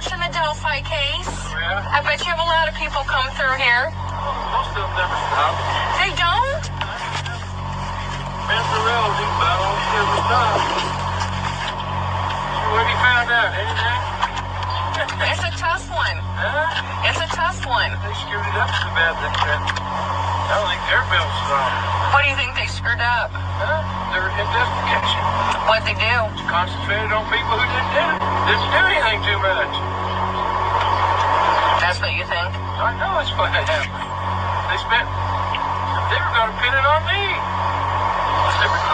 watching the Delphi case. Yeah. I bet you have a lot of people come through here. Most of them never stop. They don't? Been the relative, but I don't ever stop. What have you found out? Anything? It's a tough one. Huh? It's a tough one. They screwed it up so bad that I don't think their bill's wrong. What do you think they screwed up? Huh? Their investigation. What'd they do? Concentrated on people who didn't do anything too much. That's what you think? I know that's what happened. They were going to pin it on me.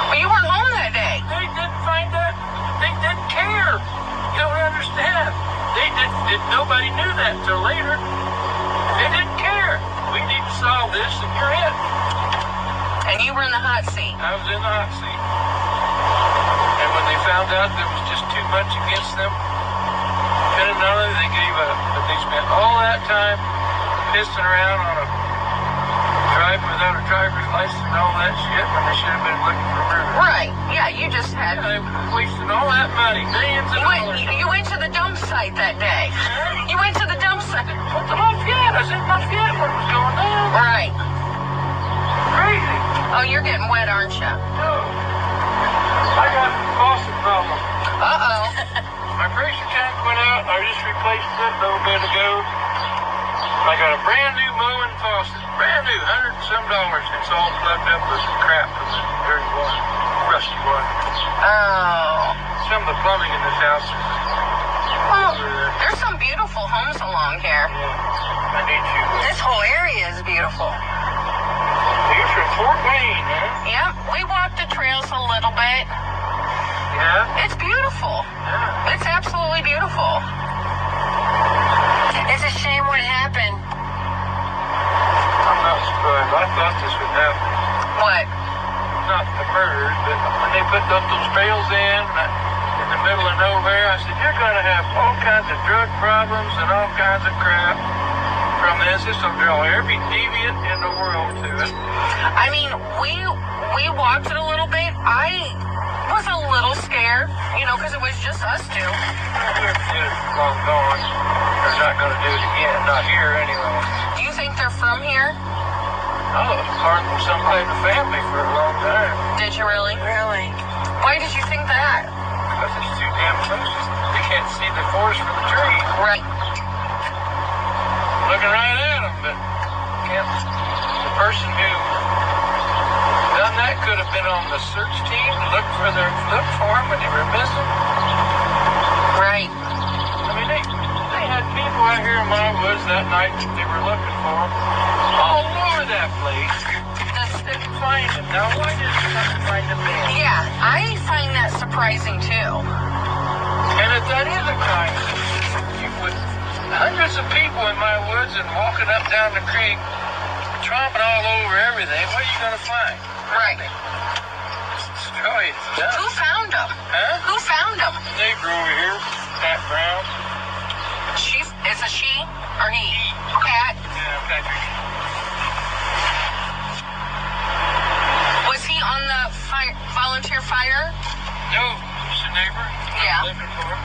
But you weren't home that day. They didn't find out. They didn't care. You don't understand. Nobody knew that till later. They didn't care. We need to solve this and you're it. And you were in the hot seat. I was in the hot seat. And when they found out there was just too much against them, pinning on it, they gave up. But they spent all that time pissing around on a driver without a driver's license and all that shit when they should have been looking for murder. Right. Yeah, you just had... They wasted all that money, millions of dollars. You went to the dump site that day. You went to the dump site. What the Lafayette? I was in Lafayette when it was going down. Right. Crazy. Oh, you're getting wet, aren't you? No. I got a faucet problem. Uh-oh. My pressure tank went out. I just replaced it a little bit ago. I got a brand new Moen faucet. Brand new, $100 and some. It's all plugged up with crap from the dirty water, rusty water. Oh. Some of the plumbing in this house is Well, there's some beautiful homes along here. I need you. This whole area is beautiful. You're from Fort Wayne, huh? Yep, we walked the trails a little bit. Yeah? It's beautiful. Yeah. It's absolutely beautiful. It's a shame what happened. I'm not surprised. I thought this would happen. What? Not the murder, but when they put up those trails in the middle of nowhere, I said, you're going to have all kinds of drug problems and all kinds of crap from this. This will draw every deviant in the world to it. I mean, we walked it a little bit. I was a little scared, because it was just us two. Whoever did it is long gone. They're not going to do it again. Not here, anyway. Do you think they're from here? Oh, it was part of some kind of family for a long time. Did you really? Really? Why did you think that? Because it's too damn close. They can't see the forest for the trees. Right. Looking right at them, but can't. The person who done that could have been on the search team to look for them when they were missing. Right. I mean, they had people out here in my woods that night that they were looking for them all over that place. Just didn't find them. Now, why didn't you find them then? Yeah, I find that surprising too. And if that is a crime, you would hundreds of people in my woods and walking up down the creek, tromping all over everything, what are you going to find? Right. It's destroyed. It's done. Who found them? Huh? Who found them? Neighbor over here, Pat Brown. Is it she or he? Pat? Yeah, Patrick. Was he on the volunteer fire? No, he's a neighbor. Yeah. Living for him.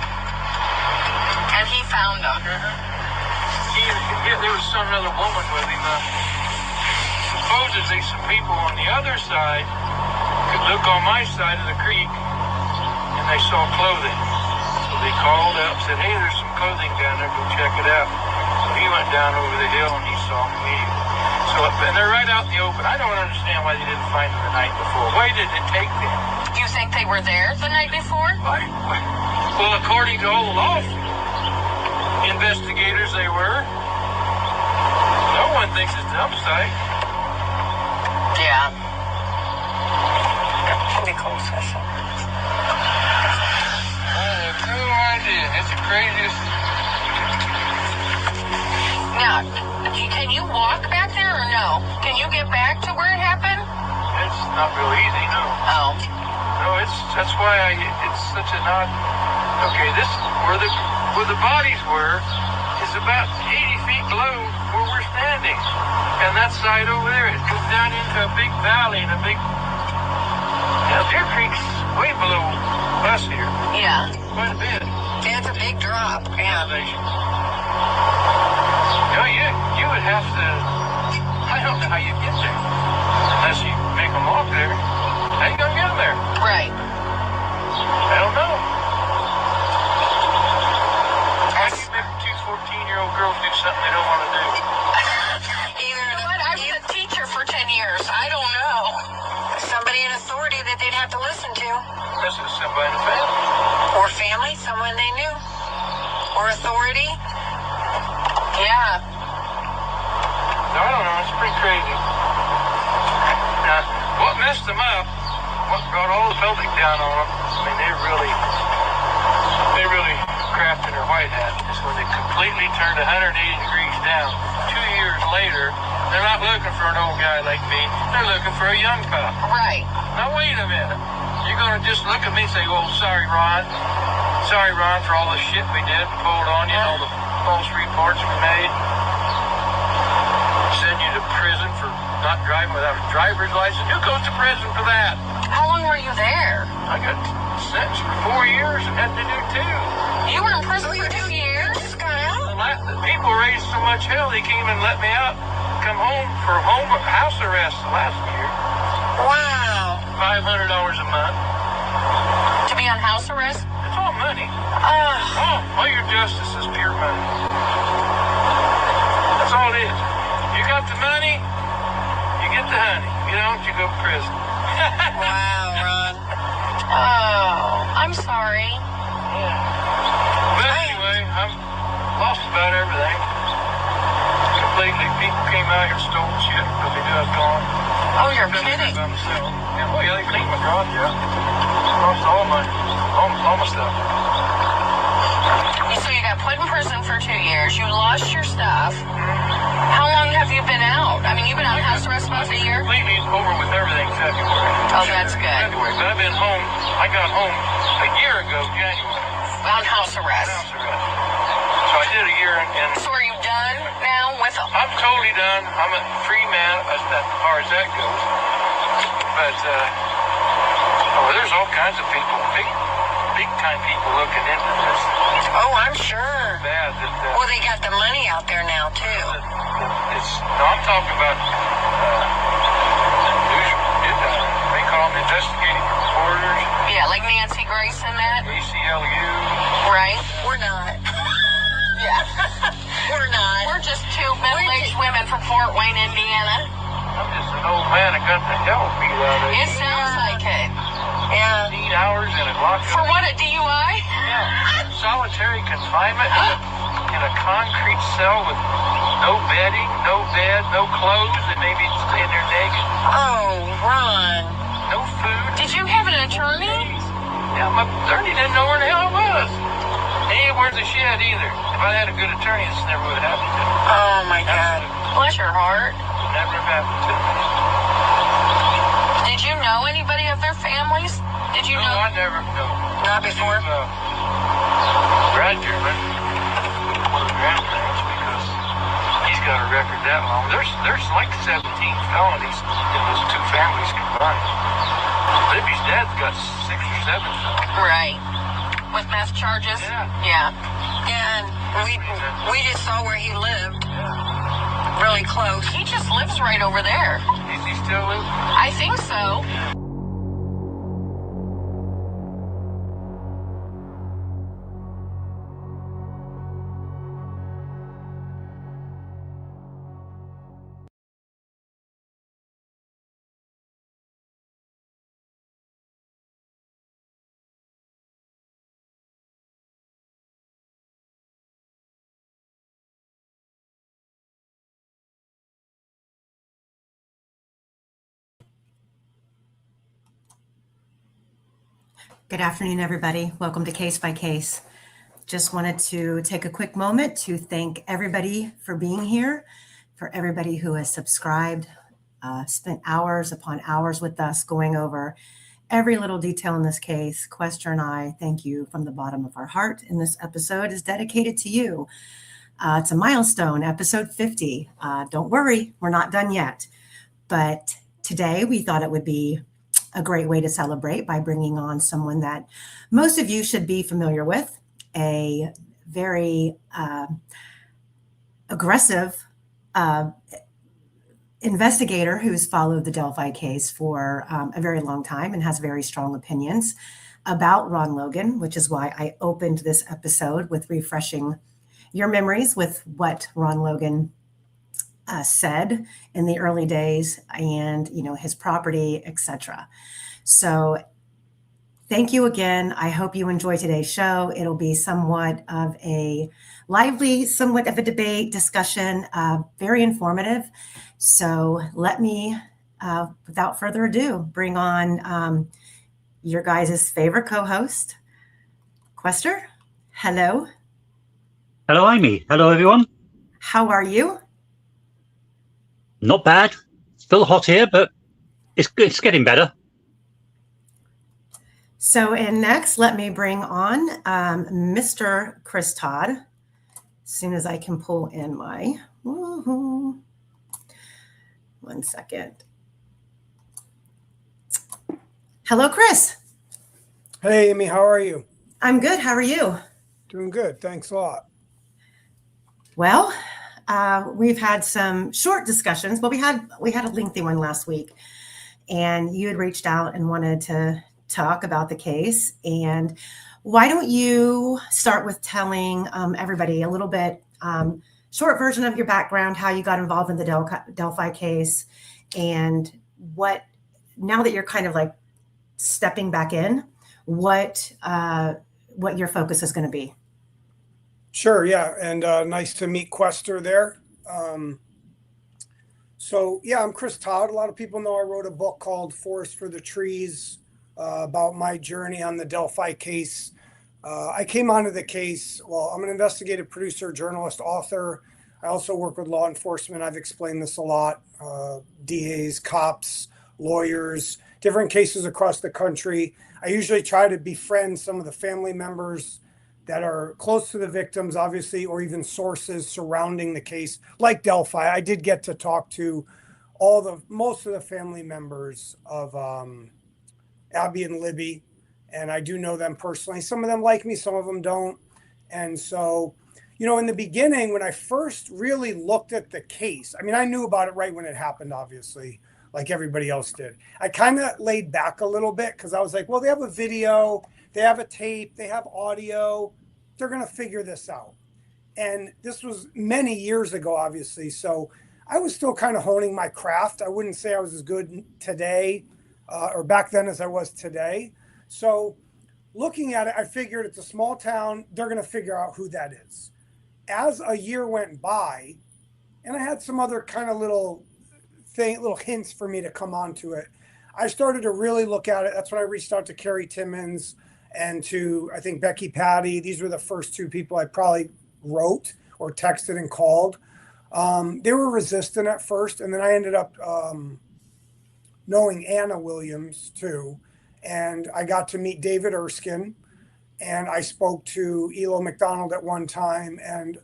And he found them. There was some other woman with him. Supposedly some people on the other side could look on my side of the creek and they saw clothing. So they called up, said, hey, there's some clothing down there, go check it out. So he went down over the hill and he saw them immediately. And they're right out in the open. I don't understand why they didn't find them the night before. Why did it take them? Do you think they were there the night before? Why? Well, according to all the law investigators, they were. No one thinks it's a dump site. Yeah. Pretty close session. I have no idea. It's the craziest. Now, can you walk back there or no? Can you get back to where it happened? It's not real easy, no. Oh. No, that's why it's such an odd. Okay, this where the bodies were is about 80 feet below where we're standing, and that side over there it goes down into a big valley and a big. Now Deer Creek's way below us here, Yeah. quite a bit. Yeah, it's a big drop. Yeah. Elevation. You would have to, I don't know how you get there. Unless you make them walk there. How you going to get them there? Right. I don't know. How do you make two 14-year-old girls do something they don't want to do? You know what? I was a teacher for 10 years. I don't know. Somebody in authority that they'd have to listen to. Listen to somebody in the family. Or family, someone they knew. Or authority. Yeah. No, I don't know. It's pretty crazy. Now, what messed them up, what brought all the public down on them, I mean, they really crafted their white hat, is when they completely turned 180 degrees down. 2 years later, they're not looking for an old guy like me. They're looking for a young cop. Right. Now, wait a minute. You're going to just look at me and say, oh, sorry, Ron. Sorry, Ron, for all the shit we did and pulled on you and all the false reports we made. Send you to prison for not driving without a driver's license. Who goes to prison for that? How long were you there? I got sentenced for 4 years and had to do 2. You were in prison for 2 years? Just got out? The people raised so much hell, they came and let me out, come home for house arrest last year. Wow. $500 a month. To be on house arrest? It's all money. All your justice is pure money. That's all it is. You got the money, you get the honey. You don't, you go to prison. Wow, Ron. Oh, I'm sorry. Yeah. But anyway, I've lost about everything. Completely. People came out here and stole shit because they knew I was gone. Oh, you're kidding. By myself. Yeah, well, yeah, they cleaned my garage out. Lost all my stuff. So you got put in prison for 2 years. You lost your stuff. How long have you been out? I mean, you've been on house arrest about a year? Completely over with everything February. Oh, that's good. February. But I've been home. I got home a year ago, January. On house arrest. House arrest. So I did a year and So are you done now with them? I'm totally done. I'm a free man as far as that goes. But, there's all kinds of people, big time people looking into this. Oh, I'm sure. Bad that, Well, they got the money out there now, too. I'm talking about, they call them investigating reporters. Yeah, like Nancy Grace and that. ACLU. Right? We're not. Yeah. We're not. We're just two middle-aged women from Fort Wayne, Indiana. I'm just an old man that got the hell beat out of It sounds like it. Yeah. 18 hours in a lockup. For what, a DUI? Yeah. Solitary confinement in a concrete cell with no bedding, no bed, no clothes, and maybe staying there naked. Oh, Ron. No food. Did you have an attorney? Yeah, my attorney didn't know where the hell I was. He ain't worth a shit either. If I had a good attorney, this never would have happened to me. Oh, my God. Bless your heart. Never have happened to me. Did you know anybody of their families? Did you know? I never, no. Not before? Brad German, one of the grandparents, because he's got a record that long. There's like 17 felonies in those two families combined. Libby's dad's got 6 or 7 felonies. Right. With meth charges? Yeah. Yeah, and we just saw where he lived. Yeah. Really close. He just lives right over there. Is he still living? I think so. Good afternoon, everybody. Welcome to Case by Case. Just wanted to take a quick moment to thank everybody for being here, for everybody who has subscribed, spent hours upon hours with us going over every little detail in this case. Quester and I thank you from the bottom of our heart. And this episode is dedicated to you. It's a milestone, episode 50. Don't worry, we're not done yet. But today we thought it would be a great way to celebrate by bringing on someone that most of you should be familiar with, a very aggressive investigator who's followed the Delphi case for a very long time and has very strong opinions about Ron Logan, which is why I opened this episode with refreshing your memories with what Ron Logan said in the early days and, his property, etc. So thank you again. I hope you enjoy today's show. It'll be somewhat of a lively, somewhat of a debate discussion, very informative. So let me, without further ado, bring on your guys' favorite co-host, Quester. Hello. Hello, Amy. Hello, everyone. How are you? Not bad. Still hot here, but it's getting better. So, and next, let me bring on Mr. Chris Todd. As soon as I can pull in my, one second. Hello, Chris. Hey, Amy, how are you? I'm good. How are you? Doing good. Thanks a lot. Well, we've had some short discussions, but we had a lengthy one last week, and you had reached out and wanted to talk about the case. And why don't you start with telling everybody a little bit, short version of your background, how you got involved in the Delphi case, and what, now that you're kind of like stepping back in, what your focus is going to be. Sure, yeah, and nice to meet Quester there. So, yeah, I'm Chris Todd. A lot of people know I wrote a book called Forest for the Trees about my journey on the Delphi case. I came onto the case, well, I'm an investigative producer, journalist, author. I also work with law enforcement. I've explained this a lot. DAs, cops, lawyers, different cases across the country. I usually try to befriend some of the family members that are close to the victims, obviously, or even sources surrounding the case, like Delphi. I did get to talk to most of the family members of Abby and Libby, and I do know them personally. Some of them like me, some of them don't. And so, in the beginning, when I first really looked at the case, I mean, I knew about it right when it happened, obviously, like everybody else did. I kind of laid back a little bit because I was like, well, they have a video, they have a tape, they have audio, they're going to figure this out. And this was many years ago, obviously. So I was still kind of honing my craft. I wouldn't say I was as good today or back then as I was today. So looking at it, I figured it's a small town. They're going to figure out who that is. As a year went by, and I had some other kind of little hints for me to come onto it, I started to really look at it. That's when I reached out to Carrie Timmons and to, I think, Becky Patty. These were the first two people I probably wrote or texted and called. They were resistant at first, and then I ended up knowing Anna Williams too. And I got to meet David Erskine, and I spoke to Elo McDonald at one time, and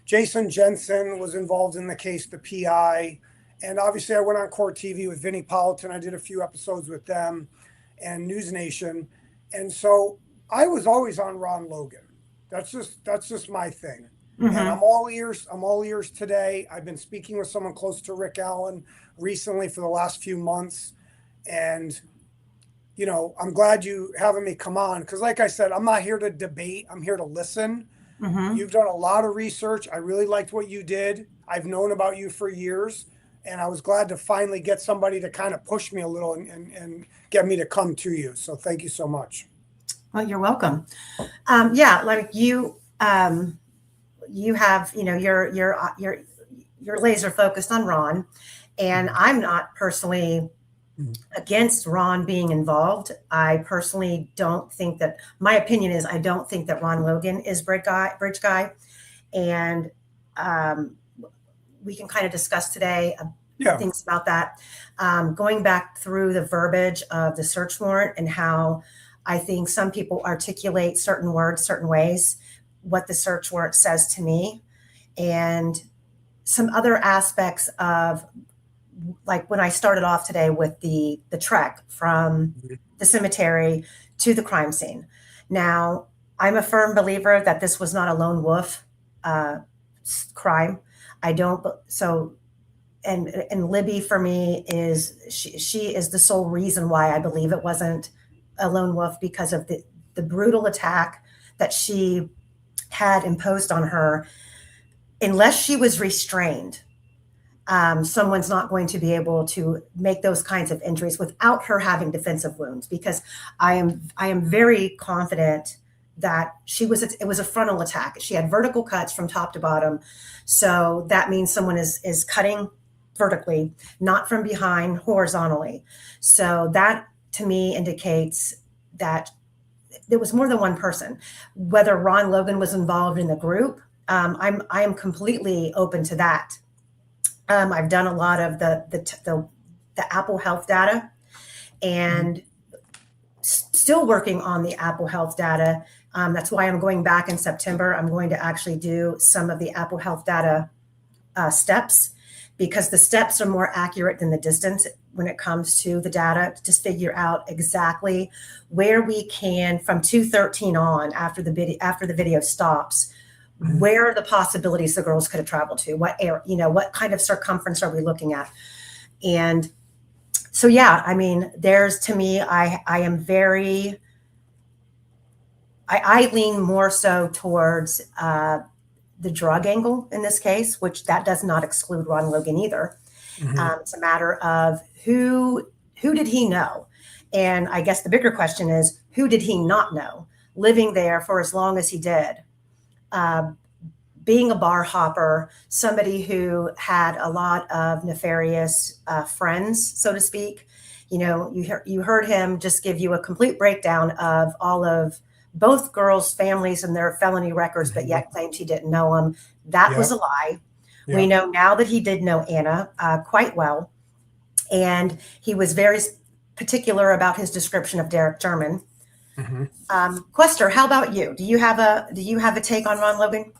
Jason Jensen was involved in the case, the PI. And obviously I went on Court TV with Vinnie Politan. I did a few episodes with them and News Nation. And so I was always on Ron Logan. That's just my thing. Mm-hmm. And I'm all ears today. I've been speaking with someone close to Rick Allen recently for the last few months. And, I'm glad you having me come on, because like I said, I'm not here to debate. I'm here to listen. Mm-hmm. You've done a lot of research. I really liked what you did. I've known about you for years. And I was glad to finally get somebody to kind of push me a little and get me to come to you. So thank you so much. Well, you're welcome. Like you have, you're laser focused on Ron, and I'm not personally against Ron being involved. I personally don't think that, my opinion is, I don't think that Ron Logan is bridge guy. And we can kind of discuss today things about that. Going back through the verbiage of the search warrant and how I think some people articulate certain words certain ways, what the search warrant says to me, and some other aspects of, like when I started off today with the trek from the cemetery to the crime scene. Now, I'm a firm believer that this was not a lone wolf crime. I don't. So, and Libby for me is she is the sole reason why I believe it wasn't a lone wolf, because of the brutal attack that she had imposed on her. Unless she was restrained, someone's not going to be able to make those kinds of injuries without her having defensive wounds, because I am very confident that it was a frontal attack. She had vertical cuts from top to bottom. So that means someone is cutting vertically, not from behind, horizontally. So that to me indicates that there was more than one person. Whether Ron Logan was involved in the group, I am completely open to that. I've done a lot of the Apple Health data, and still working on the Apple Health data. That's why I'm going back in September. I'm going to actually do some of the Apple Health data steps, because the steps are more accurate than the distance when it comes to the data, to figure out exactly where we can, from 213 on, after the video stops, where are the possibilities the girls could have traveled to, what air, what kind of circumference are we looking at? And so, yeah, I mean, there's, to me, I lean more so towards the drug angle in this case, which that does not exclude Ron Logan either. It's a matter of who did he know? And I guess the bigger question is, who did he not know, living there for as long as he did? Being a bar hopper, somebody who had a lot of nefarious friends, so to speak. You heard him just give you a complete breakdown of all of both girls' families and their felony records, but yet claimed he didn't know them. That was a lie. Yeah. We know now that he did know Anna quite well, and he was very particular about his description of Derek German. Quester, how about you? Do you have a take on Ron Logan?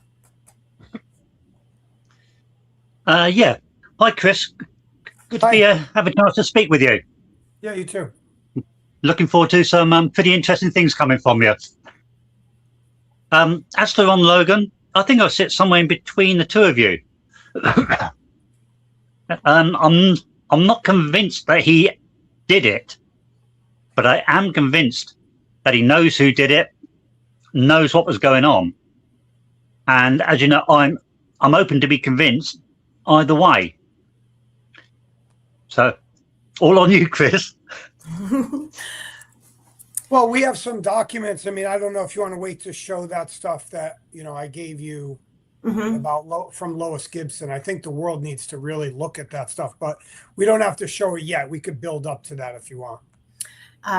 Yeah. Hi, Chris. Good to have a chance to speak with you. Yeah, you too. Looking forward to some pretty interesting things coming from you. As to Ron Logan, I think I sit somewhere in between the two of you. I'm not convinced that he did it, but I am convinced that he knows who did it, knows what was going on, and as you know, I'm open to be convinced either way. So, all on you, Chris. Well, we have some documents. I mean, I don't know if you want to wait to show that stuff that I gave you about from Lois Gibson. I think the world needs to really look at that stuff, but we don't have to show it yet. We could build up to that if you want.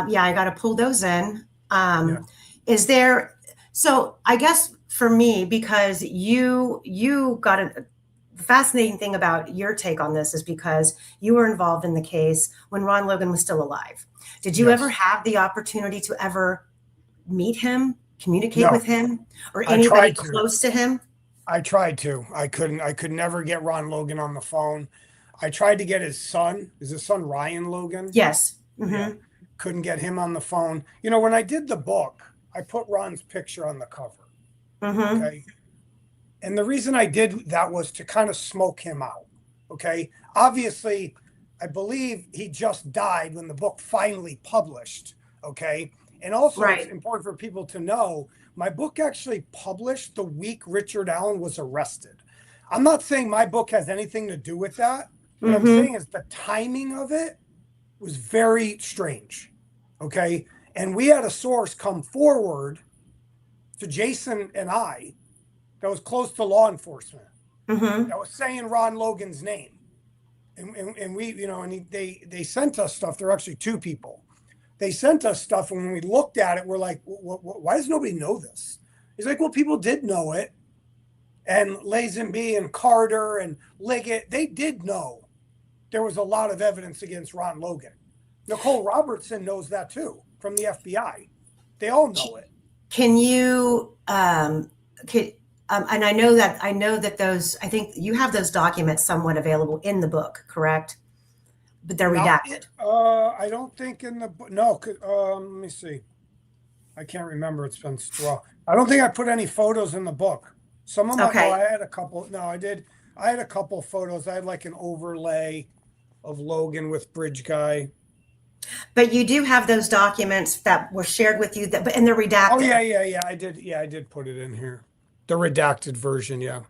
Yeah, I got to pull those in. Is there? So I guess for me, because you got the fascinating thing about your take on this is because you were involved in the case when Ron Logan was still alive. Did you ever have the opportunity to ever meet him, communicate with him, or anybody close to him? I tried to. I couldn't. I could never get Ron Logan on the phone. I tried to get his son. Is his son Ryan Logan? Yes. Yeah. Couldn't get him on the phone. When I did the book, I put Ron's picture on the cover. Okay. And the reason I did that was to kind of smoke him out. Okay. Obviously, I believe he just died when the book finally published. Okay. And also, it's important for people to know my book actually published the week Richard Allen was arrested. I'm not saying my book has anything to do with that. What I'm saying is the timing of it was very strange. Okay. And we had a source come forward to Jason and I that was close to law enforcement that was saying Ron Logan's name. And we, and they sent us stuff. There are actually two people. They sent us stuff, and when we looked at it, we're like, why does nobody know this? He's like, well, people did know it. And Lazenby and Carter and Liggett, they did know there was a lot of evidence against Ron Logan. Nicole Robertson knows that too from the FBI. They all know it. Can you, and I know that those, I think you have those documents somewhat available in the book, correct? But they're redacted. I don't think in the book. No, let me see. I can't remember. It's been well. I don't think I put any photos in the book. Some of them, Okay. I had a couple. No, I did. I had a couple photos. I had like an overlay of Logan with Bridge Guy. But you do have those documents that were shared with you, and they're redacted. Oh yeah. I did. Yeah, I did put it in here. The redacted version. Yeah.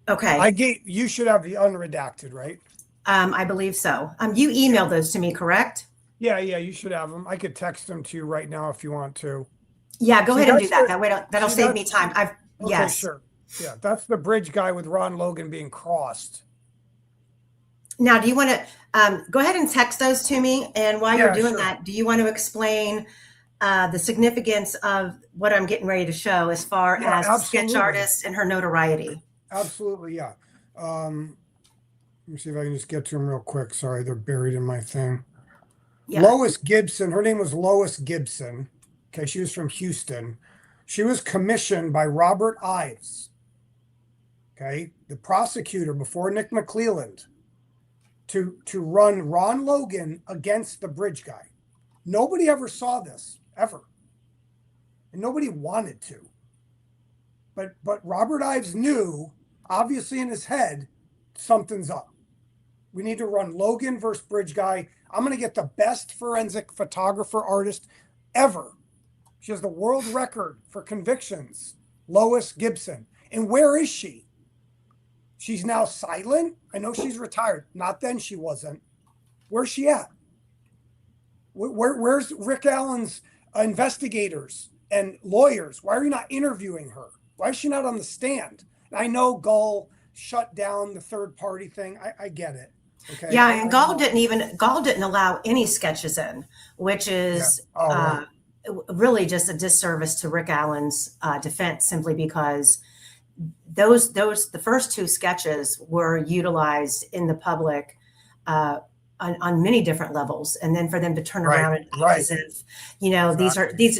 Okay. You should have the unredacted, right? I believe so. You emailed those to me, correct? Yeah. You should have them. I could text them to you right now if you want to. Yeah, go See, ahead and do that's that. That way, that'll save me time. Okay, Yes. sure. Yeah, that's the Bridge Guy with Ron Logan being crossed. Now, do you want to go ahead and text those to me? And while you're doing sure. that, do you want to explain the significance of what I'm getting ready to show as far as the sketch artist and her notoriety? Absolutely, yeah. Let me see if I can just get to them real quick. Sorry, they're buried in my thing. Yeah. Lois Gibson, her name was Lois Gibson. Okay, she was from Houston. She was commissioned by Robert Ives, okay, the prosecutor before Nick McClelland, to run Ron Logan against the Bridge Guy. Nobody ever saw this, ever. And nobody wanted to. But Robert Ives knew, obviously in his head, something's up. We need to run Logan versus Bridge Guy. I'm going to get the best forensic photographer artist ever. She has the world record for convictions, Lois Gibson. And where is she? She's now silent. I know she's retired. Not then she wasn't. Where's she at? Where's Rick Allen's investigators and lawyers? Why are you not interviewing her? Why is she not on the stand? I know Gull shut down the third party thing. I get it. Okay. Yeah, and Gull didn't allow any sketches in, which is right. Really just a disservice to Rick Allen's defense, simply because the first two sketches were utilized in the public on many different levels, and then for them to turn around and as if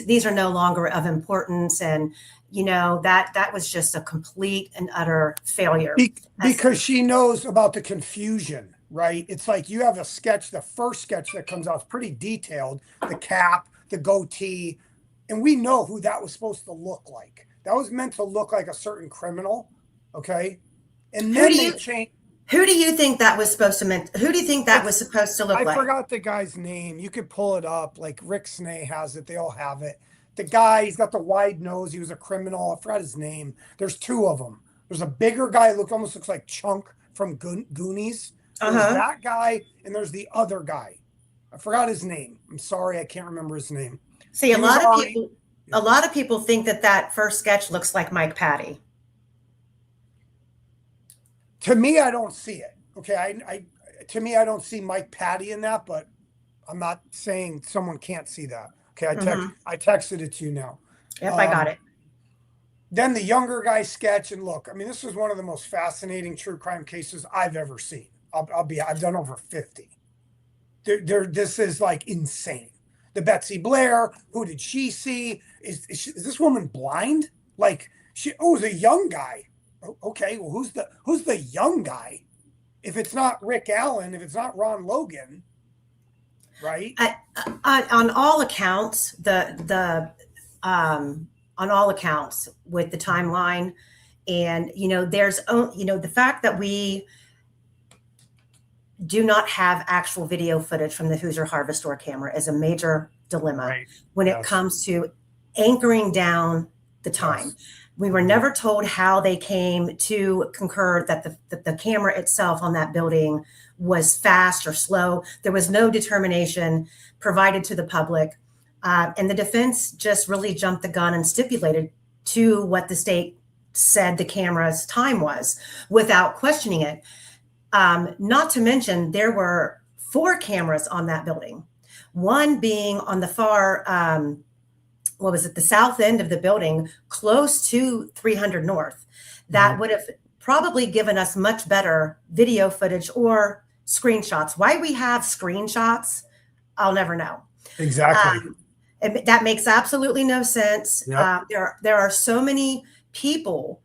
these are no longer of importance, and that was just a complete and utter failure. Because she knows about the confusion, right? It's like you have a sketch, the first sketch that comes out is pretty detailed, the cap, the goatee, and we know who that was supposed to look like. That was meant to look like a certain criminal, okay? And then they changed. Who do you think that was supposed to mean? Who do you think that was supposed to look like? I forgot the guy's name. You could pull it up. Like Rick Snay has it. They all have it. The guy, he's got the wide nose. He was a criminal. I forgot his name. There's two of them. There's a bigger guy who almost looks like Chunk from Goonies. There's that guy, and there's the other guy. I forgot his name. I'm sorry, I can't remember his name. See, a lot of people think that first sketch looks like Mike Patty. To me, I don't see it. Okay, to me, I don't see Mike Patty in that, but I'm not saying someone can't see that. Okay, I texted it to you now. Yep, I got it. Then the younger guy sketch, and look, I mean, this is one of the most fascinating true crime cases I've ever seen. I've done over 50. This is like insane. The Betsy Blair, who did she see? Is this woman blind? Like it was a young guy. Okay, well, who's the young guy? If it's not Rick Allen, if it's not Ron Logan, right? On all accounts, on all accounts with the timeline, and there's the fact that we do not have actual video footage from the Hoosier Harvestor camera is a major dilemma when it comes to anchoring down the time. Yes. We were never told how they came to concur that the camera itself on that building was fast or slow. There was no determination provided to the public. And the defense just really jumped the gun and stipulated to what the state said the camera's time was without questioning it. Not to mention, there were 4 cameras on that building, one being on the far, the south end of the building, close to 300 North. That would have probably given us much better video footage or screenshots. Why we have screenshots, I'll never know. Exactly. That makes absolutely no sense. Yep. There are so many people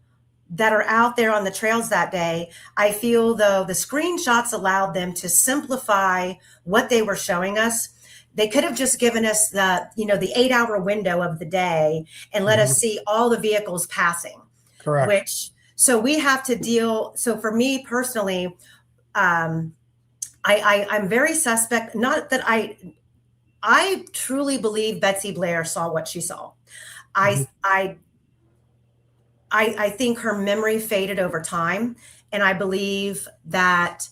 that are out there on the trails that day. I feel though the screenshots allowed them to simplify what they were showing us. They could have just given us the 8-hour window of the day and let us see all the vehicles passing. Correct. So we have to deal. So for me personally, I'm very suspect. Not that I truly believe Betsy Blair saw what she saw. I think her memory faded over time, and I believe that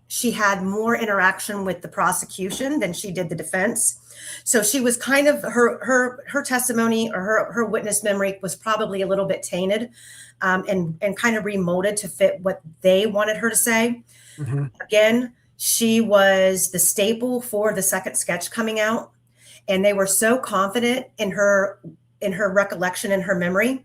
she had more interaction with the prosecution than she did the defense. So she was kind of her testimony or her witness memory was probably a little bit tainted, and kind of remolded to fit what they wanted her to say. Again, she was the staple for the second sketch coming out, and they were so confident in her recollection and her memory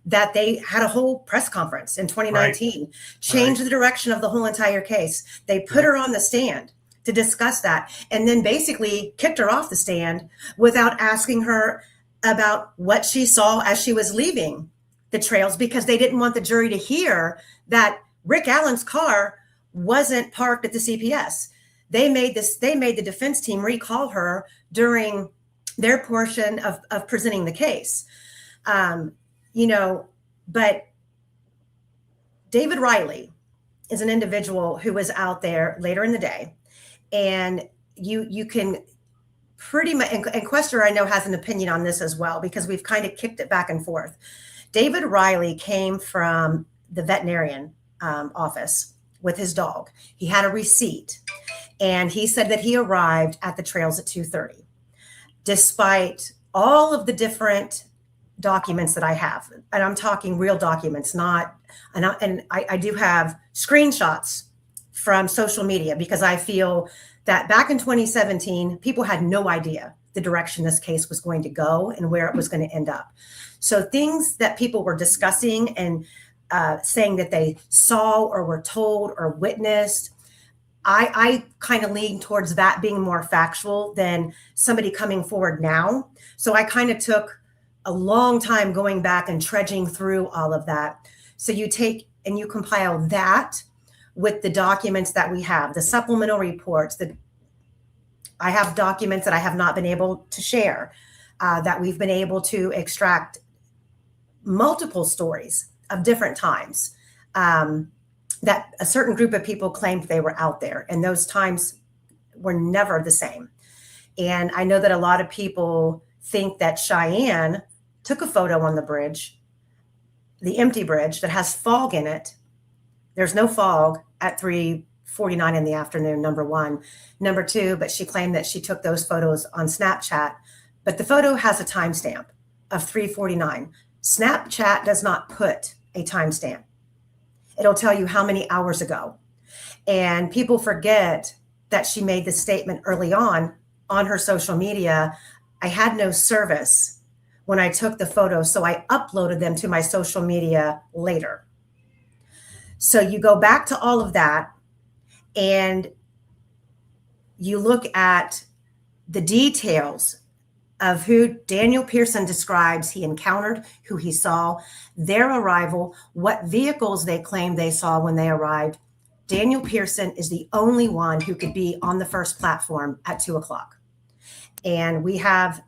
that they had a whole press conference in 2019, changed the direction of the whole entire case. They put her on the stand to discuss that, and then basically kicked her off the stand without asking her about what she saw as she was leaving the trails, because they didn't want the jury to hear that Rick Allen's car wasn't parked at the CPS. They made the defense team recall her during their portion of presenting the case. But David Riley is an individual who was out there later in the day, and you can pretty much, and Quester I know has an opinion on this as well, because we've kind of kicked it back and forth. David Riley came from the veterinarian office with his dog. He had a receipt, and he said that he arrived at the trails at 2:30. Despite all of the different documents that I have, and I'm talking real documents, I do have screenshots from social media, because I feel that back in 2017, people had no idea the direction this case was going to go and where it was going to end up. So things that people were discussing and saying that they saw or were told or witnessed, I kind of lean towards that being more factual than somebody coming forward now. So I kind of took a long time going back and trudging through all of that. So you take and you compile that with the documents that we have, the supplemental reports, that I have documents that I have not been able to share, that we've been able to extract multiple stories of different times, that a certain group of people claimed they were out there, and those times were never the same. And I know that a lot of people think that Cheyenne took a photo on the bridge, the empty bridge that has fog in it. There's no fog at 3:49 in the afternoon, number one. Number two, but she claimed that she took those photos on Snapchat, but the photo has a timestamp of 3:49. Snapchat does not put a timestamp. It'll tell you how many hours ago. And people forget that she made this statement early on her social media. I had no service when I took the photos, so I uploaded them to my social media later. So you go back to all of that, and you look at the details of who Daniel Pearson describes he encountered, who he saw, their arrival, what vehicles they claimed they saw when they arrived. Daniel Pearson is the only one who could be on the first platform at 2:00. And we have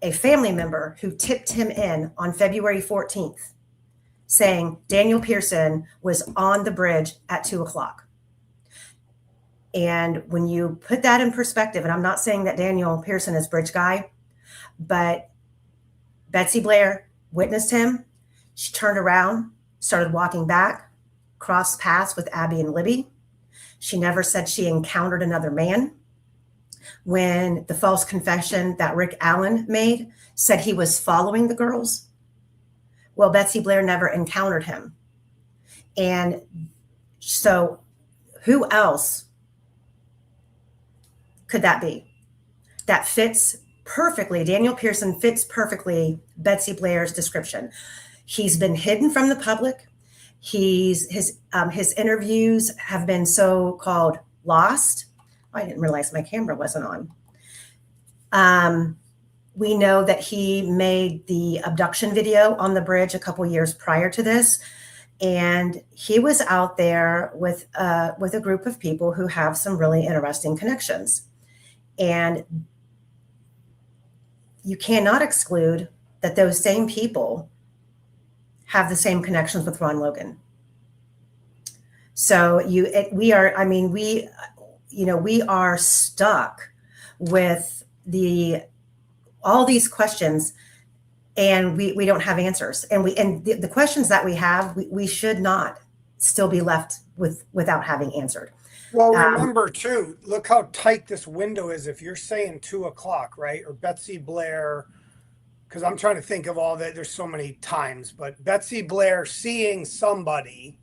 a family member who tipped him in on February 14th, saying Daniel Pearson was on the bridge at 2:00. And when you put that in perspective, and I'm not saying that Daniel Pearson is bridge guy, but Betsy Blair witnessed him. She turned around, started walking back, crossed paths with Abby and Libby. She never said she encountered another man. When the false confession that Rick Allen made said he was following the girls, well, Betsy Blair never encountered him. And so who else could that be? That fits perfectly. Daniel Pearson fits perfectly Betsy Blair's description. He's been hidden from the public. His interviews have been so-called lost. I didn't realize my camera wasn't on. We know that he made the abduction video on the bridge a couple years prior to this. And he was out there with a group of people who have some really interesting connections. And you cannot exclude that those same people have the same connections with Ron Logan. So we are stuck with all these questions, and we don't have answers. And the questions that we have, we should not still be left without having answered. Well, remember too, look how tight this window is. If you're saying 2 o'clock, right? Or Betsy Blair, because I'm trying to think of all that. There's so many times, but Betsy Blair seeing somebody,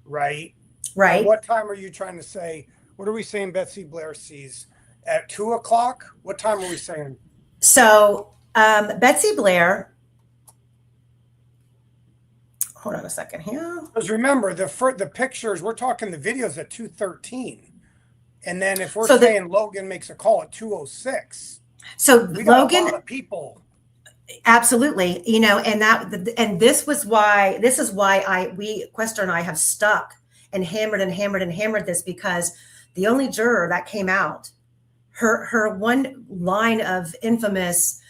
right? Right. At what time are you trying to say? What are we saying Betsy Blair sees? At 2 o'clock? What time are we saying? So Betsy Blair, hold on a second here. Because remember, the pictures, we're talking the videos at 2:13. And then if we're So saying Logan makes a call at 2:06. So We got Logan, a lot of people. absolutely, and this is why Quester and I have stuck and hammered this, because the only juror that came out, her one line of infamous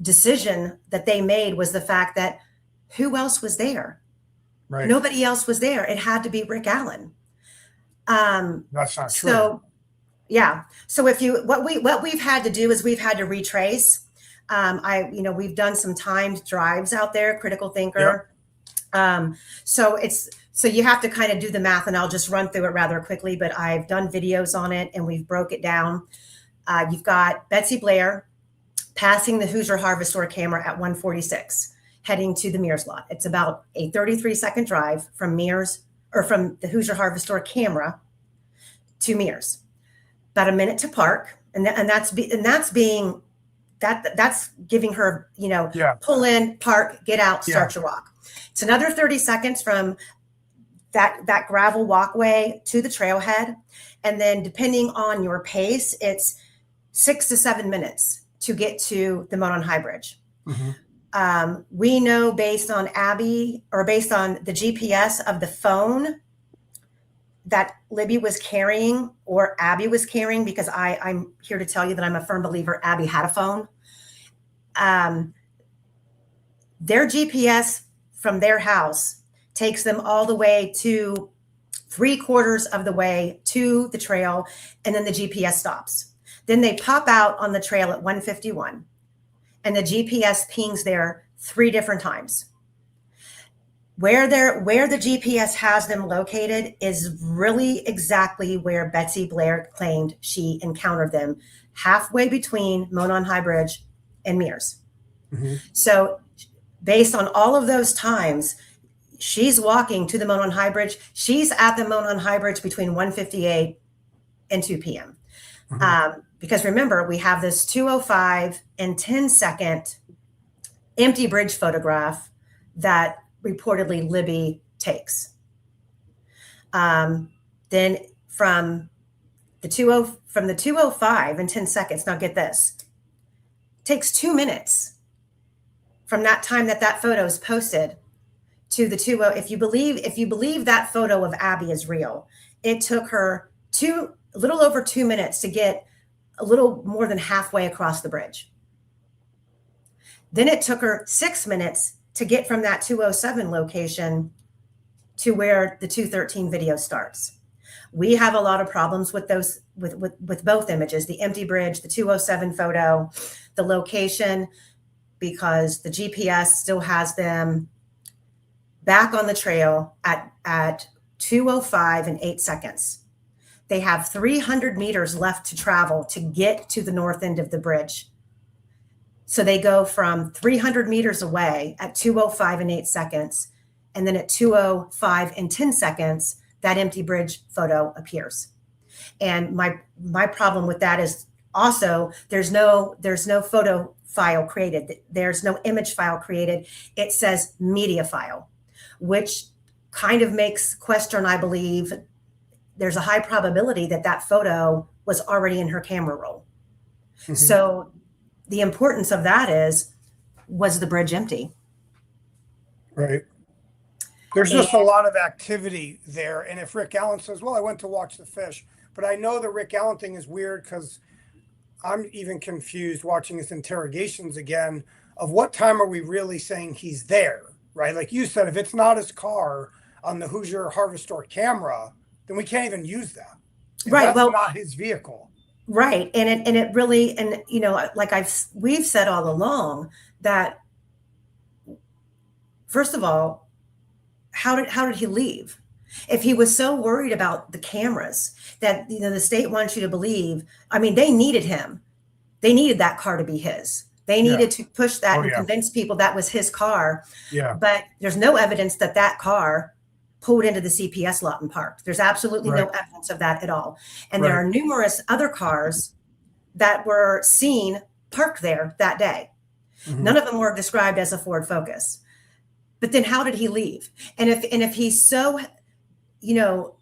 decision that they made was the fact that who else was there? Right. Nobody else was there. It had to be Rick Allen. That's not true. So, yeah. So what we've had to do is we've had to retrace. We've done some timed drives out there, critical thinker. Yep. So you have to kind of do the math, and I'll just run through it rather quickly, but I've done videos on it and we've broke it down. You've got Betsy Blair passing the Hoosier Harvest Store camera at 1:46, heading to the Mears lot. It's about a 33-second drive from Mears, or from the Hoosier Harvest Store camera to Mears. About a minute to park, and that's giving her, pull in, park, get out, start your walk. It's another 30 seconds from that gravel walkway to the trailhead. And then depending on your pace, it's 6 to 7 minutes to get to the Monon High Bridge. Mm-hmm. We know based on based on the GPS of the phone that Libby was carrying, or Abby was carrying, because I'm here to tell you that I'm a firm believer Abby had a phone. Their GPS from their house takes them all the way to 3/4 of the way to the trail, and then the GPS stops. Then they pop out on the trail at 1:51, and the GPS pings there 3 different times. Where the GPS has them located is really exactly where Betsy Blair claimed she encountered them, halfway between Monon High Bridge and Mears. Mm-hmm. So based on all of those times, she's walking to the Monon High Bridge. She's at the Monon High Bridge between 1:58 and 2 p.m. Mm-hmm. Because remember, we have this 2:05 and 10-second empty bridge photograph that reportedly Libby takes. Then from the 2:05 and 10 seconds, now get this, takes 2 minutes from that time that photo is posted to the 2:00. If you believe that photo of Abby is real, it took her a little over 2 minutes to get a little more than halfway across the bridge. Then it took her 6 minutes to get from that 2:07 location to where the 2:13 video starts. We have a lot of problems with those, with both images, the empty bridge, the 2:07 photo, the location, because the GPS still has them back on the trail at 2:05 and 8 seconds. They have 300 meters left to travel to get to the north end of the bridge. So they go from 300 meters away at 2:05 and 8 seconds. And then at 2:05 and 10 seconds, that empty bridge photo appears. And my problem with that is also there's no photo file created. There's no image file created. It says media file, which kind of makes Quester and I believe there's a high probability that photo was already in her camera roll. Mm-hmm. So the importance of that was the bridge empty? Right. There's just a lot of activity there. And if Rick Allen says, well, I went to watch the fish, but I know the Rick Allen thing is weird because I'm even confused watching his interrogations again of what time are we really saying he's there, right? Like you said, if it's not his car on the Hoosier Harvest Store camera, then we can't even use that. Right. That's well, not his vehicle. Right. And it really, and you know, like we've said all along that, first of all, how did he leave? If he was so worried about the cameras that, you know, the state wants you to believe, I mean, they needed him. They needed that car to be his. They needed to push that and convince people that was his car. Yeah. But there's no evidence that that car pulled into the CPS lot and parked. There's absolutely no evidence of that at all. And there are numerous other cars that were seen parked there that day. None of them were described as a Ford Focus. But then how did he leave? And if he's so, you know,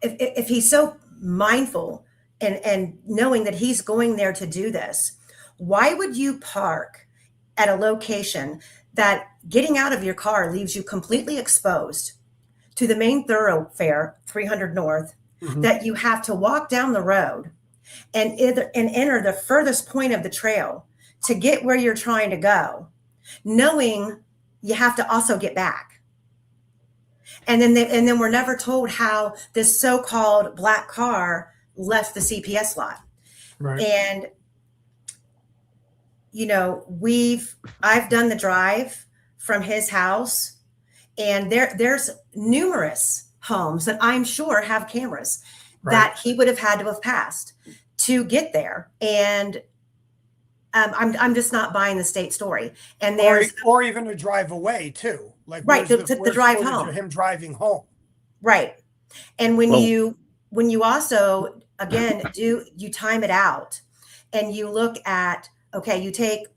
if he's so mindful and knowing that he's going there to do this, why would you park at a location that getting out of your car leaves you completely exposed to the main thoroughfare, 300 North, that you have to walk down the road and enter the furthest point of the trail to get where you're trying to go, knowing you have to also get back? And then we're never told how this so-called black car left the CPS lot. Right. And, you know, I've done the drive from his house, and there's numerous homes that I'm sure have cameras that he would have had to have passed to get there. And I'm just not buying the state story. And there's or even to drive away too, like the drive home, him driving home, right? And when you also again you time it out, and you look at, okay, you take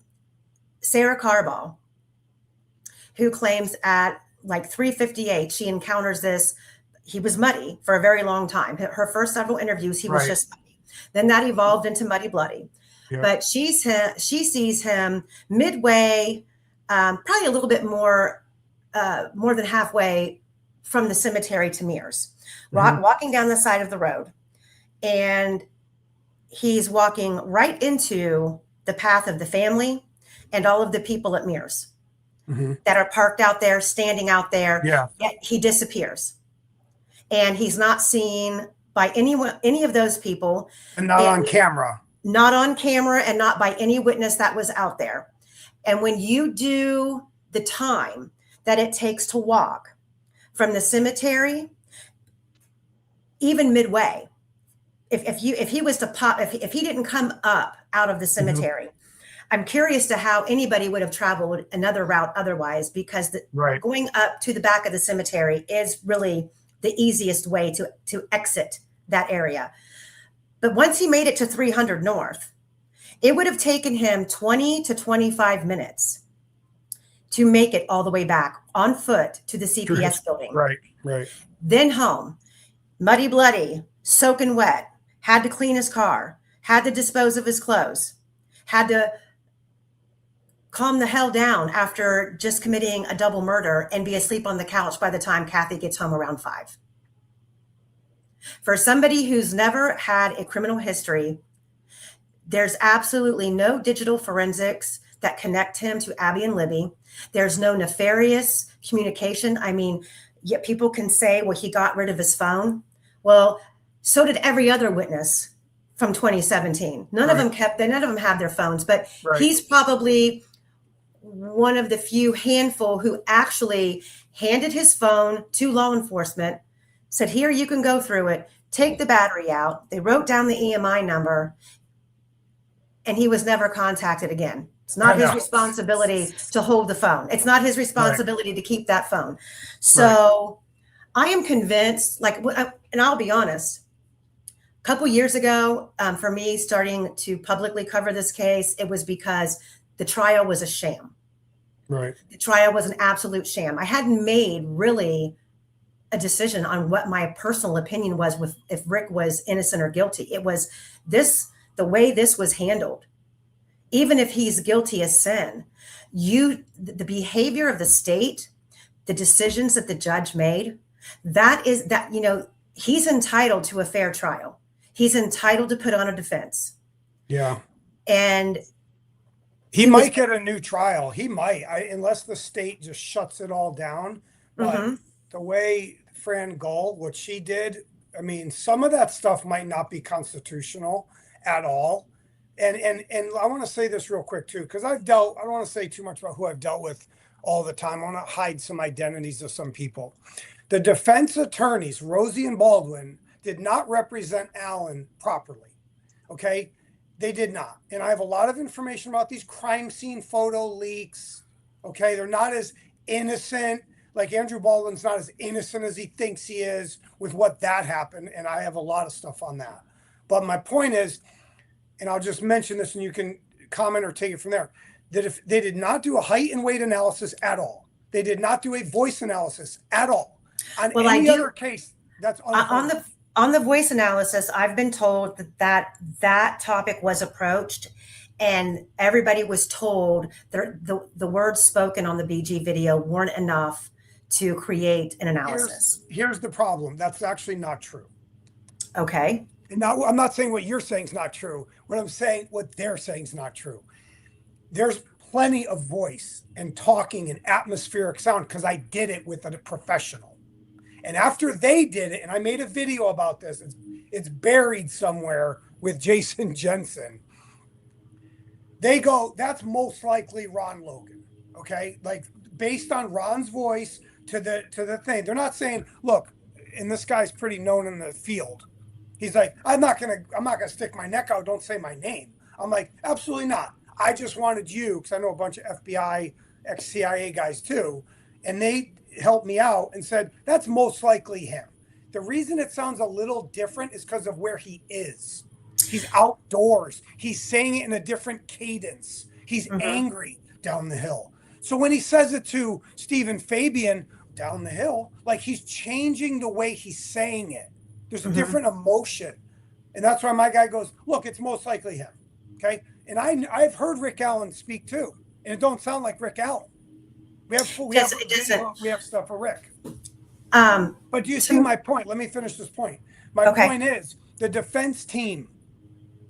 Sarah Carball, who claims at like 3:58 she encounters this. He was muddy for a very long time. Her first several interviews, he was just muddy. Then that evolved into muddy bloody. Yep. But she sees him midway, probably a little bit more than halfway from the cemetery to Mears, walking down the side of the road. And he's walking right into the path of the family and all of the people at Mears that are parked out there, standing out there. Yeah. Yet he disappears. And he's not seen by any of those people. And not on camera. Not on camera, and not by any witness that was out there. And when you do the time that it takes to walk from the cemetery, even midway, if he was to pop, if he didn't come up out of the cemetery, I'm curious to how anybody would have traveled another route otherwise, because going up to the back of the cemetery is really the easiest way to exit that area. But once he made it to 300 North, it would have taken him 20 to 25 minutes to make it all the way back on foot to the CPS building. Right. Then home, muddy, bloody, soaking wet, had to clean his car, had to dispose of his clothes, had to calm the hell down after just committing a double murder and be asleep on the couch by the time Kathy gets home around 5. For somebody who's never had a criminal history, there's absolutely no digital forensics that connect him to Abby and Libby. There's no nefarious communication. I mean, yet people can say, well, he got rid of his phone. Well, so did every other witness from 2017. None of them had their phones, but he's probably one of the few handful who actually handed his phone to law enforcement, said, here, you can go through it, take the battery out. They wrote down the EMI number, and he was never contacted again. It's not his responsibility to hold the phone. It's not his responsibility to keep that phone. So I am convinced, and I'll be honest, a couple years ago, for me starting to publicly cover this case, it was because the trial was a sham. Right. The trial was an absolute sham. I hadn't made really a decision on what my personal opinion was with if Rick was innocent or guilty. It was the way this was handled. Even if he's guilty as sin, The behavior of the state, the decisions that the judge made, he's entitled to a fair trial. He's entitled to put on a defense. Yeah. And he might get a new trial. He might, unless the state just shuts it all down. But the way Fran Gull, what she did, I mean, some of that stuff might not be constitutional at all. And I want to say this real quick too, because I don't want to say too much about who I've dealt with all the time. I want to hide some identities of some people. The defense attorneys, Rosie and Baldwin, did not represent Alan properly. Okay. They did not. And I have a lot of information about these crime scene photo leaks. Okay. They're not as innocent. Like Andrew Baldwin's not as innocent as he thinks he is with what that happened. And I have a lot of stuff on that. But my point is, and I'll just mention this and you can comment or take it from there, that if they did not do a height and weight analysis at all, they did not do a voice analysis at all. On any other case, that's on the voice analysis, I've been told that topic was approached, and everybody was told the words spoken on the BG video weren't enough to create an analysis. Here's the problem. That's actually not true. Okay. And now I'm not saying what you're saying is not true. What I'm saying, what they're saying is not true. There's plenty of voice and talking and atmospheric sound because I did it with a professional. And after they did it, and I made a video about this, it's buried somewhere with Jason Jensen. They go, that's most likely Ron Logan. Okay. Like based on Ron's voice to the thing, they're not saying, look, and this guy's pretty known in the field. He's like, I'm not gonna stick my neck out. Don't say my name. I'm like, absolutely not. I just wanted you, because I know a bunch of FBI, ex-CIA guys too, and they helped me out and said, that's most likely him. The reason it sounds a little different is because of where he is. He's outdoors. He's saying it in a different cadence. He's angry down the hill. So when he says it to Stephen Fabian down the hill, like he's changing the way he's saying it. There's a different emotion. And that's why my guy goes, look, it's most likely him. Okay. And I've heard Rick Allen speak too. And it don't sound like Rick Allen. We have stuff for Rick. But do you see my point? Let me finish this point. My point is the defense team,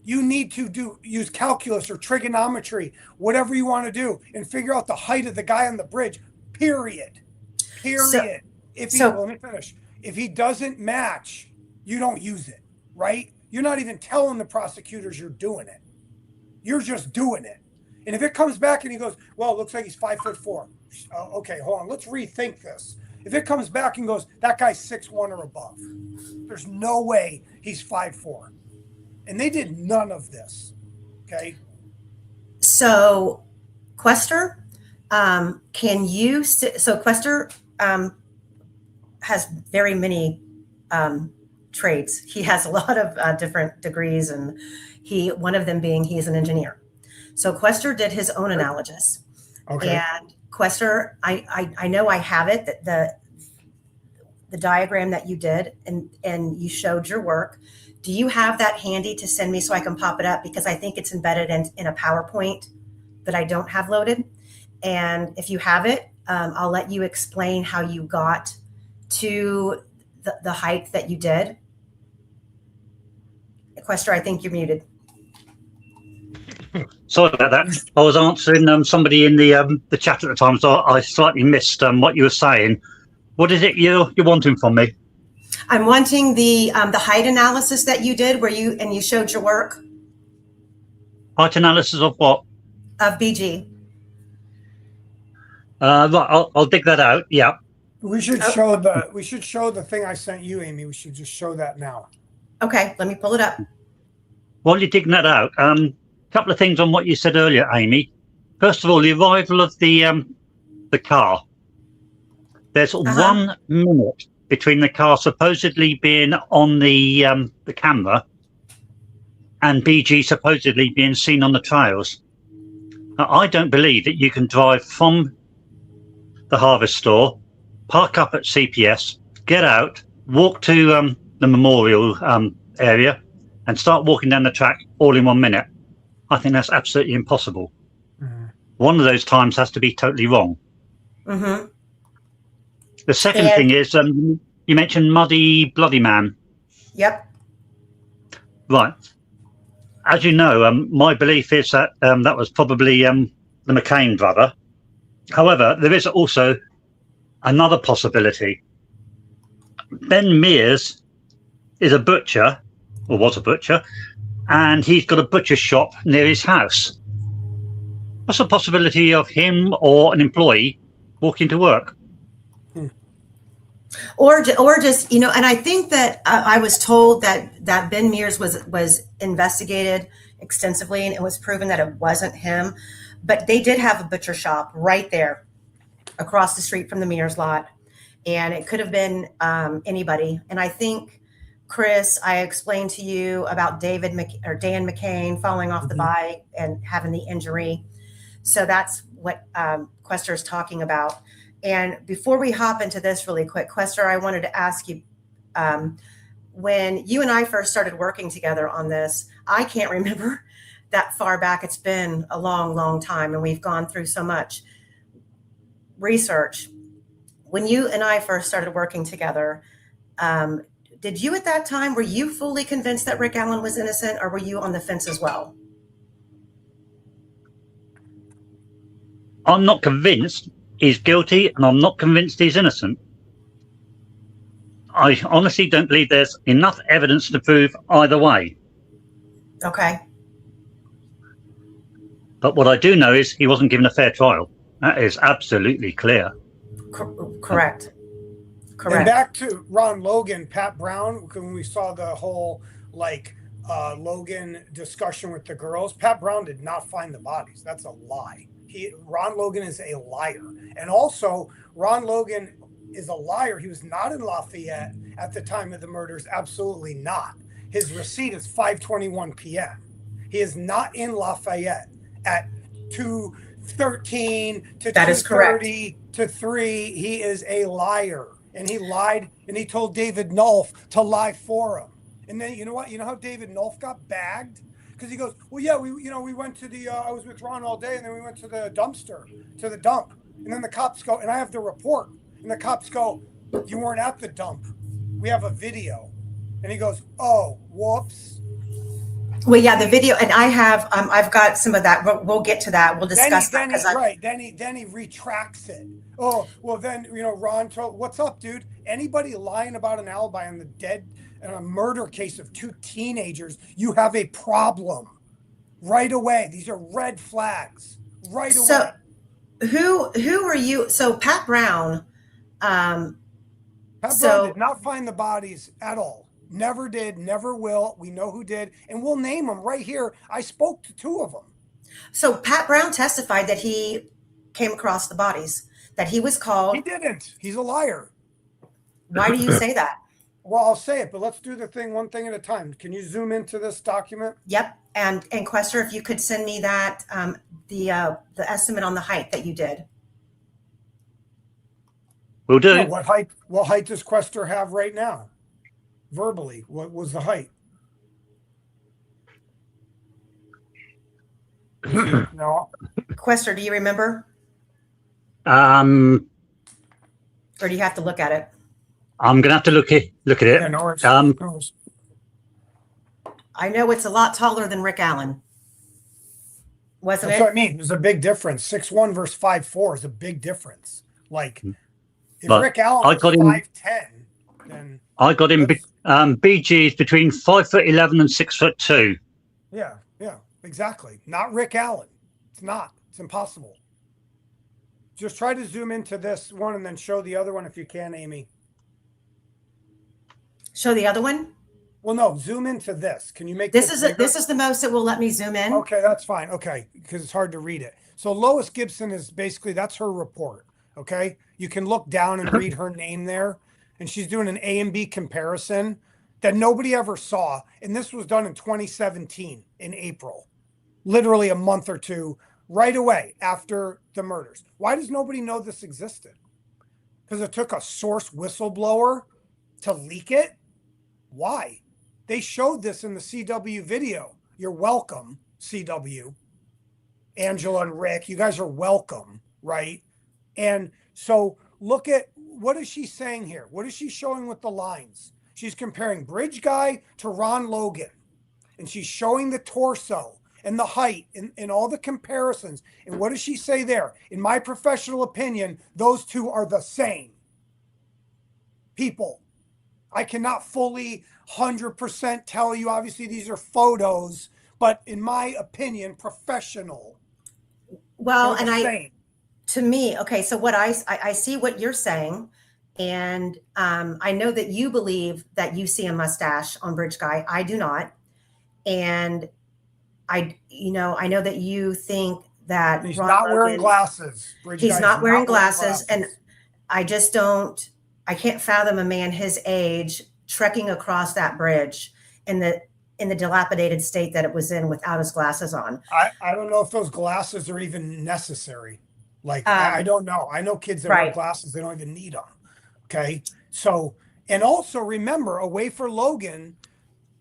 you need to use calculus or trigonometry, whatever you want to do, and figure out the height of the guy on the bridge, period. Let me finish. If he doesn't match, you don't use it, right? You're not even telling the prosecutors you're doing it. You're just doing it. And if it comes back and he goes, well, it looks like he's 5'4". Okay, hold on. Let's rethink this. If it comes back and goes, that guy's 6'1" or above, there's no way he's 5'4". And they did none of this. Okay. So, Quester, Quester has very many trades. He has a lot of different degrees, and one of them being he's an engineer. So Quester did his own analysis. Okay. And Quester, I know I have it, that the diagram that you did and you showed your work. Do you have that handy to send me so I can pop it up? Because I think it's embedded in a PowerPoint that I don't have loaded. And if you have it, I'll let you explain how you got to the height that you did. Quester, I think you're muted. Sorry about that. I was answering somebody in the chat at the time, so I slightly missed what you were saying. What is it you're wanting from me? I'm wanting the height analysis that you did, where you showed your work. Height analysis of what? Of BG. Right, I'll dig that out. Yeah. We should show the thing I sent you, Amy. We should just show that now. Okay, let me pull it up. While you're digging that out, couple of things on what you said earlier, Amy. First of all, the arrival of the car. There's 1 minute between the car supposedly being on the camera and BG supposedly being seen on the trails. Now, I don't believe that you can drive from the Harvest store, park up at CPS, get out, walk to the memorial area, and start walking down the track all in 1 minute. I think that's absolutely impossible. one of those times has to be totally wrong. Mm-hmm. The second thing is, you mentioned Muddy Bloody Man. Yep. Right. As you know, my belief is that that was probably the McCain brother. However, there is also another possibility. Ben Mears is a butcher, or was a butcher, and he's got a butcher shop near his house. What's the possibility of him or an employee walking to work? Or just, and I think that I was told that Ben Mears was investigated extensively, and it was proven that it wasn't him. But they did have a butcher shop right there across the street from the Mears lot, and it could have been anybody. And I think, Chris, I explained to you about Dan McCain falling off the bike and having the injury. So that's what Quester is talking about. And before we hop into this really quick, Quester, I wanted to ask you, when you and I first started working together on this, I can't remember that far back. It's been a long, long time, and we've gone through so much research. When you and I first started working together, did you at that time, were you fully convinced that Rick Allen was innocent, or were you on the fence as well? I'm not convinced he's guilty, and I'm not convinced he's innocent. I honestly don't believe there's enough evidence to prove either way. Okay. But what I do know is he wasn't given a fair trial. That is absolutely clear. Correct. And back to Ron Logan, Pat Brown, when we saw the whole Logan discussion with the girls, Pat Brown did not find the bodies. That's a lie. Ron Logan is a liar. And also, Ron Logan is a liar. He was not in Lafayette at the time of the murders. Absolutely not. His receipt is 5:21 p.m. He is not in Lafayette at 2:13 to 2:30 to 3. He is a liar. And he lied, and he told David Nolf to lie for him. And then, you know what? You know how David Nolf got bagged? Because he goes, well, yeah, we went to the, I was with Ron all day, and then we went to the dumpster, to the dump. And then the cops go, and I have the report. And the cops go, you weren't at the dump. We have a video. And he goes, oh, whoops. Well, yeah, the video, and I have, I've got some of that. We'll get to that. We'll discuss that. Right. Then he retracts it. Oh, well, then, Ron told, what's up, dude? Anybody lying about an alibi on the dead in a murder case of 2 teenagers, you have a problem right away. These are red flags right away. So who are you? So Pat Brown. Pat Brown did not find the bodies at all. Never did, never will. We know who did, and we'll name them right here. I spoke to 2 of them. So Pat Brown testified that he came across the bodies, that he was called. He didn't. He's a liar. Why do you say that? Well, I'll say it, but let's do the thing one thing at a time. Can you zoom into this document? Yep. And Quester, if you could send me that, the estimate on the height that you did. We'll do. Yeah, what height does Quester have right now? Verbally, what was the height? No. Quester, do you remember? Or do you have to look at it? I'm gonna have to look at it. Yeah, no, I know it's a lot taller than Rick Allen. Wasn't That's it? what I mean. There's a big difference. 6'1" versus 5'4" is a big difference. Like, if But Rick Allen I was got him- 5'10", then I got him BG's between 5'11" and 6'2". yeah, exactly. Not Rick Allen. It's not. It's impossible. Just try to zoom into this one and then show the other one if you can, Amy. Show the other one. Well, no, zoom into this. Can you make This this is bigger? this is the most it will let me zoom in. Okay, that's fine. Okay, because it's hard to read it. So Lois Gibson is basically, that's her report. Okay, you can look down and read her name there, and she's doing an A and B comparison that nobody ever saw. And this was done in 2017 in April, literally a month or 2 right away after the murders. Why does nobody know this existed? Because it took a source whistleblower to leak it. Why? They showed this in the CW video. You're welcome, CW. Angela and Rick, you guys are welcome, right? And so look at, what is she saying here? What is she showing with the lines? She's comparing Bridge Guy to Ron Logan, and she's showing the torso and the height and all the comparisons. And what does she say there? In my professional opinion, those two are the same people. I cannot fully 100% tell you. Obviously, these are photos, but in my opinion, professional. Well, and to me, okay, so what I see what you're saying, and I know that you believe that you see a mustache on Bridge Guy. I do not. And I know that you think that he's Ron not Logan, wearing glasses. He's not wearing glasses, and I just don't. I can't fathom a man his age trekking across that bridge in the dilapidated state that it was in without his glasses on. I don't know if those glasses are even necessary. Like, I don't know. I know kids that wear glasses, they don't even need them. Okay. So, and also remember, away for Logan,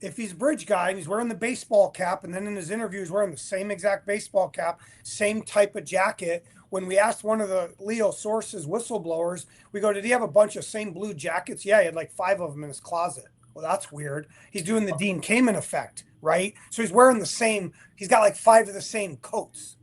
if he's Bridge Guy and he's wearing the baseball cap, and then in his interview he's wearing the same exact baseball cap, same type of jacket. When we asked one of the Leo sources, whistleblowers, we go, did he have a bunch of same blue jackets? Yeah, he had like 5 of them in his closet. Well, that's weird. He's doing the Dean Kamen effect, right? So he's wearing the same, he's got like 5 of the same coats.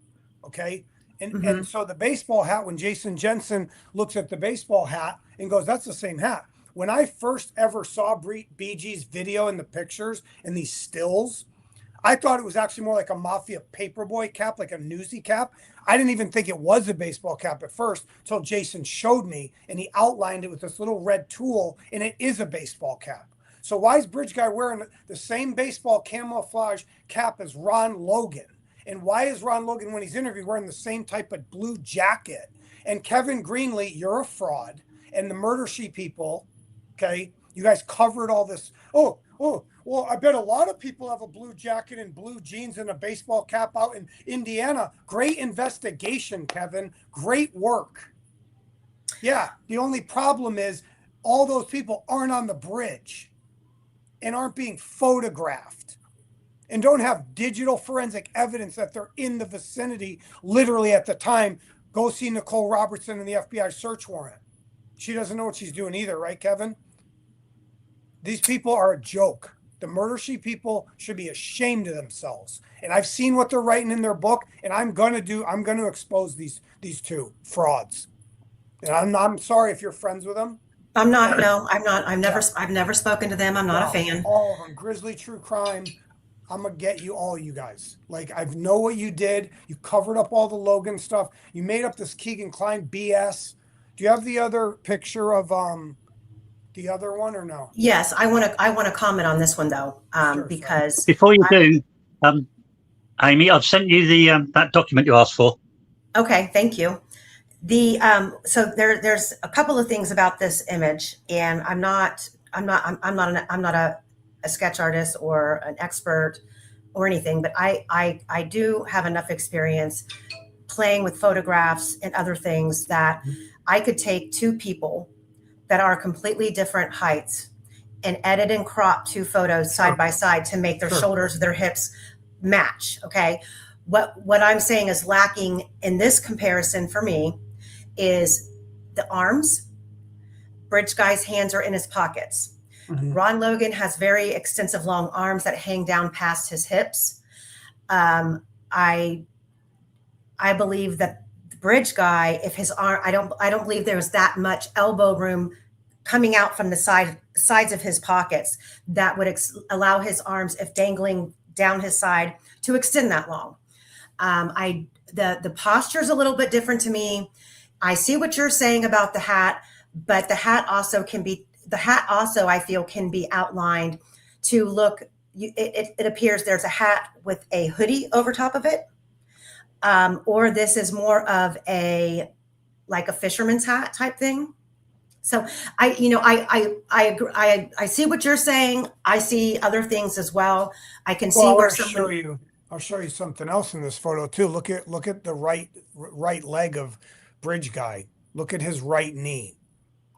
Okay. And so the baseball hat, when Jason Jensen looks at the baseball hat and goes, that's the same hat. When I first ever saw BG's video and the pictures and these stills, I thought it was actually more like a Mafia paperboy cap, like a newsy cap. I didn't even think it was a baseball cap at first until Jason showed me, and he outlined it with this little red tool, and it is a baseball cap. So why is Bridge Guy wearing the same baseball camouflage cap as Ron Logan? And why is Ron Logan, when he's interviewed, wearing the same type of blue jacket? And Kevin Greenlee, you're a fraud. And the Murder She people, okay, you guys covered all this. Oh, well, I bet a lot of people have a blue jacket and blue jeans and a baseball cap out in Indiana. Great investigation, Kevin. Great work. Yeah, the only problem is all those people aren't on the bridge and aren't being photographed and don't have digital forensic evidence that they're in the vicinity literally at the time. Go see Nicole Robertson in the FBI search warrant. She doesn't know what she's doing either, right, Kevin? These people are a joke. The Murder She people should be ashamed of themselves. And I've seen what they're writing in their book, and I'm going to expose these two frauds. And I'm sorry if you're friends with them. I'm not. No, I'm not. I've never spoken to them. I'm not a fan. All of them. Grizzly True Crime. I'm going to get you all, you guys. Like, I know what you did. You covered up all the Logan stuff. You made up this Keegan Kline BS. Do you have the other picture of the other one or no? Yes, I want to comment on this one though, because before you do, Amy, I've sent you the that document you asked for. Okay, thank you. The so there's a couple of things about this image, and I'm not a sketch artist or an expert or anything, but I do have enough experience playing with photographs and other things that I could take 2 people that are completely different heights and edit and crop 2 photos side by side to make their shoulders, their hips match. Okay. What I'm saying is lacking in this comparison for me is the arms. Bridge Guy's hands are in his pockets. Ron Logan has very extensive long arms that hang down past his hips. I believe that the Bridge Guy, if his arm, I don't believe there was that much elbow room coming out from the sides of his pockets that would allow his arms, if dangling down his side, to extend that long. The posture is a little bit different to me. I see what you're saying about the hat, but the hat also I feel can be outlined to look. It appears there's a hat with a hoodie over top of it, or this is more of a fisherman's hat type thing. So I agree. I see what you're saying. I see other things as well. I can see where someone. I'll show you something else in this photo too. Look at the right leg of Bridge Guy. Look at his right knee.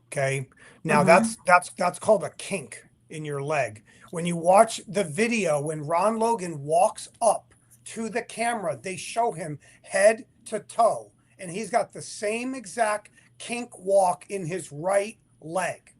Okay. Now that's called a kink in your leg. When you watch the video, when Ron Logan walks up to the camera. They show him head to toe, and he's got the same exact kink walk in his right leg.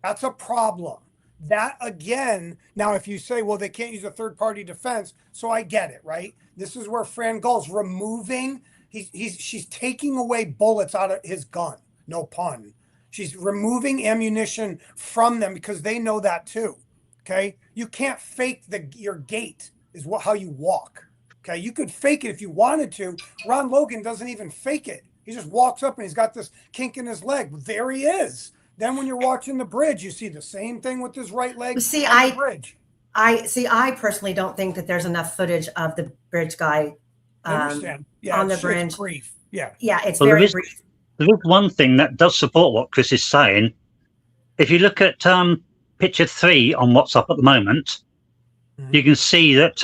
That's a problem. That again, now if you say, well, they can't use a third-party defense, so I get it, right? This is where Fran Gull's removing, she's taking away bullets out of his gun, no pun. She's removing ammunition from them because they know that too. Okay, you can't fake your gait is how you walk. Okay, you could fake it if you wanted to. Ron Logan doesn't even fake it. He just walks up and he's got this kink in his leg. There he is. Then when you're watching the bridge, you see the same thing with his right leg on the bridge. I personally don't think that there's enough footage of the bridge guy on the bridge. Brief. Yeah, it's very brief. There is one thing that does support what Chris is saying. If you look at picture 3 on WhatsApp at the moment, you can see that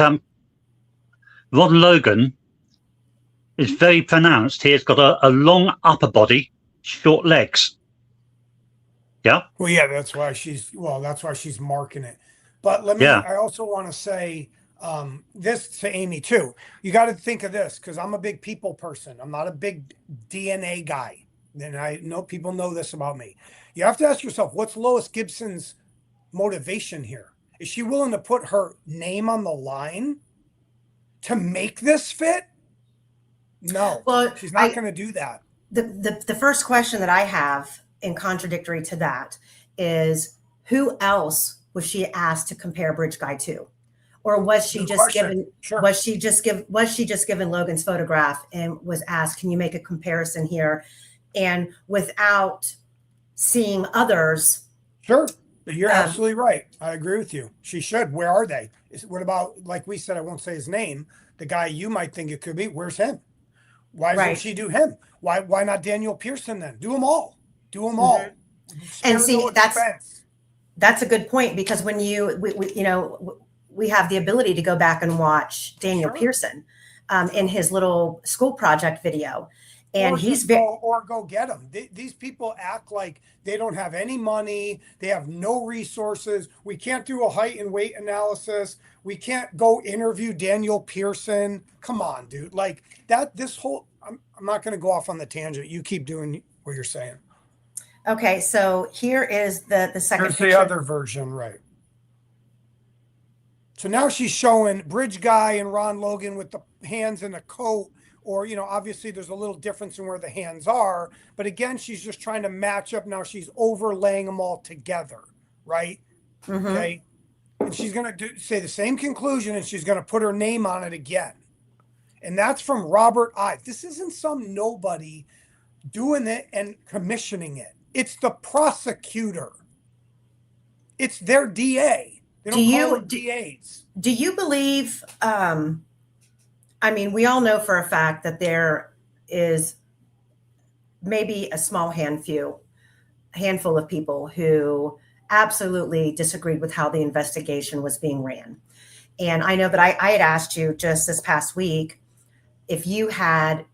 Ron Logan is very pronounced. He has got a long upper body, short legs. Yeah. Well, yeah, that's why she's marking it. But I also want to say this to Amy too. You got to think of this, because I'm a big people person. I'm not a big DNA guy. And I know people know this about me. You have to ask yourself, what's Lois Gibson's motivation here? Is she willing to put her name on the line to make this fit? No, well, she's not going to do that. The first question that I have in contradictory to that is, who else was she asked to compare Bridge Guy to? Or was she just given was she just given Logan's photograph and was asked, can you make a comparison here? And without seeing others. Sure. You're absolutely right. I agree with you. She should. Where are they? What about, like we said, I won't say his name, the guy you might think it could be, where's him? Why doesn't she do him? Why not Daniel Pearson then? Do them all. Do them all. And see, that's a good point, because when we have the ability to go back and watch Daniel Pearson in his little school project video. And or go get them. These people act like they don't have any money. They have no resources. We can't do a height and weight analysis. We can't go interview Daniel Pearson. Come on, dude. Like that, I'm not going to go off on the tangent. You keep doing what you're saying. Okay. So here is the second Here's picture. The other version. Right. So now she's showing Bridge Guy and Ron Logan with the hands in a coat. Or, obviously there's a little difference in where the hands are. But again, she's just trying to match up. Now she's overlaying them all together, right? Mm-hmm. Okay. And she's going to say the same conclusion, and she's going to put her name on it again. And that's from Robert Ives. This isn't some nobody doing it and commissioning it. It's the prosecutor. It's their DA. They don't call it DAs. Do you believe... we all know for a fact that there is maybe a small handful of people who absolutely disagreed with how the investigation was being ran. And I know that I had asked you just this past week if you had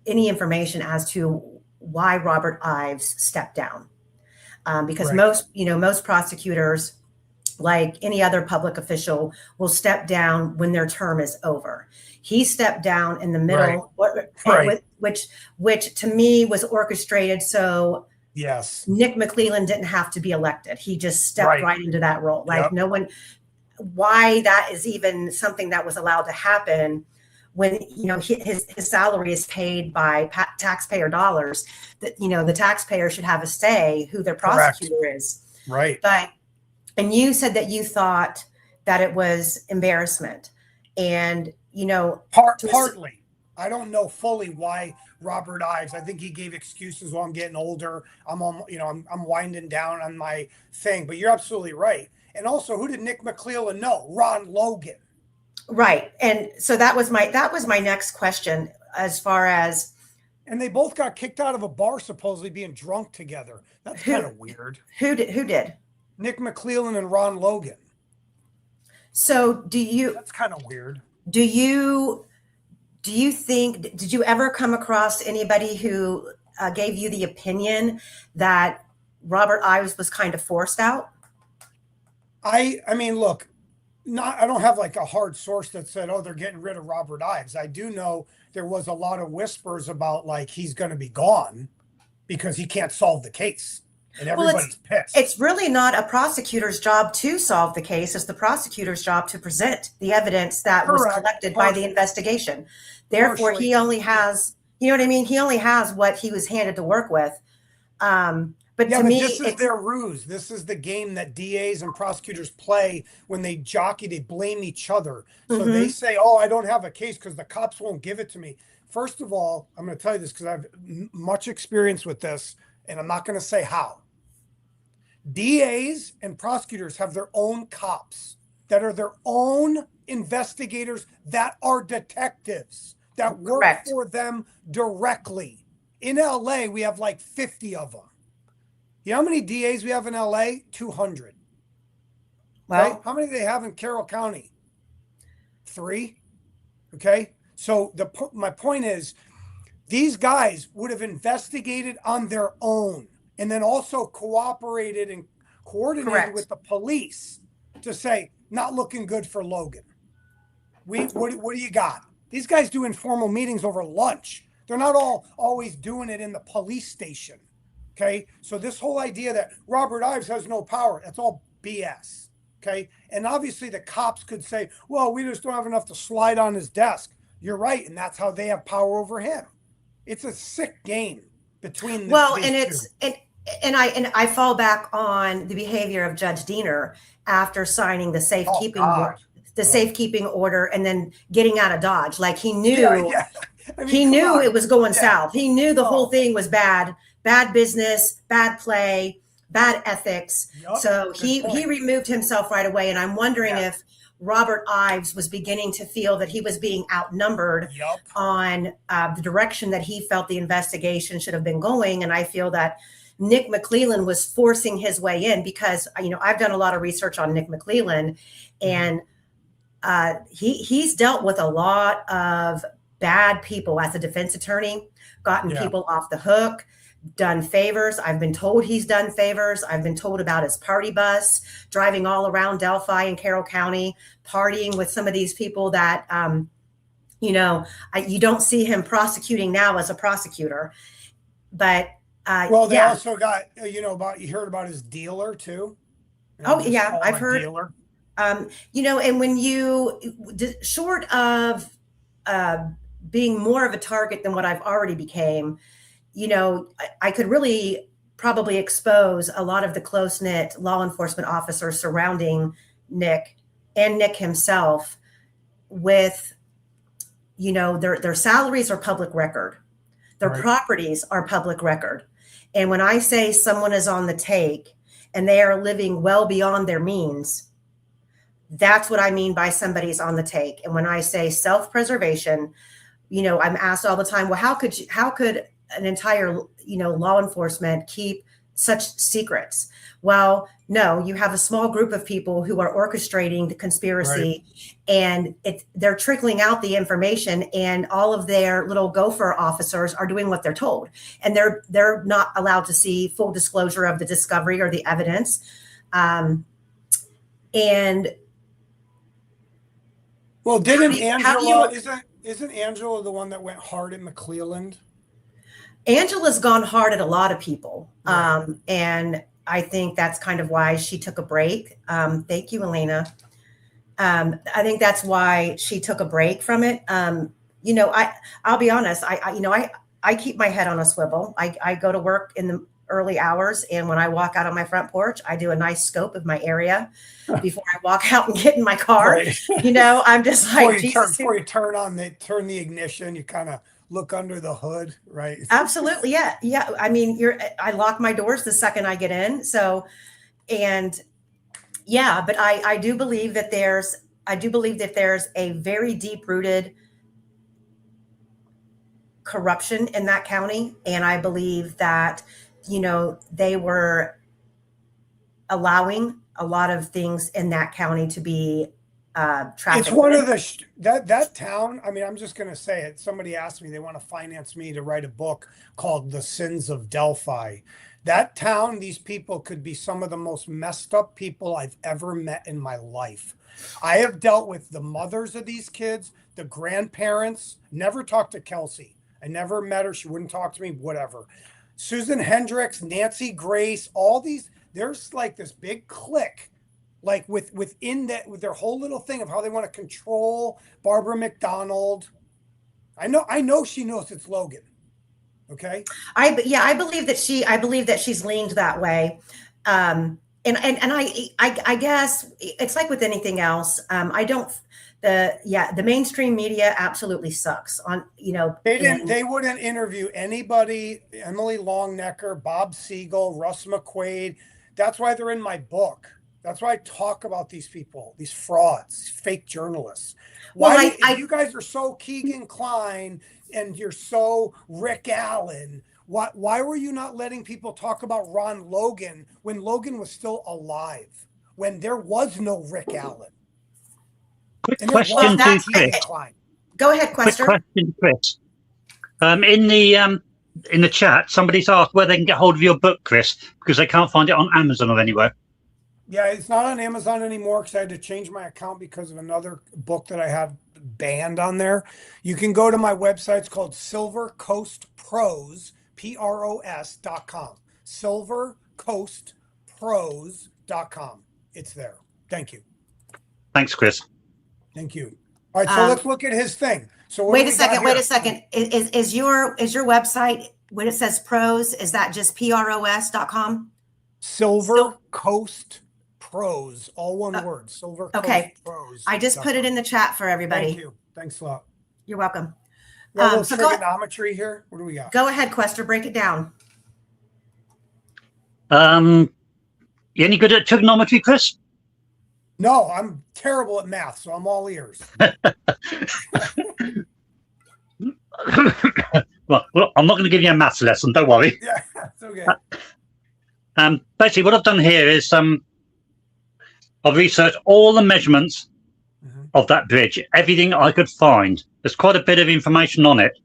any information as to why Robert Ives stepped down. Because most prosecutors, like any other public official, will step down when their term is over. He stepped down in the middle, which to me was orchestrated so Nick McClellan didn't have to be elected. He just stepped right into that role. Like no one, why that is even something that was allowed to happen when, his salary is paid by taxpayer dollars, that, the taxpayer should have a say who their prosecutor is. Right. And you said that you thought that it was embarrassment, and partly. I don't know fully why Robert Ives. I think he gave excuses. Well, I'm getting older. I'm winding down on my thing. But you're absolutely right. And also, who did Nick McClellan know? Ron Logan. Right. And so that was my next question, as far as. And they both got kicked out of a bar, supposedly being drunk together. That's kind of weird. Who did? Nick McClellan and Ron Logan. So that's kind of weird. Do you think, did you ever come across anybody who gave you the opinion that Robert Ives was kind of forced out? I mean, look, I don't have like a hard source that said, oh, they're getting rid of Robert Ives. I do know there was a lot of whispers about like he's going to be gone because he can't solve the case, and Well, everybody's pissed. it's really not a prosecutor's job to solve the case. It's the prosecutor's job to present the evidence that was collected by the investigation. Therefore, he only has, you know what I mean? He only has what he was handed to work with. But to me, this is their ruse. This is the game that DAs and prosecutors play when they jockey, they blame each other. So they say, oh, I don't have a case because the cops won't give it to me. First of all, I'm going to tell you this because I have much experience with this, and I'm not going to say how. DAs and prosecutors have their own cops that are their own investigators that are detectives that work for them directly. In LA, we have like 50 of them. You know how many DAs we have in LA? 200. well, Okay? How many do they have in Carroll County? 3. Okay. So my point is, these guys would have investigated on their own and then also cooperated and coordinated with the police to say, not looking good for Logan. What do you got? These guys do informal meetings over lunch. They're not always doing it in the police station. Okay. So this whole idea that Robert Ives has no power, that's all BS. Okay. And obviously the cops could say, well, we just don't have enough to slide on his desk. You're right. And that's how they have power over him. It's a sick game between the and I fall back on the behavior of Judge Diener after signing the safekeeping order and then getting out of Dodge. Like he knew I mean, he knew it was going south. He knew the whole thing was bad business, bad play, bad ethics. So he removed himself right away. And I'm wondering if Robert Ives was beginning to feel that he was being outnumbered on the direction that he felt the investigation should have been going. And I feel that Nick McClellan was forcing his way in because, you know, I've done a lot of research on Nick McClellan, and he's dealt with a lot of bad people as a defense attorney, gotten people off the hook, done favors. I've been told he's done favors. I've been told about his party bus, driving all around Delphi and Carroll County, partying with some of these people that, you know, you don't see him prosecuting now as a prosecutor. But they also got, you heard about his dealer too. I've heard. Dealer. You know, and when short of being more of a target than what I've already became, you know, I could really probably expose a lot of the close-knit law enforcement officers surrounding Nick and Nick himself with, you know, their salaries are public record. Their properties are public record. And when I say someone is on the take and they are living well beyond their means, that's what I mean by somebody's on the take. And when I say self-preservation, you know, I'm asked all the time, well, how could an entire, you know, law enforcement keep such secrets? Well, no, you have a small group of people who are orchestrating the conspiracy, and they're trickling out the information, and all of their little gopher officers are doing what they're told, and they're not allowed to see full disclosure of the discovery or the evidence. And well, isn't Angela the one that went hard at McClelland? Angela's gone hard at a lot of people. And I think that's kind of why she took a break. Thank you, Elena. I think that's why she took a break from it. You know, I'll be honest. I keep my head on a swivel. I go to work in the early hours, and when I walk out on my front porch, I do a nice scope of my area before I walk out and get in my car. You know, I'm just like, before you turn the ignition, you kind of look under the hood, right? Absolutely. Yeah. I mean, I lock my doors the second I get in. So, and yeah, but I do believe that there's a very deep rooted corruption in that county. And I believe that, you know, they were allowing a lot of things in that county to be trafficked. It's one of that town. I mean, I'm just going to say it. Somebody asked me, they want to finance me to write a book called The Sins of Delphi. That town, these people could be some of the most messed up people I've ever met in my life. I have dealt with the mothers of these kids, the grandparents. Never talked to Kelsey. I never met her. She wouldn't talk to me, whatever. Susan Hendricks, Nancy Grace, all these, there's like this big clique, like within that, with their whole little thing of how they want to control Barbara McDonald. I know she knows it's Logan. Okay. I believe that she's leaned that way. And I guess it's like with anything else. The mainstream media absolutely sucks on, They wouldn't interview anybody, Emily Longnecker, Bob Siegel, Russ McQuaid. That's why they're in my book. That's why I talk about these people, these frauds, fake journalists. Why, if you guys are so Keegan Kline and you're so Rick Allen, why were you not letting people talk about Ron Logan when Logan was still alive, when there was no Rick Allen? Quick question to Chris. Go ahead, Quester. Quick question to Chris. In the chat, somebody's asked where they can get hold of your book, Chris, because they can't find it on Amazon or anywhere. Yeah, it's not on Amazon anymore because I had to change my account because of another book that I had banned on there. You can go to my website. It's called Silver Coast Prose, PROS.com. SilverCoastProse.com. It's there. Thank you. Thanks, Chris. Thank you. All right, so let's look at his thing. So wait a second. Is your website, when it says prose, is that just PROS.com? Silver Coast Prose, all one word. Silver Coast Prose. I just put it in the chat for everybody. Thank you. Thanks a lot. You're welcome. So trigonometry here. What do we got? Go ahead, Quester. Break it down. You any good at trigonometry, Chris? No, I'm terrible at math, so I'm all ears. well, I'm not going to give you a maths lesson. Don't worry. Yeah, it's okay. Basically, what I've done here is I've researched all the measurements of that bridge, everything I could find. There's quite a bit of information on it.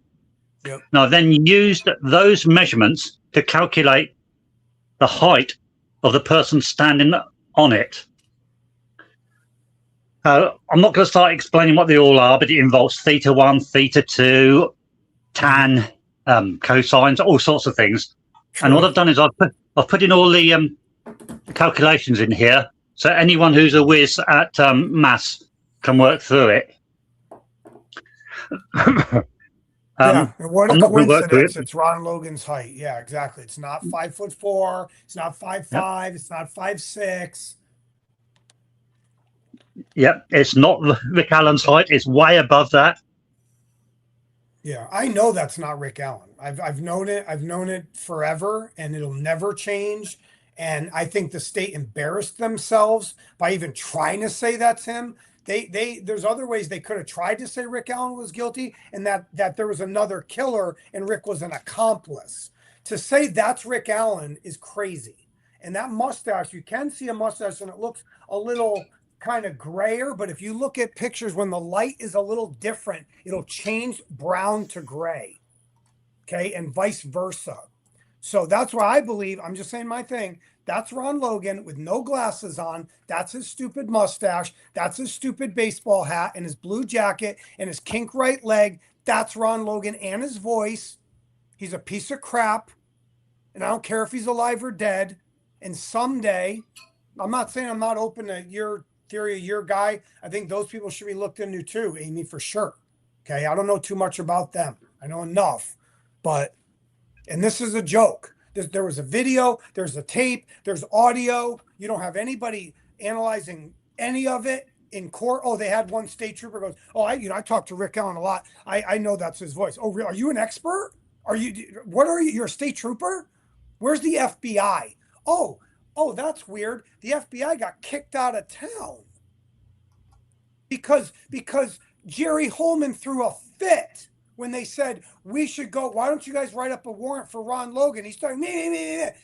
Yep. Now, I've then used those measurements to calculate the height of the person standing on it. I'm not going to start explaining what they all are, but it involves theta 1, theta 2, tan, cosines, all sorts of things. True. And what I've done is I've put in all the calculations in here, so anyone who's a whiz at maths can work through it. Yeah, what a coincidence! It's Ron Logan's height. Yeah, exactly. It's not 5'4". It's not 5'5". Yep. It's not 5'6". Yep, it's not Rick Allen's height. It's way above that. Yeah, I know that's not Rick Allen. I've known it. I've known it forever, and it'll never change. And I think the state embarrassed themselves by even trying to say that's him. There's other ways they could have tried to say Rick Allen was guilty, and that there was another killer and Rick was an accomplice. To say that's Rick Allen is crazy. And that mustache, you can see a mustache, and it looks a little kind of grayer, but if you look at pictures when the light is a little different, it'll change brown to gray. Okay, and vice versa. So that's why I believe, I'm just saying my thing, that's Ron Logan with no glasses on. That's his stupid mustache. That's his stupid baseball hat and his blue jacket and his kink right leg. That's Ron Logan and his voice. He's a piece of crap. And I don't care if he's alive or dead. And someday, I'm not saying I'm not open to your theory of your guy. I think those people should be looked into too, Amy, for sure. Okay, I don't know too much about them. I know enough. But, and this is a joke. There was a video, there's a tape, there's audio. You don't have anybody analyzing any of it in court. Oh, they had one state trooper goes, oh, I talked to Rick Allen a lot. I know that's his voice. Oh, really? Are you an expert? What are you? You're a state trooper? Where's the FBI? Oh, that's weird. The FBI got kicked out of town because Jerry Holman threw a fit when they said, we should go, why don't you guys write up a warrant for Ron Logan? He started,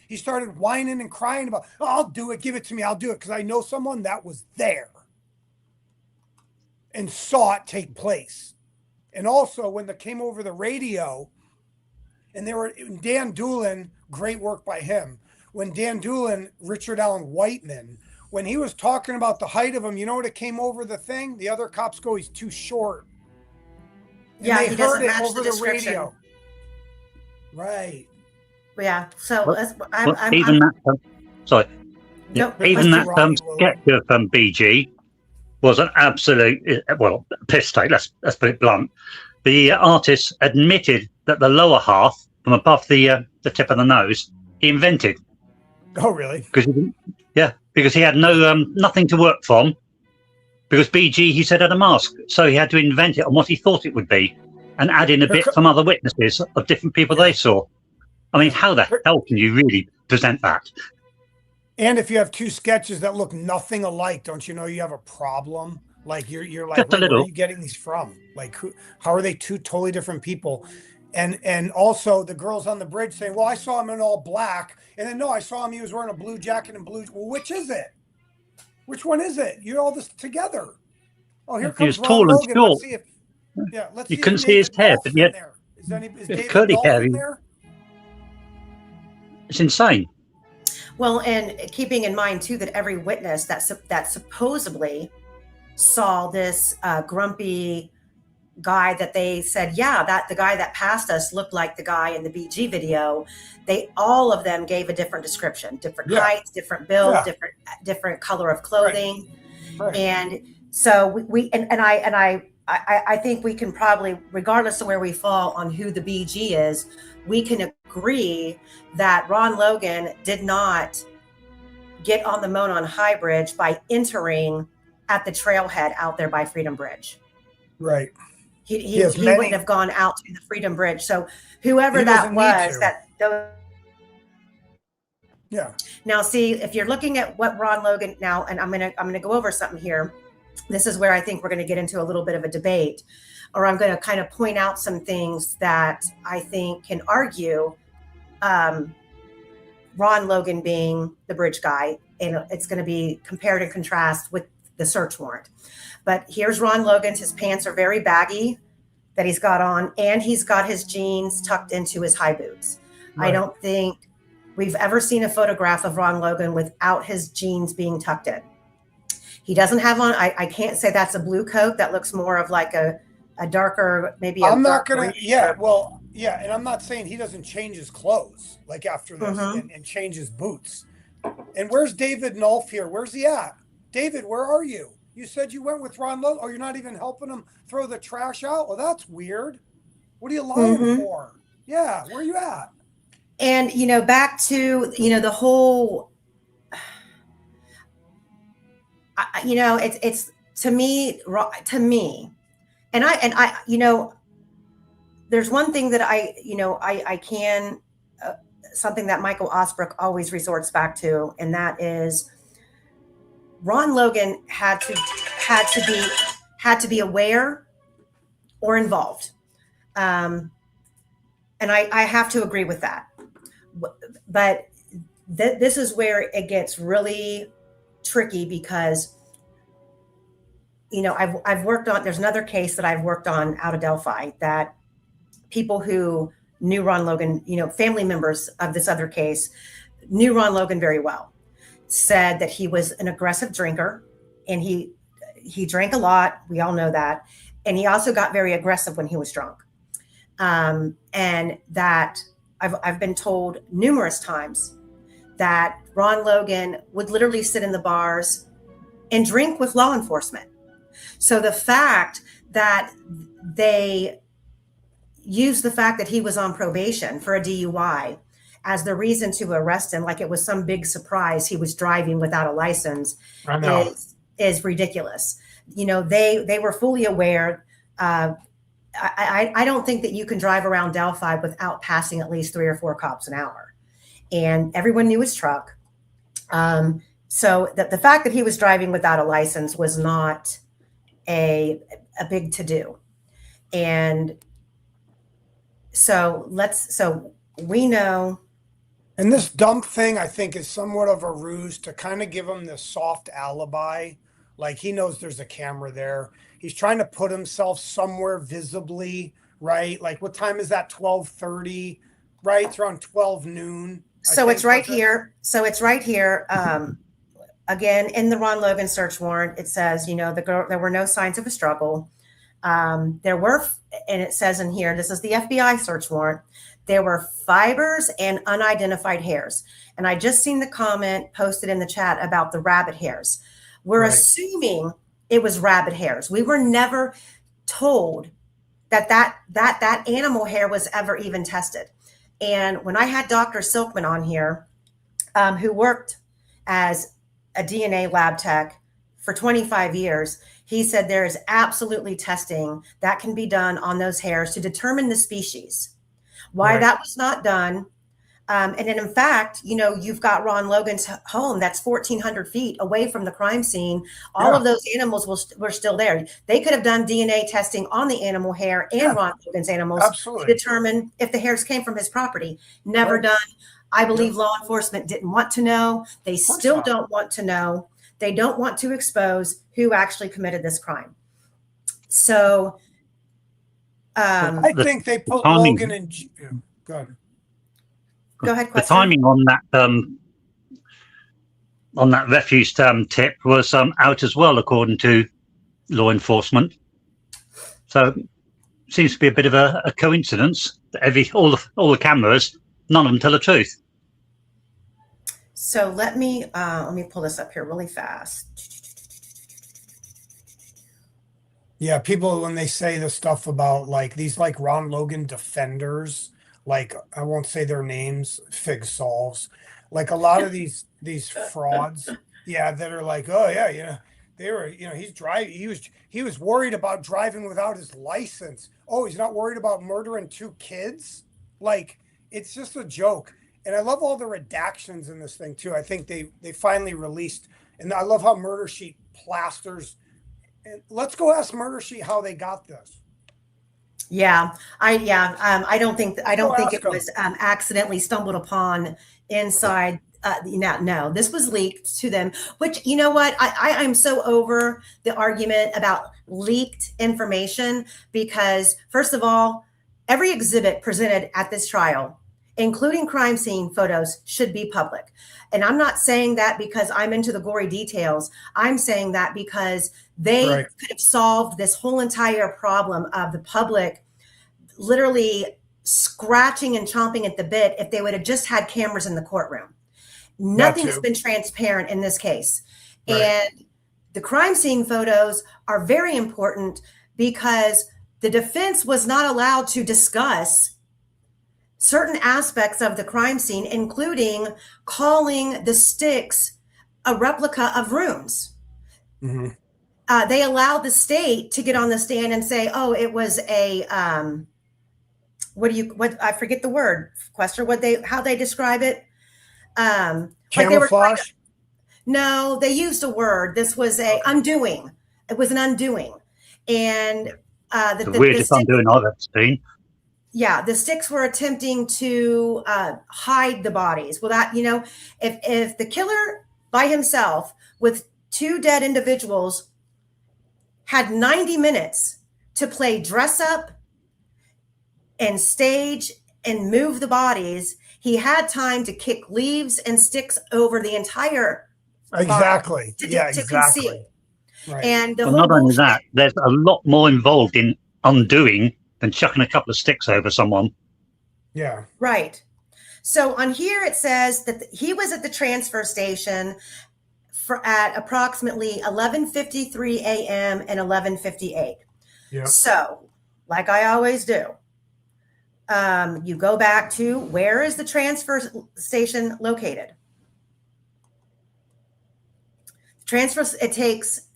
he started whining and crying about, oh, I'll do it, give it to me, I'll do it, because I know someone that was there and saw it take place. And also, when they came over the radio, and they were, Dan Doolin, great work by him, when Dan Doolin, Richard Allen Whiteman, when he was talking about the height of him, you know what it came over the thing? The other cops go, he's too short. And Yeah, they he doesn't heard it match over the the description. radio. Right. Yeah. So Well, I'm even that, sorry, no, even Mr. that Ronnie sketch of BG was an absolute, well, piss take. Let's put it blunt. The artist admitted that the lower half, from above the tip of the nose, he invented Oh, really? because he had nothing to work from. Because BG, he said, had a mask, so he had to invent it on what he thought it would be, and add in a bit from other witnesses of different people they saw. I mean, how the hell can you really present that? And if you have two sketches that look nothing alike, don't you know you have a problem? Like you're like, Just a wait, where little. are you getting these from? Like, how are they two totally different people? And also the girls on the bridge saying, well, I saw him in all black, and then no, I saw him. He was wearing a blue jacket and blue. Well, which is it? Which one is it? You're all this together. Oh, here He comes was Ron tall and Logan. short. Let's see if let's You see couldn't if see his David hair, Dolph but in yet there. Is David curly Dolph hair. in there? It's insane. well, and keeping in mind too that every witness that supposedly saw this grumpy guy that they said, yeah, that the guy that passed us looked like the guy in the BG video. All of them gave a different description, different heights, different build, different color of clothing. Right. And so I think we can probably, regardless of where we fall on who the BG is, we can agree that Ron Logan did not get on the Monon High Bridge by entering at the trailhead out there by Freedom Bridge. Right. He wouldn't have gone out to the Freedom Bridge. So whoever that was, yeah. Now, see, if you're looking at what Ron Logan now, and I'm gonna go over something here. This is where I think we're going to get into a little bit of a debate, or I'm going to kind of point out some things that I think can argue Ron Logan being the bridge guy, and it's going to be compared and contrast with the search warrant. But here's Ron Logan's. His pants are very baggy that he's got on, and he's got his jeans tucked into his high boots. Right. I don't think we've ever seen a photograph of Ron Logan without his jeans being tucked in. He doesn't have on, I can't say that's a blue coat. That looks more of like a darker, maybe I'm not going to, and I'm not saying he doesn't change his clothes like after this and change his boots. And where's David Nolf here? Where's he at? David, where are you? You said you went with Ron Logan. Oh, you're not even helping him throw the trash out? Well, that's weird. What are you lying for? Yeah, where are you at? And, back to, the whole, it's to me, and I, there's one thing that I can, something that Michael Osbrook always resorts back to, and that is Ron Logan had to be aware or involved. And I have to agree with that. But this is where it gets really tricky because, I've worked on, there's another case that I've worked on out of Delphi that people who knew Ron Logan, family members of this other case knew Ron Logan very well, said that he was an aggressive drinker and he drank a lot. We all know that. And he also got very aggressive when he was drunk. And that I've been told numerous times that Ron Logan would literally sit in the bars and drink with law enforcement. So the fact that they used the fact that he was on probation for a DUI as the reason to arrest him, like it was some big surprise he was driving without a license, is ridiculous. They were fully aware. I don't think that you can drive around Delphi without passing at least 3 or 4 cops an hour. And everyone knew his truck. So that the fact that he was driving without a license was not a big to-do. And so we know. And this dump thing, I think, is somewhat of a ruse to kind of give him this soft alibi. Like he knows there's a camera there. He's trying to put himself somewhere visibly, right? Like what time is that? 12:30, right? It's around 12 noon. So it's right here. again, in the Ron Logan search warrant, it says, the girl, there were no signs of a struggle. There were, and it says in here, this is the FBI search warrant, there were fibers and unidentified hairs. And I just seen the comment posted in the chat about the rabbit hairs. We're assuming it was rabbit hairs. We were never told that animal hair was ever even tested. And when I had Dr. Silkman on here, who worked as a DNA lab tech for 25 years, he said there is absolutely testing that can be done on those hairs to determine the species. Why that was not done. And then in fact, you've got Ron Logan's home that's 1,400 feet away from the crime scene. All of those animals were still there. They could have done DNA testing on the animal hair and Ron Logan's animals to determine if the hairs came from his property. Never done. I believe law enforcement didn't want to know. They still don't want to know. They don't want to expose who actually committed this crime. So I think they put Logan in. Go ahead. Go ahead. The timing on that refuse tip was out as well, according to law enforcement. So seems to be a bit of a coincidence that all the cameras, none of them tell the truth. So let me pull this up here really fast. Yeah, people, when they say the stuff about these Ron Logan defenders, I won't say their names, Fig Solves, a lot of these frauds, that are they were, he's driving, he was worried about driving without his license. Oh, he's not worried about murdering 2 kids? It's just a joke. And I love all the redactions in this thing too. I think they finally released, and I love how Murder Sheet plasters. And let's go ask Murder Sheet how they got this. Yeah, I don't think it was accidentally stumbled upon inside. No, this was leaked to them. Which, you know what, I'm so over the argument about leaked information, because first of all, every exhibit presented at this trial, including crime scene photos, should be public. And I'm not saying that because I'm into the gory details. I'm saying that because they could have solved this whole entire problem of the public literally scratching and chomping at the bit if they would have just had cameras in the courtroom. Nothing's been transparent in this case. And the crime scene photos are very important because the defense was not allowed to discuss certain aspects of the crime scene, including calling the sticks a replica of rooms. Mm-hmm. They allowed the state to get on the stand and say, "Oh, it was a I forget the word, Quester. How they describe it? Camouflage? No, they used a word. This was a undoing. It was an undoing, and the weirdest undoing I've ever seen. Yeah, the sticks were attempting to hide the bodies. Well, that, if the killer by himself with 2 dead individuals had 90 minutes to play dress up and stage and move the bodies, he had time to kick leaves and sticks over the entire body to conceal. Right. And not only that, there's a lot more involved in undoing than chucking a couple of sticks over someone. Yeah. Right. So on here it says that he was at the transfer station at approximately 11:53 a.m. and 11:58. Yeah. So, like I always do, you go back to, where is the transfer station located? It takes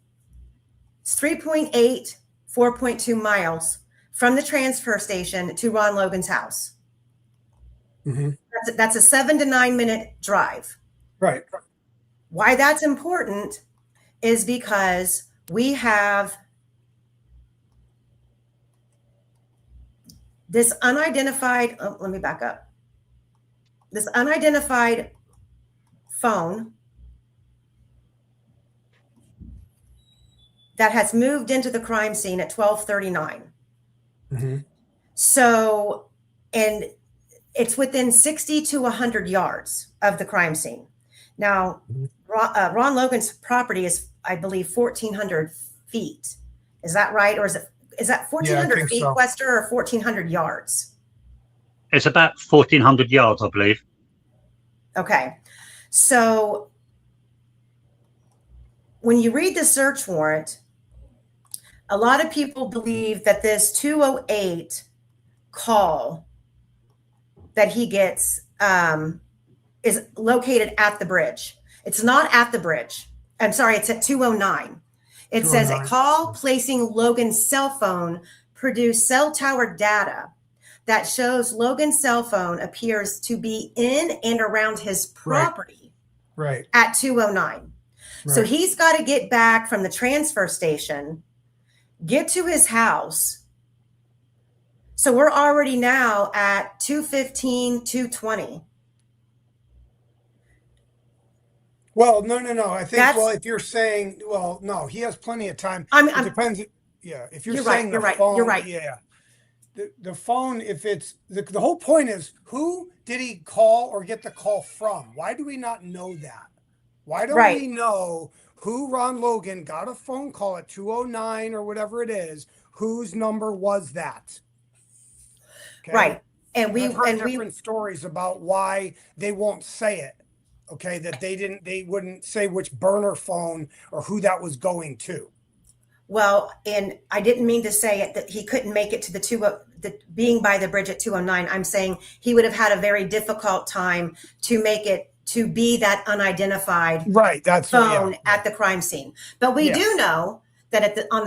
3.8, 4.2 miles from the transfer station to Ron Logan's house. Mm-hmm. That's a 7 to 9 minute drive. Right. Why that's important is because we have this unidentified, let me back up. This unidentified phone that has moved into the crime scene at 12:39. Mm-hmm. So, and it's within 60 to 100 yards of the crime scene. Now, Ron Logan's property is, I believe, 1,400 feet. Is that right? Or is that 1,400 feet, so. Wester, or 1,400 yards? It's about 1,400 yards, I believe. Okay. So when you read the search warrant, a lot of people believe that this 208 call that he gets is located at the bridge. It's not at the bridge. I'm sorry, it's at 209. It says a call placing Logan's cell phone produced cell tower data that shows Logan's cell phone appears to be in and around his property at 209. So he's got to get back from the transfer station, get to his house. So we're already now at 2:15, 2:20. Well, no. I think, if you're saying, no, he has plenty of time. It depends. Yeah. If you're saying the phone, you're right. Yeah. The phone, if it's the whole point is, who did he call or get the call from? Why do we not know that? Why don't we know who Ron Logan got a phone call at 209 or whatever it is? Whose number was that? Okay? Right. And I've heard different stories about why they won't say it. Okay, that they wouldn't say which burner phone or who that was going to. Well, and I didn't mean to say it that he couldn't make it to the being by the bridge at 209. I'm saying he would have had a very difficult time to make it to be that unidentified phone at the crime scene. But we do know that on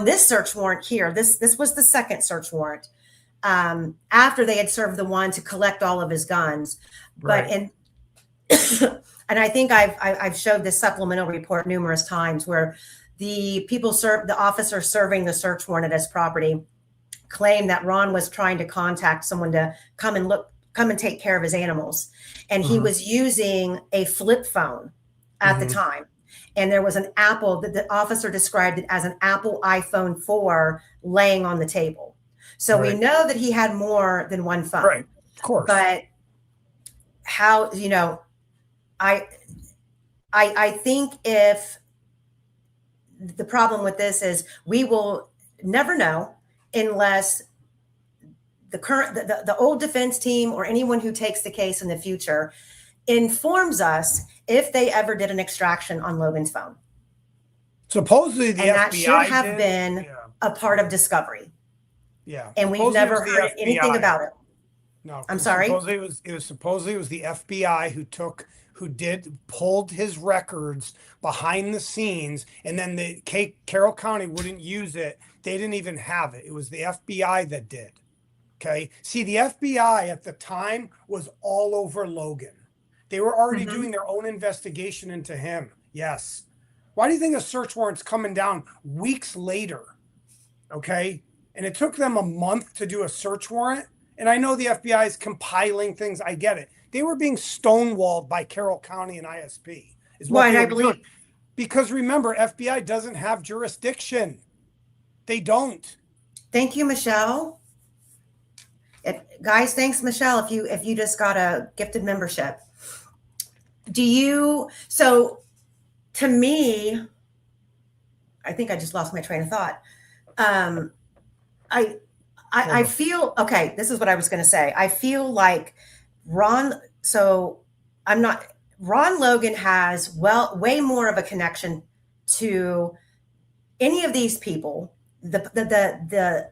this search warrant here, this was the second search warrant after they had served the one to collect all of his guns. But and I think I've showed this supplemental report numerous times where the officer serving the search warrant at his property claimed that Ron was trying to contact someone to come and take care of his animals. And he was using a flip phone at the time. And there was an Apple that the officer described it as an Apple iPhone 4 laying on the table. So we know that he had more than one phone. Right. Of course. But how, I think if the problem with this is we will never know unless the old defense team or anyone who takes the case in the future informs us if they ever did an extraction on Logan's phone. Supposedly the FBI that should have been a part of discovery. Yeah. And we've never heard anything about it. No. I'm sorry. Supposedly it was the FBI who pulled his records behind the scenes, and then Carroll County wouldn't use it. They didn't even have it. It was the FBI that did. Okay. See, the FBI at the time was all over Logan. They were already doing their own investigation into him. Yes. Why do you think a search warrant's coming down weeks later? Okay. And it took them a month to do a search warrant. And I know the FBI is compiling things. I get it. They were being stonewalled by Carroll County and ISP. Is what they were doing. Because remember, FBI doesn't have jurisdiction. They don't. Thank you, Michelle. Guys, thanks, Michelle, if you just got a gifted membership. So to me, I think I just lost my train of thought. I feel, okay, this is what I was going to say. I feel like Ron Logan has way more of a connection to any of these people, the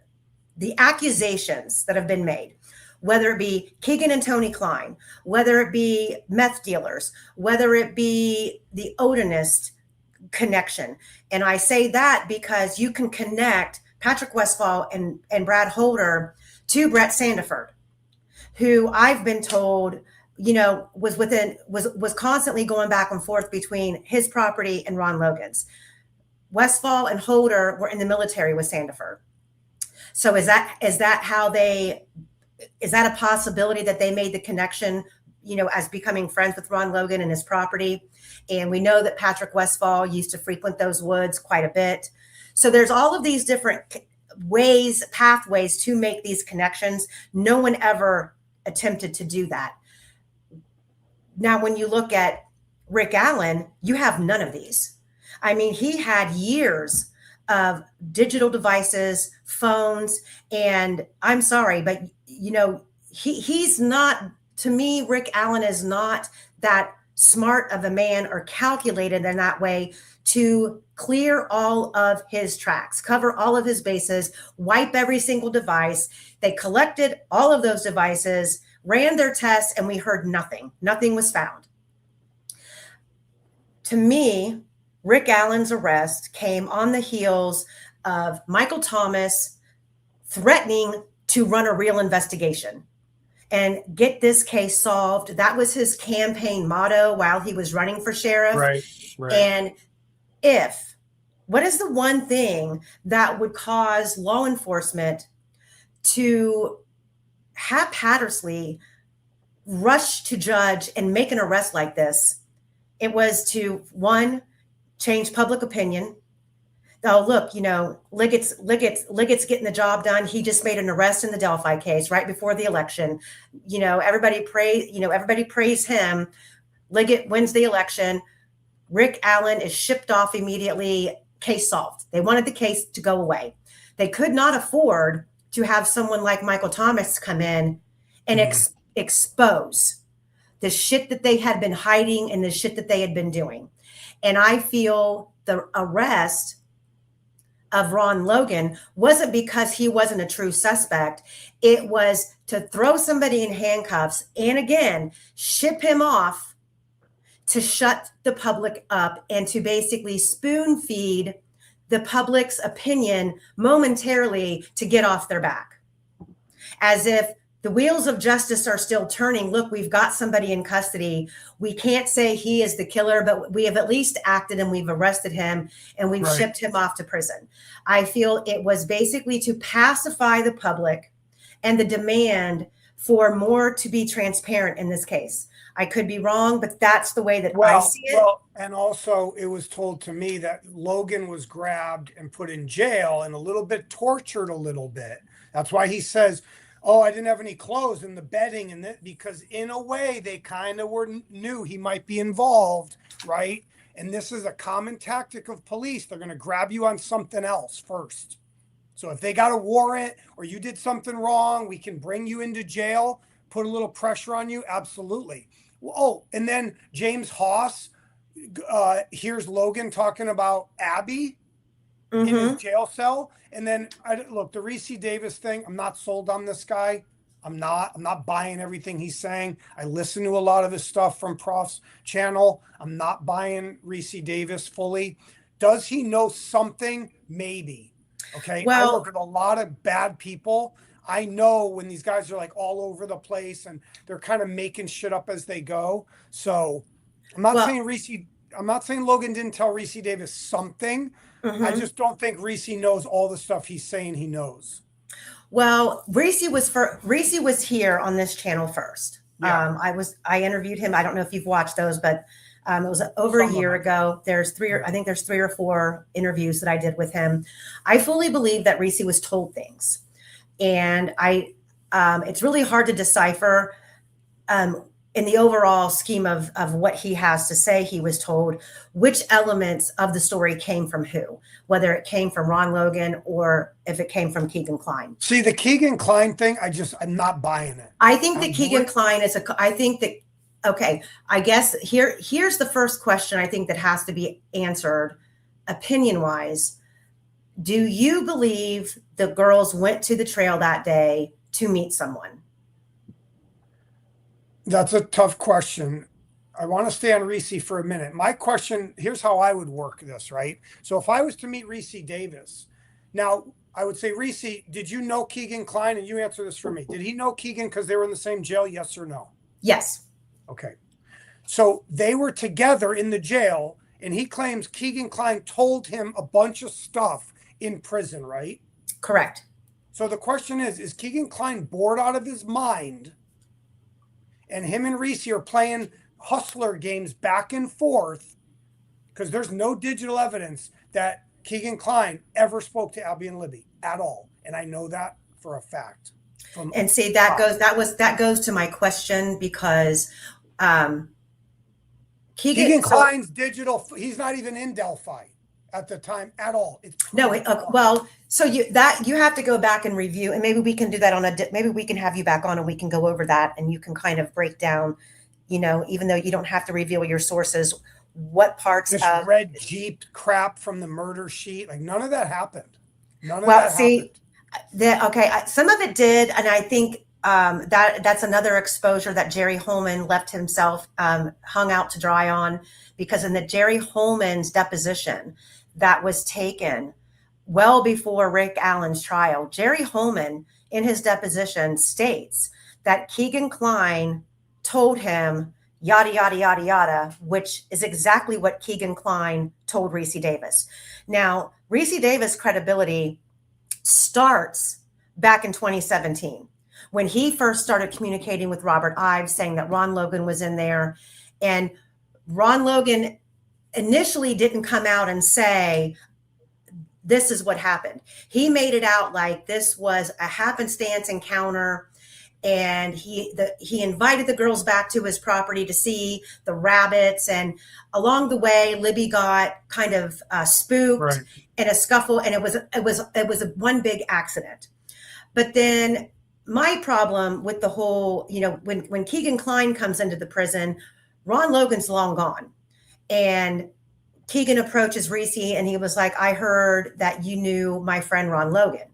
accusations that have been made, whether it be Keegan and Tony Klein, whether it be meth dealers, whether it be the Odinist connection. And I say that because you can connect Patrick Westfall and Brad Holder to Brett Sandiford, who I've been told, was constantly going back and forth between his property and Ron Logan's. Westfall and Holder were in the military with Sandiford. So is that a possibility that they made the connection, as becoming friends with Ron Logan and his property? And we know that Patrick Westfall used to frequent those woods quite a bit. So there's all of these different pathways to make these connections. No one ever attempted to do that. Now, when you look at Rick Allen, you have none of these. I mean, he had years of digital devices, phones, and I'm sorry, but you know, he's not, to me, Rick Allen is not that smart of a man or calculated in that way to clear all of his tracks, cover all of his bases, wipe every single device. They collected all of those devices, ran their tests, and we heard nothing. Nothing was found. To me, Rick Allen's arrest came on the heels of Michael Thomas threatening to run a real investigation and get this case solved. That was his campaign motto while he was running for sheriff. Right. And what is the one thing that would cause law enforcement to haphazardly rush to judge and make an arrest like this? It was to, one, change public opinion. Oh, look, you know, Liggett's getting the job done. He just made an arrest in the Delphi case right before the election. You know, everybody praise him. Liggett wins the election. Rick Allen is shipped off immediately. Case solved. They wanted the case to go away. They could not afford to have someone like Michael Thomas come in and expose the shit that they had been hiding and the shit that they had been doing. And I feel the arrest of Ron Logan wasn't because he wasn't a true suspect. It was to throw somebody in handcuffs and, again, ship him off to shut the public up and to basically spoon feed the public's opinion momentarily to get off their back. As if the wheels of justice are still turning. Look, we've got somebody in custody. We can't say he is the killer, but we have at least acted and we've arrested him and we've shipped him off to prison. I feel it was basically to pacify the public and the demand for more to be transparent in this case. I could be wrong, but that's the way that I see it. Well, and also it was told to me that Logan was grabbed and put in jail and a little bit tortured a little bit. That's why he says, oh, I didn't have any clothes in the bedding, and that, because in a way they kind of knew he might be involved, right? And this is a common tactic of police. They're going to grab you on something else first. So if they got a warrant or you did something wrong, we can bring you into jail, put a little pressure on you. Absolutely. Oh, and then James Haas hears Logan talking about Abby in his jail cell. And then look, the Reese Davis thing, I'm not sold on this guy. I'm not buying everything he's saying. I listen to a lot of his stuff from Prof's channel. I'm not buying Reese Davis fully. Does he know something? Maybe. Okay. Well, I work with a lot of bad people. I know when these guys are like all over the place and they're kind of making shit up as they go. So I'm not saying Logan didn't tell Reese Davis something. I just don't think Reese knows all the stuff he's saying he knows. Well, Reese was here on this channel first. Yeah. I interviewed him. I don't know if you've watched those, but it was over a year ago. There's three or four interviews that I did with him. I fully believe that Reese was told things, and it's really hard to decipher in the overall scheme of what he has to say. He was told which elements of the story came from who, whether it came from Ron Logan or if it came from Keegan Kline. See, the Keegan Kline thing, I'm not buying it. I think that Keegan Kline I guess here's the first question I think that has to be answered opinion wise. Do you believe the girls went to the trail that day to meet someone? That's a tough question. I want to stay on Reese for a minute. My question, here's how I would work this, right? So if I was to meet Reese Davis, now I would say, Reese, did you know Keegan Kline? And you answer this for me. Did he know Keegan because they were in the same jail? Yes or no? Yes. Okay. So they were together in the jail, and he claims Keegan Kline told him a bunch of stuff in prison, right? Correct. So the question is Keegan Kline bored out of his mind? And him and Reese are playing hustler games back and forth because there's no digital evidence that Keegan Kline ever spoke to Abby and Libby at all. And I know that for a fact. And see, that goes to my question because Keegan Klein's digital. He's not even in Delphi at the time at all. Well, so you have to go back and review, and maybe we can do that maybe we can have you back on and we can go over that, and you can kind of break down, even though you don't have to reveal your sources, what parts this of red Jeep crap from the murder sheet, like none of that happened. None of that happened. Some of it did, and I think that's another exposure that Jerry Holman left himself hung out to dry on, because in the Jerry Holman's deposition that was taken well before Rick Allen's trial, Jerry Holman in his deposition states that Keegan Klein told him yada, yada, yada, yada, which is exactly what Keegan Klein told Reese Davis. Now, Reese Davis' credibility starts back in 2017 when he first started communicating with Robert Ives, saying that Ron Logan was in there. And Ron Logan initially didn't come out and say, this is what happened. He made it out like this was a happenstance encounter, and he invited the girls back to his property to see the rabbits, and along the way Libby got kind of spooked in a scuffle, and it was one big accident. But then my problem with the whole, when Keegan Klein comes into the prison, Ron Logan's long gone, and Keegan approaches Reese and he was like, I heard that you knew my friend Ron Logan.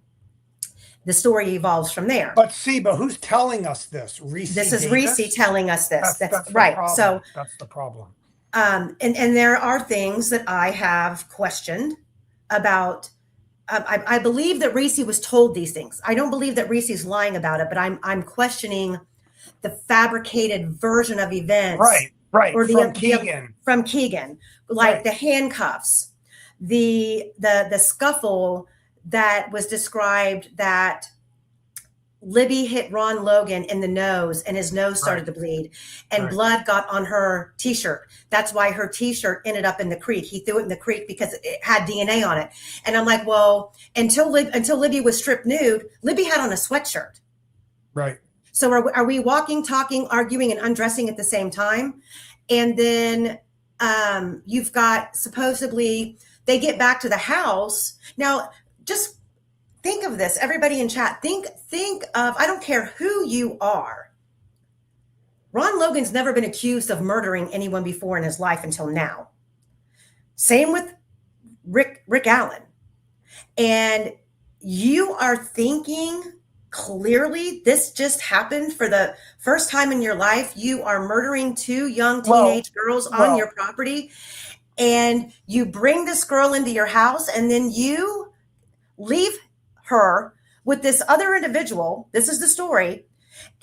The story evolves from there. But who's telling us this? Reese. This is Reese telling us this. That's right. So that's the problem. And there are things that I have questioned about. I believe that Reese was told these things. I don't believe that Reese is lying about it, but I'm questioning the fabricated version of events. Right. Or from Keegan. Like the handcuffs, the scuffle that was described, that Libby hit Ron Logan in the nose and his nose started to bleed, and blood got on her t-shirt. That's why her t-shirt ended up in the creek. He threw it in the creek because it had DNA on it. And I'm like, well, until Libby was stripped nude, Libby had on a sweatshirt. Right. So are we walking, talking, arguing, and undressing at the same time? And then you've got, supposedly, they get back to the house. Now, just think of this, everybody in chat. Think of, I don't care who you are. Ron Logan's never been accused of murdering anyone before in his life until now. Same with Rick Allen. And you are thinking, clearly this just happened for the first time in your life. You are murdering two young teenage girls on your property, and you bring this girl into your house, and then you leave her with this other individual. This is the story.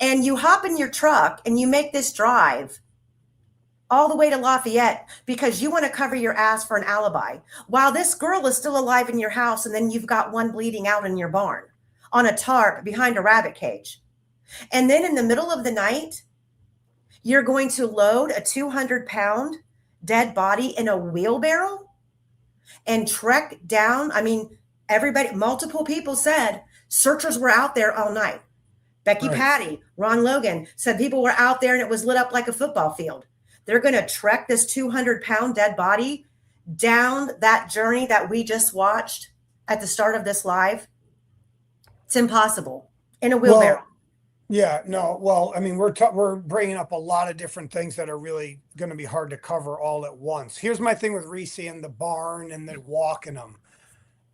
And you hop in your truck and you make this drive all the way to Lafayette because you want to cover your ass for an alibi while this girl is still alive in your house. And then you've got one bleeding out in your barn on a tarp behind a rabbit cage. And then in the middle of the night, you're going to load a 200-pound dead body in a wheelbarrow and trek down. I mean, multiple people said searchers were out there all night. Becky Patty, Ron Logan said people were out there and it was lit up like a football field. They're going to trek this 200-pound dead body down that journey that we just watched at the start of this live. It's impossible in a wheelbarrow. I mean, we're bringing up a lot of different things that are really going to be hard to cover all at once. Here's my thing with Reese and the barn and the walking them.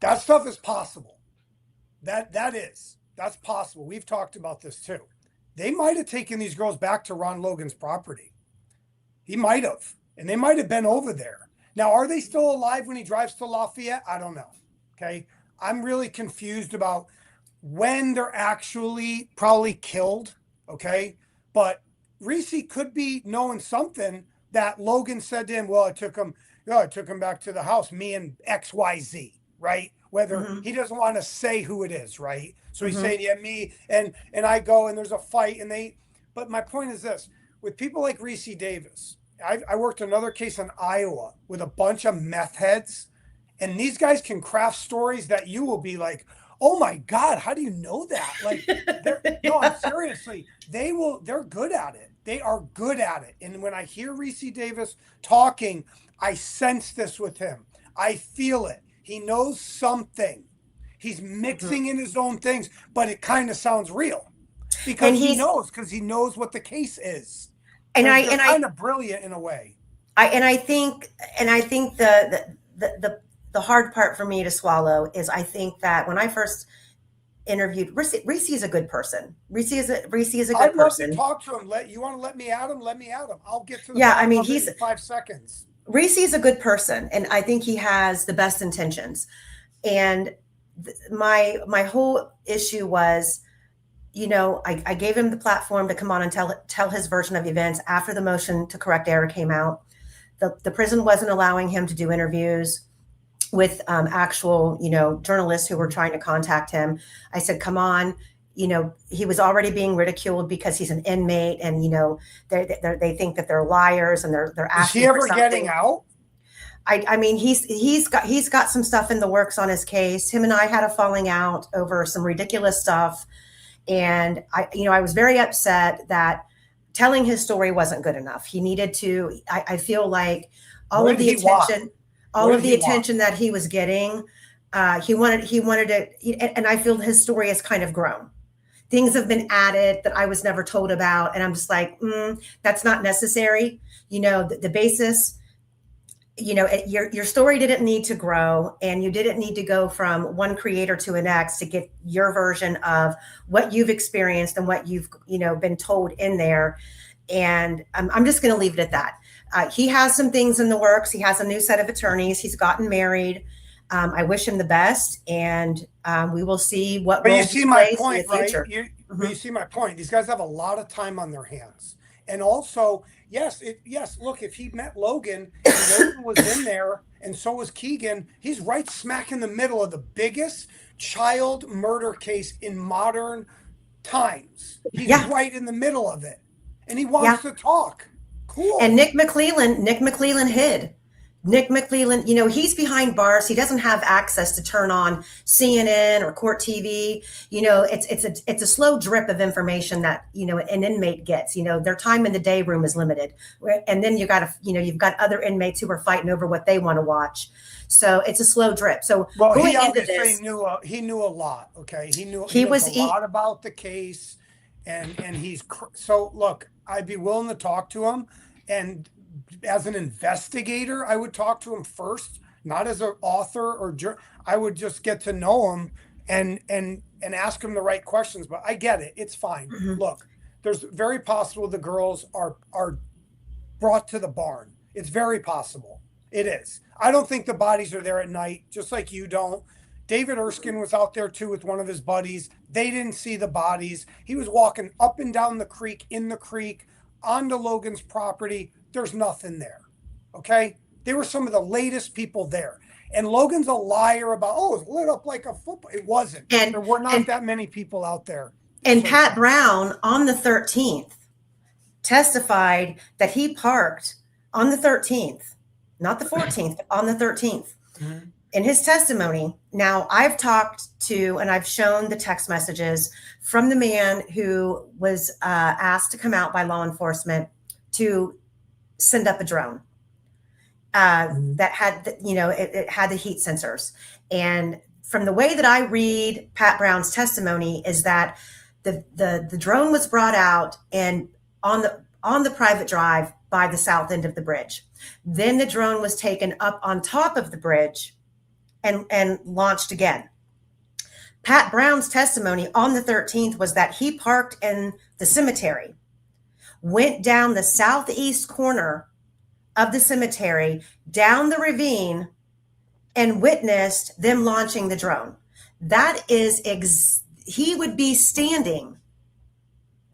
That stuff is possible. That's possible. We've talked about this too. They might have taken these girls back to Ron Logan's property. He might have, and they might have been over there. Now, are they still alive when he drives to Lafayette? I don't know. Okay. I'm really confused about when they're actually probably killed. Okay. But Reese could be knowing something that Logan said to him. Well, I took him back to the house, me and XYZ, right? Whether he doesn't want to say who it is, right? So he's saying, yeah, me and I go and there's a fight but my point is this, with people like Reese Davis, I worked another case in Iowa with a bunch of meth heads, and these guys can craft stories that you will be like, oh my God, how do you know that? Like, no, seriously, they're good at it. They are good at it. And when I hear Reese Davis talking, I sense this with him. I feel it. He knows something. He's mixing in his own things, but it kind of sounds real because he knows what the case is. And they're I kind of brilliant in a way. I think the hard part for me to swallow is I think that when I first interviewed Reese is a good person. Reese is a good person. I'd love to talk to him. You want to let me at him? Let me at him. I'll get to the I mean, he's in 5 seconds. Reese is a good person, and I think he has the best intentions. And my whole issue was, I gave him the platform to come on and tell his version of events after the motion to correct error came out. The prison wasn't allowing him to do interviews with actual, journalists who were trying to contact him. I said, come on. He was already being ridiculed because he's an inmate, and they think that they're liars, and they're asking. Is he ever getting out? I mean, he's got some stuff in the works on his case. Him and I had a falling out over some ridiculous stuff, and I was very upset that telling his story wasn't good enough. He needed to. I feel like all of the attention that he was getting, he wanted it, and I feel his story has kind of grown. Things have been added that I was never told about. And I'm just like, that's not necessary. The basis, your story didn't need to grow, and you didn't need to go from one creator to the next to get your version of what you've experienced and what you've, been told in there. And I'm just going to leave it at that. He has some things in the works. He has a new set of attorneys. He's gotten married. I wish him the best, and we will see what. But you see my point, right? You see my point. These guys have a lot of time on their hands, and also, yes. Look, if he met Logan, and Logan was in there, and so was Keegan, he's right smack in the middle of the biggest child murder case in modern times. He's right in the middle of it, and he wants to talk. Cool. And Nick McClellan hid. Nick McClellan, he's behind bars. He doesn't have access to turn on CNN or Court TV. It's a slow drip of information that, an inmate gets. Their time in the day room is limited. And then you've got other inmates who are fighting over what they want to watch. So it's a slow drip. So he obviously knew a lot. Okay. He knows a lot about the case, and so look, I'd be willing to talk to him, and as an investigator, I would talk to him first, not as an author or I would just get to know him and ask him the right questions. But I get it. It's fine. Look, there's very possible the girls are brought to the barn. It's very possible. It is. I don't think the bodies are there at night, just like you don't. David Erskine was out there too with one of his buddies. They didn't see the bodies. He was walking up and down the creek, in the creek, onto Logan's property. There's nothing there. Okay. They were some of the latest people there. And Logan's a liar about, it lit up like a football. It wasn't. And there were not that many people out there. And Pat Brown on the 13th testified that he parked on the 13th, not the 14th, but on the 13th. In his testimony, now I've talked to, and I've shown the text messages from the man who was asked to come out by law enforcement to send up a drone that had, it had the heat sensors. And from the way that I read Pat Brown's testimony is that the drone was brought out and on the private drive by the south end of the bridge. Then the drone was taken up on top of the bridge and launched again. Pat Brown's testimony on the 13th was that he parked in the cemetery, went down the southeast corner of the cemetery, down the ravine, and witnessed them launching the drone. That is, he would be standing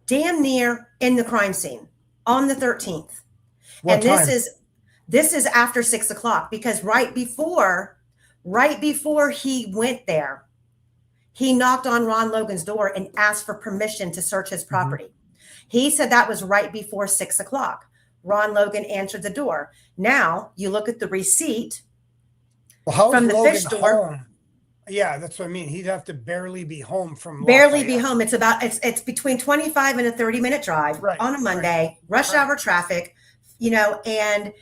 damn near in the crime scene on the 13th. What time? This is after 6 o'clock, because right before he went there, he knocked on Ron Logan's door and asked for permission to search his property. He said that was right before 6 o'clock. Ron Logan answered the door. Now you look at the receipt from the fish store. store. Yeah, that's what I mean. He'd have to barely be home from Barely be Lafayette. home. It's between 25 and a 30-minute drive Right, on a Monday, rush right. hour traffic, and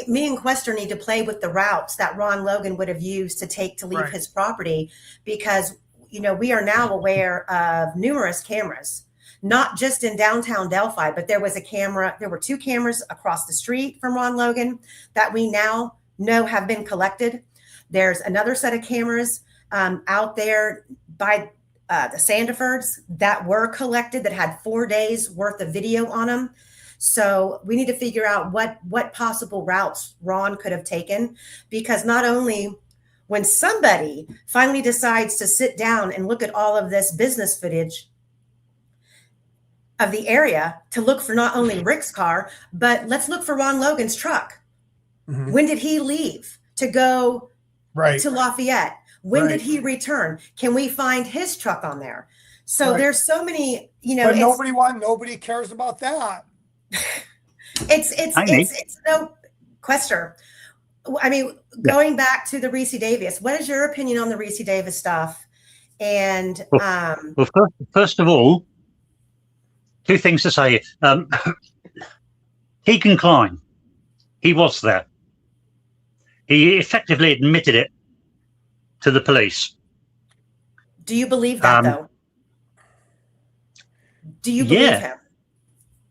me and Quester need to play with the routes that Ron Logan would have used to take to leave Right. his property, because we are now aware of numerous cameras, not just in downtown Delphi, but there were 2 cameras across the street from Ron Logan that we now know have been collected. There's another set of cameras out there by the Sandifords that were collected that had 4 days worth of video on them. So we need to figure out what possible routes Ron could have taken, because not only when somebody finally decides to sit down and look at all of this business footage of the area to look for not only Rick's car, but let's look for Ron Logan's truck. Mhm. When did he leave to go Right. to Lafayette? When Right. did he return? Can we find his truck on there? So Right. there's so many, But nobody cares about that. it's no Quester. I mean, going back to the Reese Davis, what is your opinion on the Reese Davis stuff? And Well, first of all, 2 things to say. Keegan Klein, he was there. He effectively admitted it to the police. do you believe that though? Do you believe him?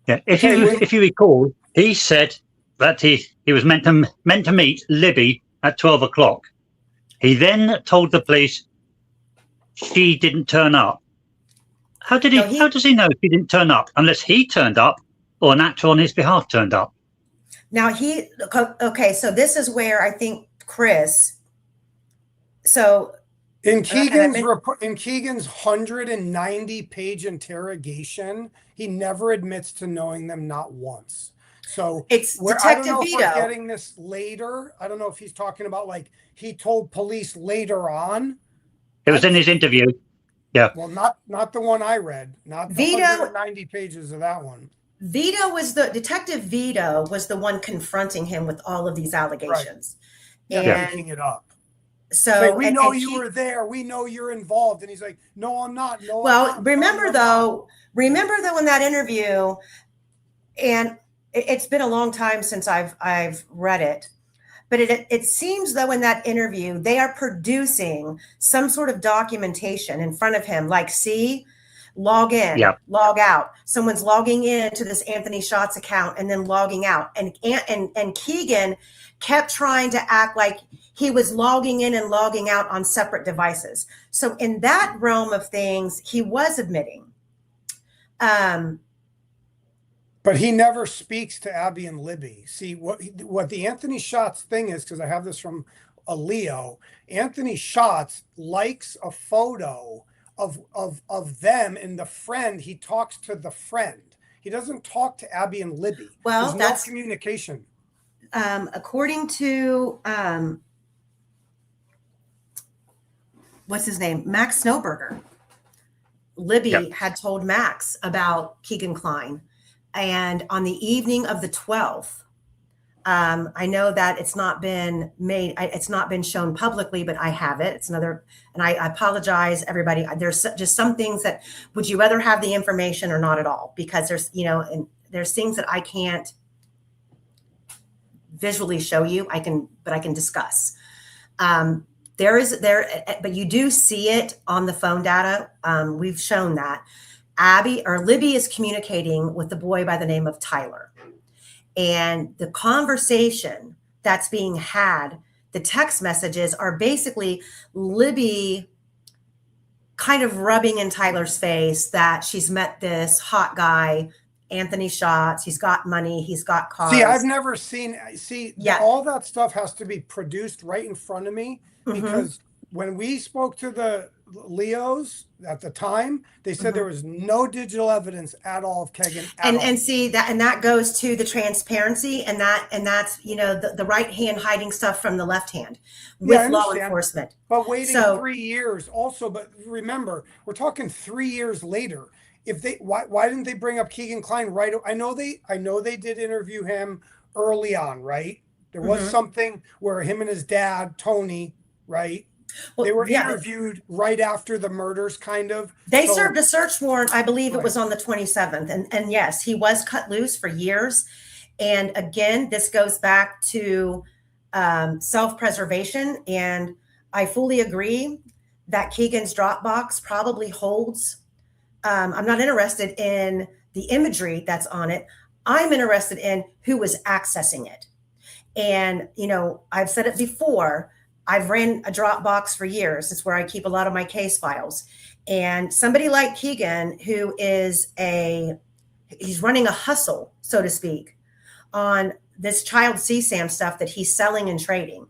Yeah. If you recall, he said that he was meant to meet Libby at 12 o'clock. He then told the police she didn't turn up. How does he know she didn't turn up unless he turned up or an actor on his behalf turned up? Now so this is where I think Chris. So in Keegan's 190-page interrogation, he never admits to knowing them, not once. So it's I don't Detective know if Vito. we're getting this later. I don't know if he's talking about like he told police later on. It was in his interview. Yeah. Well, not the one I read. Not the Vito, 190 pages of that one. Detective Vito was the one confronting him with all of these allegations. Right. And making it up. So we know you were there. We know you're involved. And he's like, no, I'm not. No, well, I'm not. remember though in that interview, and it's been a long time since I've read it, but it seems though in that interview, they are producing some sort of documentation in front of him, like, see, log in, log out. Someone's logging in to this Anthony Schatz account and then logging out. And Keegan kept trying to act like he was logging in and logging out on separate devices. So in that realm of things, he was admitting. But he never speaks to Abby and Libby. See, what the Anthony Schatz thing is, because I have this from a Leo, Anthony Schatz likes a photo of them and the friend. He talks to the friend. He doesn't talk to Abby and Libby. Well, that's no communication. According to what's his name, Max Snowberger, Libby had told Max about Keegan Klein, and on the evening of the 12th, I know that it's not been shown publicly, but I have it. It's another, and I apologize, everybody. There's just some things that, would you rather have the information or not at all? Because there's, and there's things that I can't visually show you. But I can discuss. But you do see it on the phone data. We've shown that Libby is communicating with the boy by the name of Tyler. And the conversation that's being had, the text messages are basically Libby kind of rubbing in Tyler's face that she's met this hot guy, Anthony Schatz. He's got money. He's got cars. See, I've never seen, all that stuff has to be produced right in front of me, because when we spoke to the Leos at the time, they said there was no digital evidence at all of Keegan. And see that, and that goes to the transparency, and that's the right hand hiding stuff from the left hand with law enforcement. But waiting 3 years also. But remember, we're talking 3 years later. If they why didn't they bring up Keegan Klein right? I know they did interview him early on, right? There was something where him and his dad, Tony, right? Well, They were yeah, interviewed right after the murders, kind of. they So- served a search warrant. I believe it was Right. on the 27th. And yes, he was cut loose for years. And again, this goes back to self-preservation. And I fully agree that Keegan's Dropbox probably holds. I'm not interested in the imagery that's on it. I'm interested in who was accessing it. And, you know, I've said it before, I've ran a Dropbox for years. It's where I keep a lot of my case files. And somebody like Keegan, who is he's running a hustle, so to speak, on this child CSAM stuff that he's selling and trading.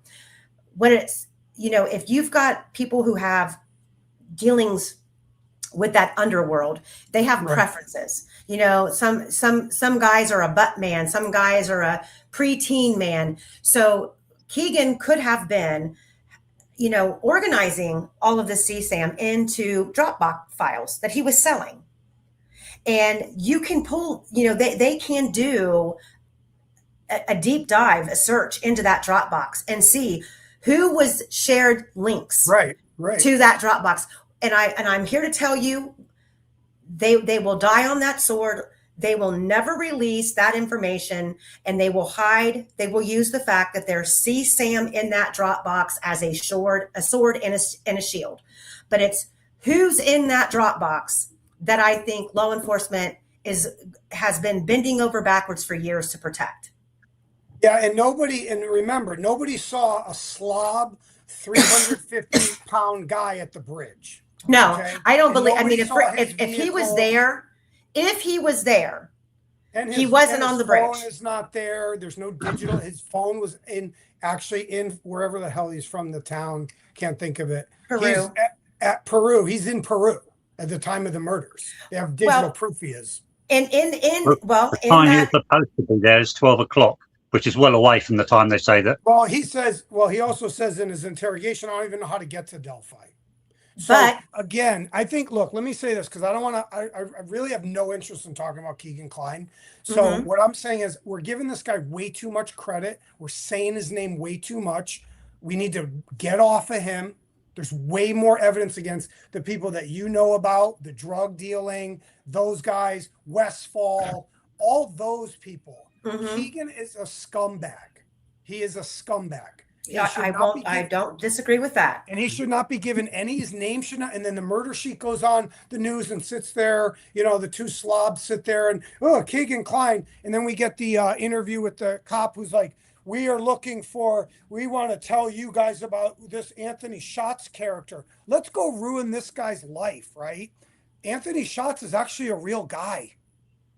When it's, you know, if you've got people who have dealings with that underworld, they have Right. preferences. You know, some guys are a butt man, some guys are a preteen man. So Keegan could have been, you know, organizing all of the CSAM into Dropbox files that he was selling. And you can pull, you know, they can do a deep dive, a search into that Dropbox and see who was shared links Right. to that Dropbox. And I'm here to tell you, they will die on that sword. They will never release that information, and they will hide. They will use the fact that there's CSAM in that Dropbox as a sword and a shield. But it's who's in that Dropbox that I think law enforcement has been bending over backwards for years to protect. Yeah, and remember, nobody saw a slob 350-pound guy at the bridge. No, Okay? I don't And believe. I nobody mean, saw his if he was vehicle. there, And he wasn't and on his the bridge. phone is not there. There's no digital. His phone was actually in wherever the hell he's from, the town. Can't think of it. Peru. He's at Peru. He's in Peru at the time of the murders. They have digital proof he is. And The in time he that, was supposed to be there is 12 o'clock, which is well away from the time they say that. Well, he also says in his interrogation, I don't even know how to get to Delphi. So But- again, I think, look, let me say this because I don't want to, I really have no interest in talking about Keegan Klein. So what I'm saying is we're giving this guy way too much credit. We're saying his name way too much. We need to get off of him. There's way more evidence against the people that you know about, the drug dealing, those guys, Westfall, all those people. Keegan is a scumbag. He is a scumbag. Yeah, I don't disagree with that. And he should not be given any. His name should not. And then the murder sheet goes on the news and sits there. You know, the two slobs sit there and Keegan Klein. And then we get the interview with the cop who's like, we want to tell you guys about this Anthony Schatz character. Let's go ruin this guy's life, right? Anthony Schatz is actually a real guy.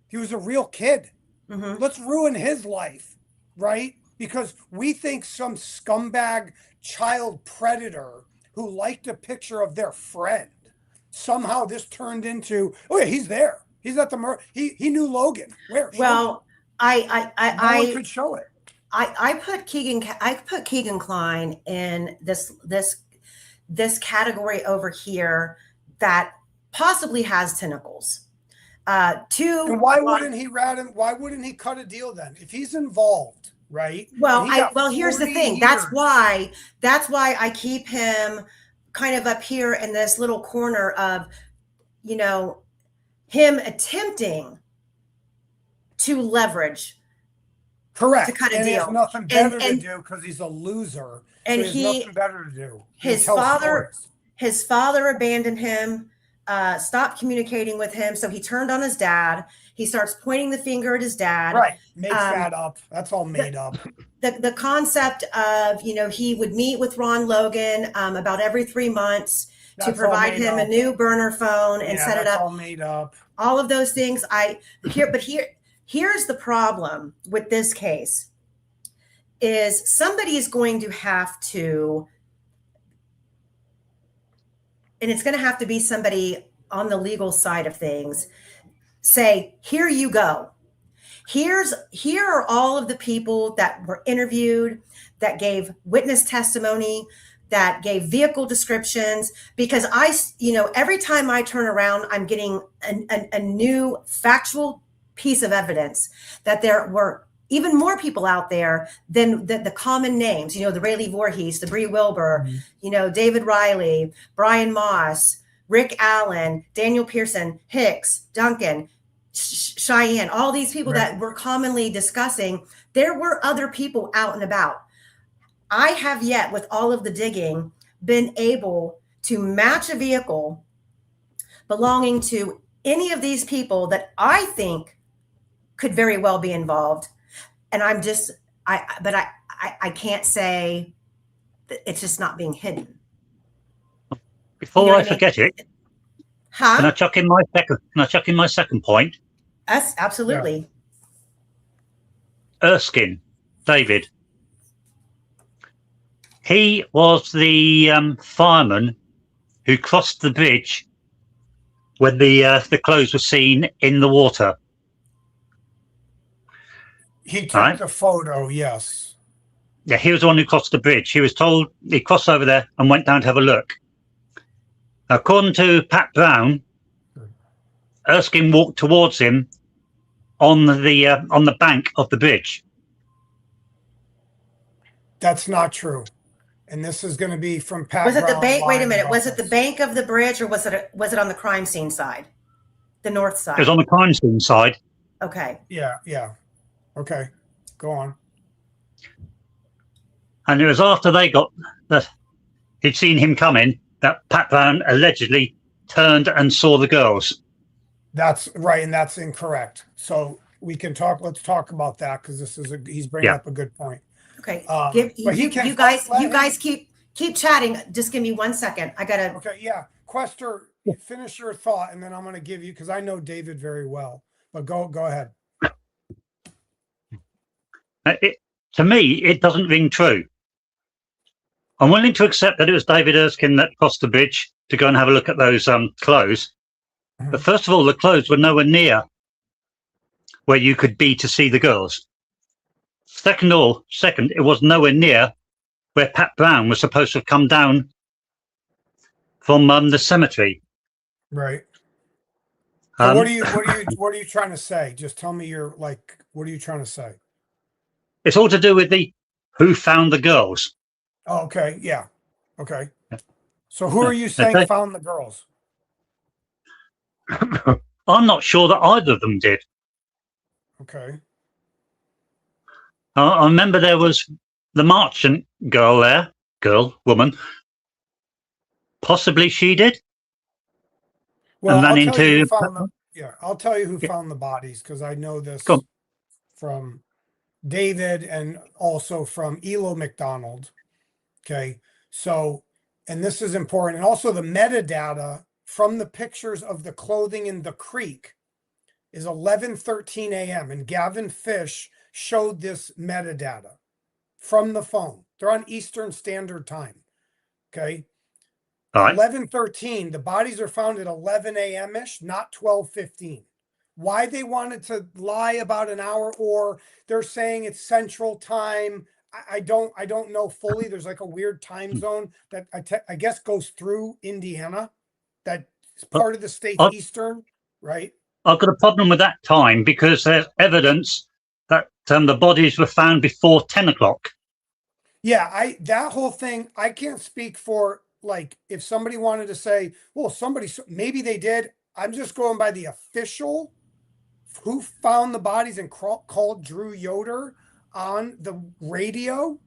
He was a real kid. Let's ruin his life, right? Because we think some scumbag child predator who liked a picture of their friend, somehow this turned into, oh yeah, he's there. He's at the murder. He knew Logan. Where? Well, no one could show it. I put Keegan Klein in this category over here that possibly has tentacles. And why wouldn't he why wouldn't he cut a deal then? If he's involved, right? Well, here's the 40 thing. years. That's why I keep him kind of up here in this little corner of, you know, him attempting to leverage. Correct. To cut a and deal. He has nothing better to And- do because he's a loser. and so he has nothing better to do. His father abandoned him, stopped communicating with him. So he turned on his dad. He starts pointing the finger at his dad. Right. Makes that up. That's all made up. The concept of, you know, he would meet with Ron Logan about every 3 months to That's all provide made him up. a new burner phone and set it that's up. all made up. All of those things. Here's the problem with this case is somebody is going to have to, and it's going to have to be somebody on the legal side of things, say, here you go. Here are all of the people that were interviewed, that gave witness testimony, that gave vehicle descriptions, because every time I turn around, I'm getting a new factual piece of evidence that there were even more people out there than the common names, the Rayleigh Voorhees, the Bree Wilbur, David Riley, Brian Moss, Rick Allen, Daniel Pearson, Hicks, Duncan, Cheyenne, all these people that we're commonly discussing. There were other people out and about. I have yet, with all of the digging, been able to match a vehicle belonging to any of these people that I think could very well be involved. And I can't say that it's just not being hidden. Before I forget it, huh? Can I chuck in my second point? Yes, absolutely. Yeah. Erskine, David. He was the fireman who crossed the bridge when the clothes were seen in the water. He took the photo, yes. Yeah, he was the one who crossed the bridge. He was told he crossed over there and went down to have a look. According to Pat Brown, Erskine walked towards him on the bank of the bridge. That's not true. And this is going to be from Pat. Was it the bank? Wait a minute. Was it the bank of the bridge, or was it on the crime scene side, the north side? It was on the crime scene side. Okay. Yeah. Okay, go on. And it was after they got that he'd seen him coming that Pat Brown allegedly turned and saw the girls. That's right, and that's incorrect. So we can talk. Let's talk about that because he's bringing up a good point. Okay. You guys keep chatting. Just give me 1 second. I gotta. Okay. Yeah. Quester, finish your thought, and then I'm going to give you because I know David very well. But go ahead. To me, it doesn't ring true. I'm willing to accept that it was David Erskine that crossed the bridge to go and have a look at those clothes. Mm-hmm. But first of all, the clothes were nowhere near where you could be to see the girls. Second, it was nowhere near where Pat Brown was supposed to have come down from the cemetery. Right. So what are you trying to say? Just tell me what are you trying to say? It's all to do with who found the girls. Oh, okay. Yeah. Okay. So who are you saying found the girls? I'm not sure that either of them did. Okay. I remember there was the merchant woman. Possibly she did. Well, I'll tell you who found the bodies because I know this from David and also from Elo McDonald. Okay. So, and this is important. And also the metadata from the pictures of the clothing in the creek is 11:13 a.m. And Gavin Fish showed this metadata from the phone. They're on Eastern Standard Time. Okay. All right. 11:13. The bodies are found at 11 a.m. ish, not 12:15. Why they wanted to lie about an hour, or they're saying it's Central Time. I don't know fully. There's like a weird time zone that I guess goes through Indiana. That's part of the state Eastern, right? I've got a problem with that time because there's evidence that the bodies were found before 10 o'clock. Yeah, that whole thing, I can't speak for, like, if somebody wanted to say, well, maybe they did. I'm just going by the official who found the bodies and called Drew Yoder on the radio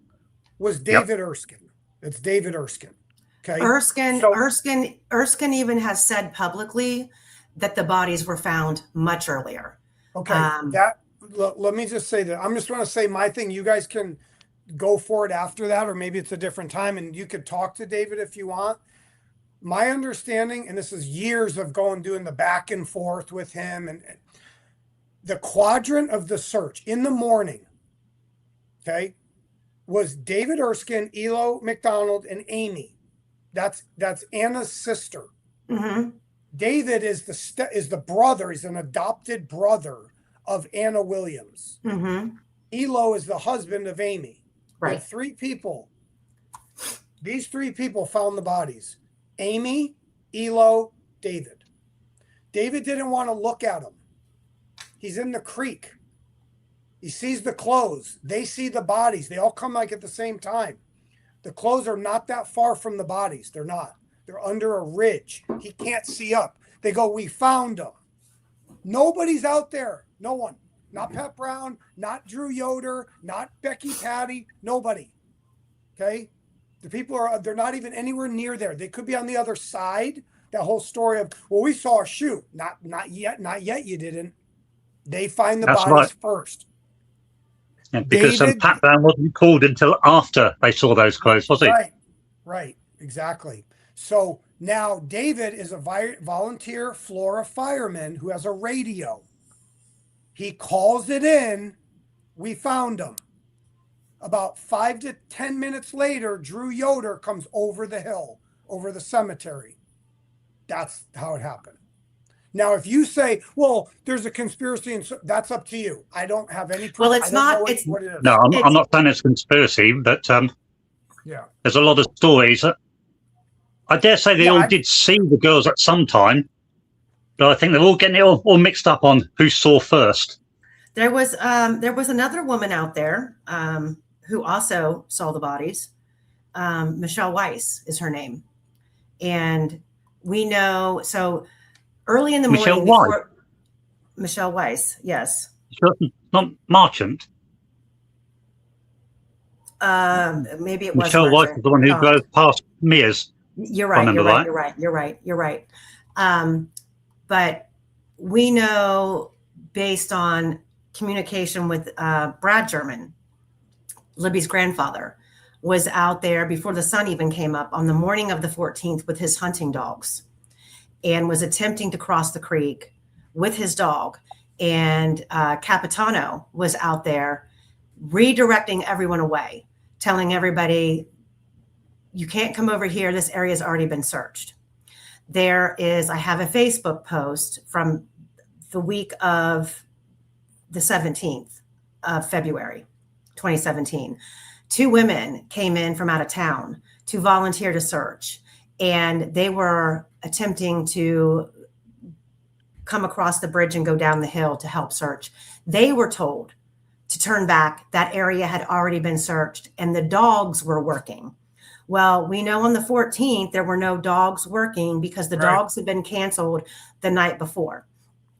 was David Erskine. It's David Erskine. Okay. Erskine even has said publicly that the bodies were found much earlier. Okay. Let me just say that I'm just going to say my thing. You guys can go for it after that, or maybe it's a different time and you could talk to David if you want. My understanding, and this is years of doing the back and forth with him, and the quadrant of the search in the morning, okay, was David Erskine, Elo McDonald, and Amy. That's Anna's sister. Mm-hmm. David is the brother. He's an adopted brother of Anna Williams. Mm-hmm. Elo is the husband of Amy. Right. Three people. These three people found the bodies. Amy, Elo, David. David didn't want to look at them. He's in the creek. He sees the clothes. They see the bodies. They all come like at the same time. The clothes are not that far from the bodies. They're not. They're under a ridge. He can't see up. They go, we found them. Nobody's out there. No one. Not Pat Brown, not Drew Yoder, not Becky Patty. Nobody. Okay? The people they're not even anywhere near there. They could be on the other side. That whole story of, well, we saw a shoot. Not yet. Not yet. You didn't. They find the That's bodies right. first. Yeah, because David, Pat Brown wasn't called until after they saw those clothes, was he? Right, exactly. So now David is a volunteer Flora fireman who has a radio. He calls it in. We found him. About 5 to 10 minutes later, Drew Yoder comes over the hill, over the cemetery. That's how it happened. Now, if you say, well, there's a conspiracy, and so, that's up to you. I don't have any proof. Well, it's not. What It's it is. No, I'm not saying it's conspiracy, but Yeah. there's a lot of stories. I dare say they all did see the girls at some time, but I think they're all getting it all mixed up on who saw first. There was another woman out there who also saw the bodies. Michelle Weiss is her name, and we know so. Early in the morning, Michelle Weiss, yes. Not Marchant. Maybe it was Michelle Weiss is the one who drove past Mears. You're right. You're right. But we know, based on communication with Brad German, Libby's grandfather, was out there before the sun even came up on the morning of the 14th with his hunting dogs, and was attempting to cross the creek with his dog. And Capitano was out there redirecting everyone away, telling everybody, you can't come over here. This area has already been searched. I have a Facebook post from the week of the 17th of February, 2017. 2 women came in from out of town to volunteer to search, and they were attempting to come across the bridge and go down the hill to help search. They were told to turn back. That area had already been searched, and the dogs were working. Well, we know on the 14th, there were no dogs working because the dogs had been canceled the night before.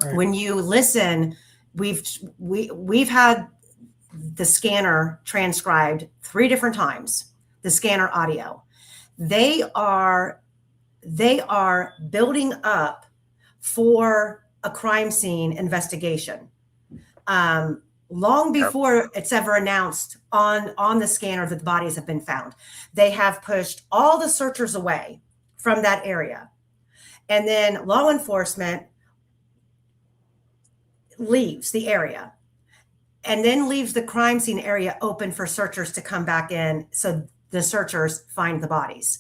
Right. When you listen, we've had the scanner transcribed 3 different times, the scanner audio. They are building up for a crime scene investigation. Long before it's ever announced on the scanner that the bodies have been found. They have pushed all the searchers away from that area. And then law enforcement leaves the area and then leaves the crime scene area open for searchers to come back in so the searchers find the bodies.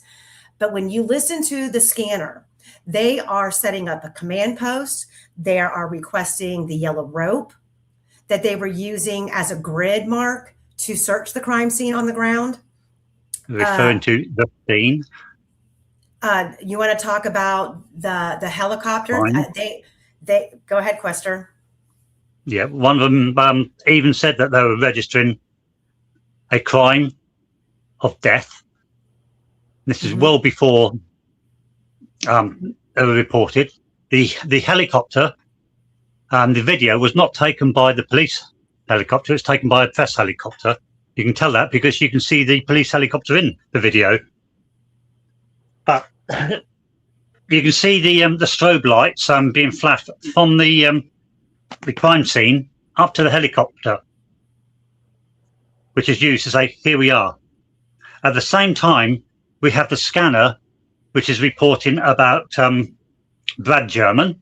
But when you listen to the scanner, they are setting up a command post. They are requesting the yellow rope that they were using as a grid mark to search the crime scene on the ground. Referring to the scene. You want to talk about the helicopter? They go ahead, Quester. Yeah, one of them even said that they were registering a crime of death. This is well before they were reported. The helicopter, the video was not taken by the police helicopter. It's taken by a press helicopter. You can tell that because you can see the police helicopter in the video. But you can see the strobe lights being flashed from the crime scene up to the helicopter, which is used to say, here we are. At the same time, we have the scanner, which is reporting about Brad German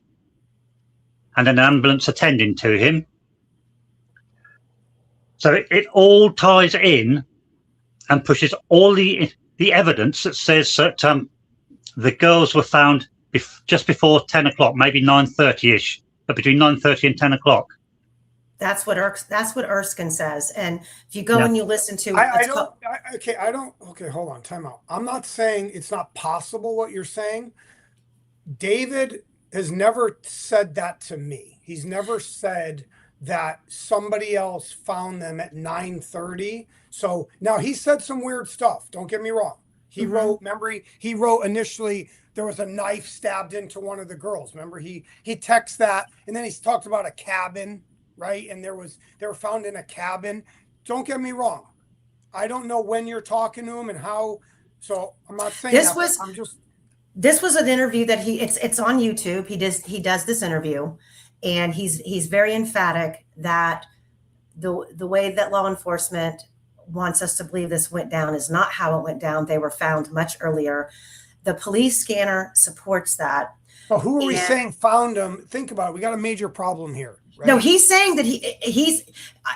and an ambulance attending to him. So it all ties in and pushes all the evidence that says that the girls were found just before 10 o'clock, maybe 9:30ish, but between 9:30 and 10 o'clock. That's what Erskine says. And if you go and you listen to okay, hold on, time out. I'm not saying it's not possible what you're saying. David has never said that to me. He's never said that somebody else found them at 9:30. So now he said some weird stuff. Don't get me wrong. He wrote, remember, he wrote initially there was a knife stabbed into one of the girls. Remember, he texted that, and then he talked about a cabin, right? And they were found in a cabin. Don't get me wrong. I don't know when you're talking to him and how. So I'm not saying this was an interview that it's on YouTube. He does this interview, and he's very emphatic that the way that law enforcement wants us to believe this went down is not how it went down. They were found much earlier. The police scanner supports that. But who are we saying found them? Think about it. We got a major problem here. Right? No, he's saying that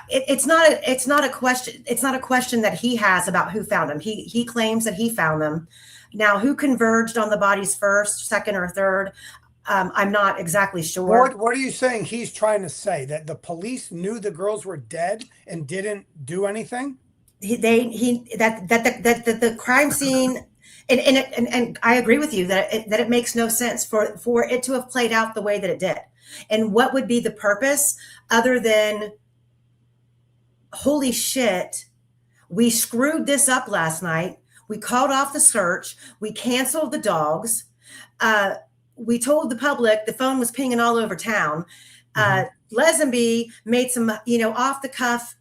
it's not a question. It's not a question that he has about who found them. He claims that he found them. Now, who converged on the bodies first, second, or third? I'm not exactly sure. What are you saying? He's trying to say that the police knew the girls were dead and didn't do anything. The crime scene, and I agree with you that it makes no sense for it to have played out the way that it did. And what would be the purpose other than, holy shit, we screwed this up last night. We called off the search. We canceled the dogs. We told the public the phone was pinging all over town. Lesenby made some, off the cuff,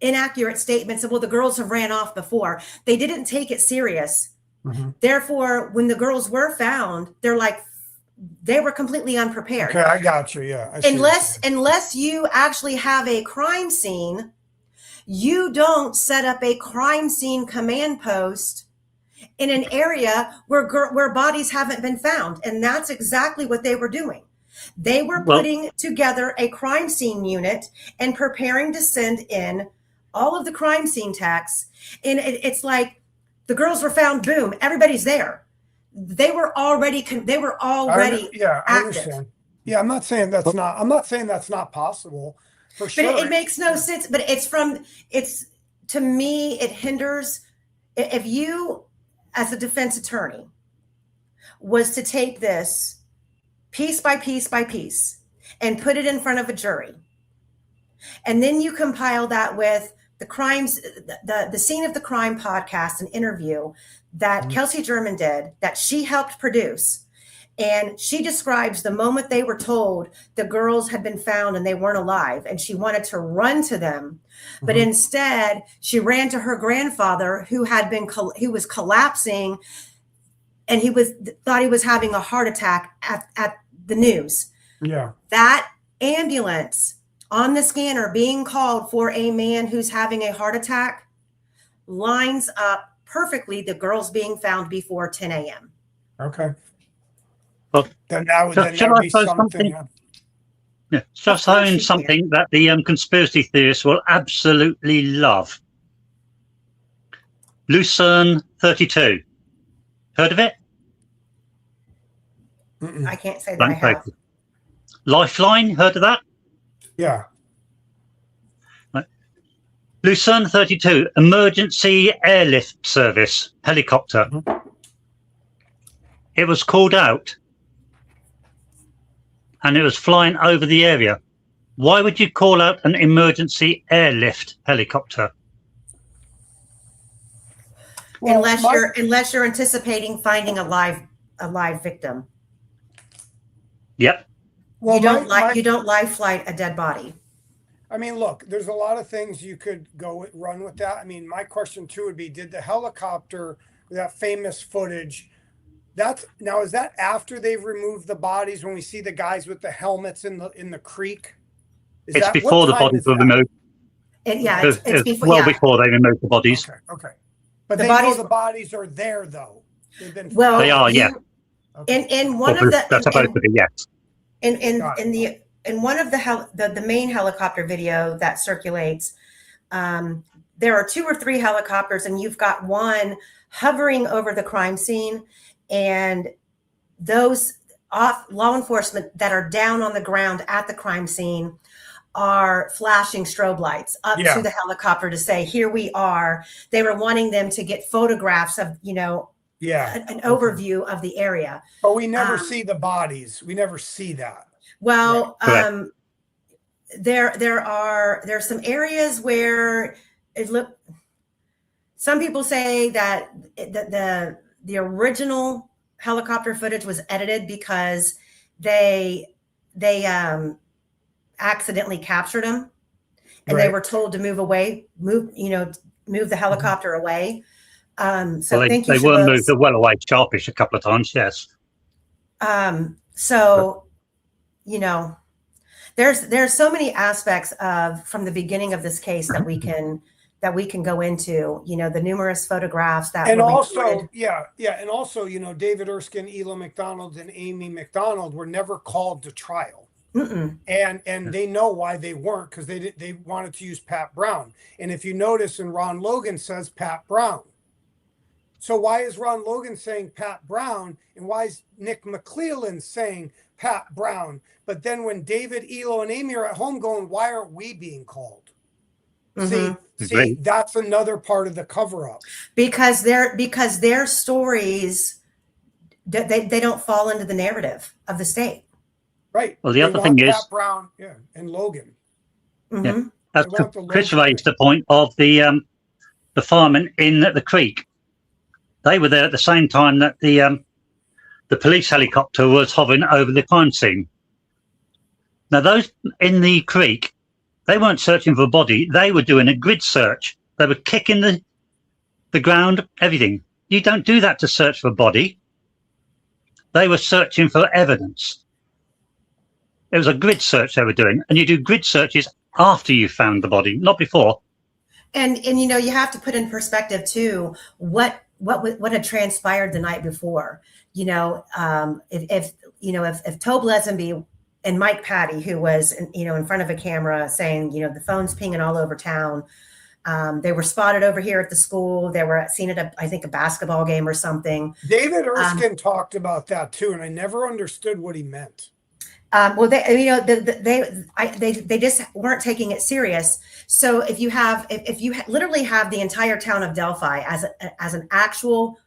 inaccurate statements of, well, the girls have ran off before. They didn't take it serious. Therefore, when the girls were found, they were completely unprepared. Okay, I got you. Yeah. Unless you actually have a crime scene, you don't set up a crime scene command post in an area where bodies haven't been found. And that's exactly what they were doing. They were putting together a crime scene unit and preparing to send in all of the crime scene techs. And it's like the girls were found, boom, everybody's there. They were already active. I understand. Yeah, I'm not saying that's not possible. For sure. But it makes no sense. But to me, it hinders. If you, as a defense attorney, was to take this piece by piece by piece and put it in front of a jury, and then you compile that with the crimes, the Scene of the Crime podcast, an interview that Kelsey German did, that she helped produce. And she describes the moment they were told the girls had been found and they weren't alive, and she wanted to run to them. But instead, she ran to her grandfather who was collapsing, and thought he was having a heart attack at the news. Yeah. That ambulance on the scanner being called for a man who's having a heart attack lines up perfectly the girls being found before 10 a.m. Okay. Well, then that would be something. Yeah, just throwing something that the conspiracy theorists will absolutely love. Lucerne 32. Heard of it? I can't say that I have. Lifeline, heard of that? Yeah. Right. Lucerne 32, emergency airlift service, helicopter. It was called out, and it was flying over the area. Why would you call out an emergency airlift helicopter? Well, unless you're anticipating finding a live victim. Yep. Well, you don't live flight a dead body. I mean, look, there's a lot of things you could run with that. I mean, my question too would be, did the helicopter, that famous footage, is that after they've removed the bodies, when we see the guys with the helmets in the creek? It's before the bodies were removed. It's before they removed the bodies. Okay. But they know the bodies are there, though. They are, yeah. In one of the, that's supposed to be, yes. In one of the main helicopter video that circulates, there are 2 or 3 helicopters, and you've got one hovering over the crime scene, and those law enforcement that are down on the ground at the crime scene are flashing strobe lights up to the helicopter to say, here we are. They were wanting them to get photographs of, an overview of the area. But we never see the bodies. We never see that. Well, there's some areas where some people say that the original helicopter footage was edited because they accidentally captured them, and they were told to move the helicopter away. So well, thank you they for were those. moved well away sharpish a couple of times, yes. So, there's so many aspects from the beginning of this case that we can go into, the numerous photographs that And were also, recorded. and also, David Erskine, Ela McDonald, and Amy McDonald were never called to trial. Mm-mm. And they know why they weren't, because they wanted to use Pat Brown. And if you notice, and Ron Logan says Pat Brown. So why is Ron Logan saying Pat Brown, and why is Nick McClellan saying Pat Brown? But then when David, Elo, and Amy are at home going, why aren't we being called? Mm-hmm. See, that's another part of the cover-up. Because their stories, they don't fall into the narrative of the state. Right. Well, the other thing is Pat Brown, and Logan. Mm-hmm. As Chris raised the point of the firemen in the creek. They were there at the same time that the police helicopter was hovering over the crime scene. Now, those in the creek, they weren't searching for a body. They were doing a grid search. They were kicking the ground, everything. You don't do that to search for a body. They were searching for evidence. It was a grid search they were doing, and you do grid searches after you found the body, not before. And you have to put in perspective too what had transpired the night before. If Tobe Lesenby and Mike Patty, who was in front of a camera saying the phone's pinging all over town, they were spotted over here at the school. They were seen at a basketball game or something. David Erskine talked about that too, and I never understood what he meant. Well, they just weren't taking it serious. So if you literally have the entire town of Delphi as an actual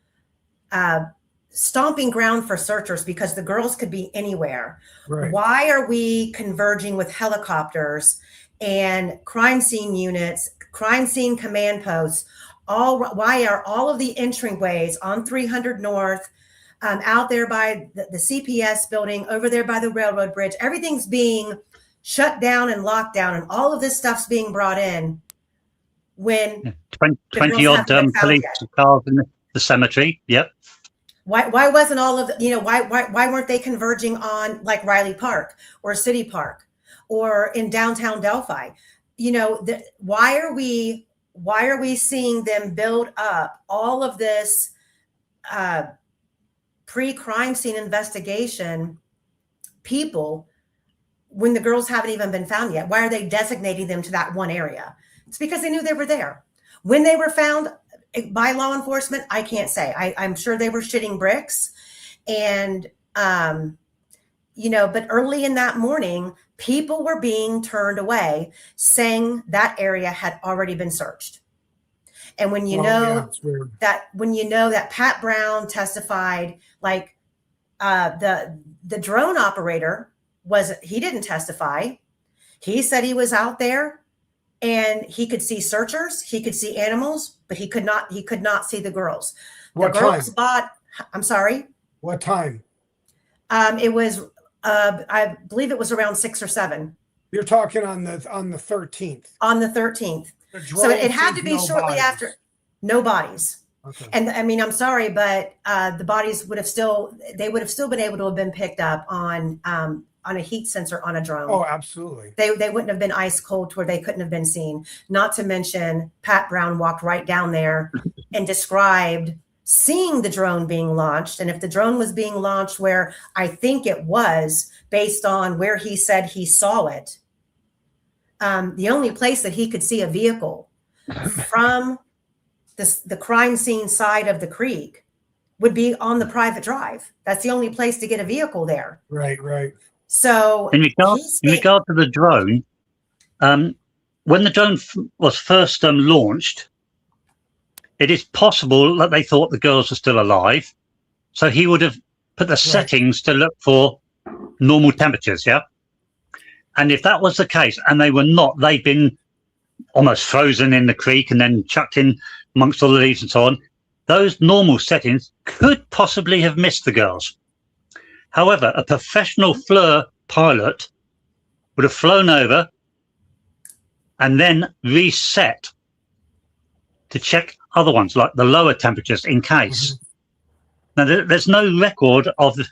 stomping ground for searchers, because the girls could be anywhere. Right. Why are we converging with helicopters and crime scene units, crime scene command posts? Why are all of the entryways on 300 North, out there by the CPS building, over there by the railroad bridge, everything's being shut down and locked down, and all of this stuff's being brought in when 20 odd police cars in the cemetery. Yep. Why wasn't all of why weren't they converging on like Riley Park or City Park or in downtown Delphi? Why are we seeing them build up all of this pre-crime scene investigation people when the girls haven't even been found yet? Why are they designating them to that one area? It's because they knew they were there. When they were found by law enforcement, I can't say. I'm sure they were shitting bricks. And, but early in that morning, people were being turned away saying that area had already been searched. And when that Pat Brown testified, like the drone operator he didn't testify. He said he was out there and he could see searchers, he could see animals, but he could not see the girls. What time? I'm sorry. What time? It was I believe it was around 6 or 7. You're talking on the 13th. On the 13th. So it had to be shortly after. No bodies. Okay. And I mean, I'm sorry, but the bodies would have still been able to have been picked up on a heat sensor on a drone. Oh, absolutely. They wouldn't have been ice cold to where they couldn't have been seen. Not to mention, Pat Brown walked right down there and described seeing the drone being launched. And if the drone was being launched where I think it was, based on where he said he saw it, the only place that he could see a vehicle from the crime scene side of the creek would be on the private drive. That's the only place to get a vehicle there. Right. So in regard to the drone, when the drone was first launched, it is possible that they thought the girls were still alive. So he would have put the settings to look for normal temperatures, yeah? And if that was the case, and they were not, they'd been almost frozen in the creek and then chucked in amongst all the leaves and so on, those normal settings could possibly have missed the girls. However, a professional FLIR pilot would have flown over and then reset to check other ones, like the lower temperatures, in case. Now, there's no record of the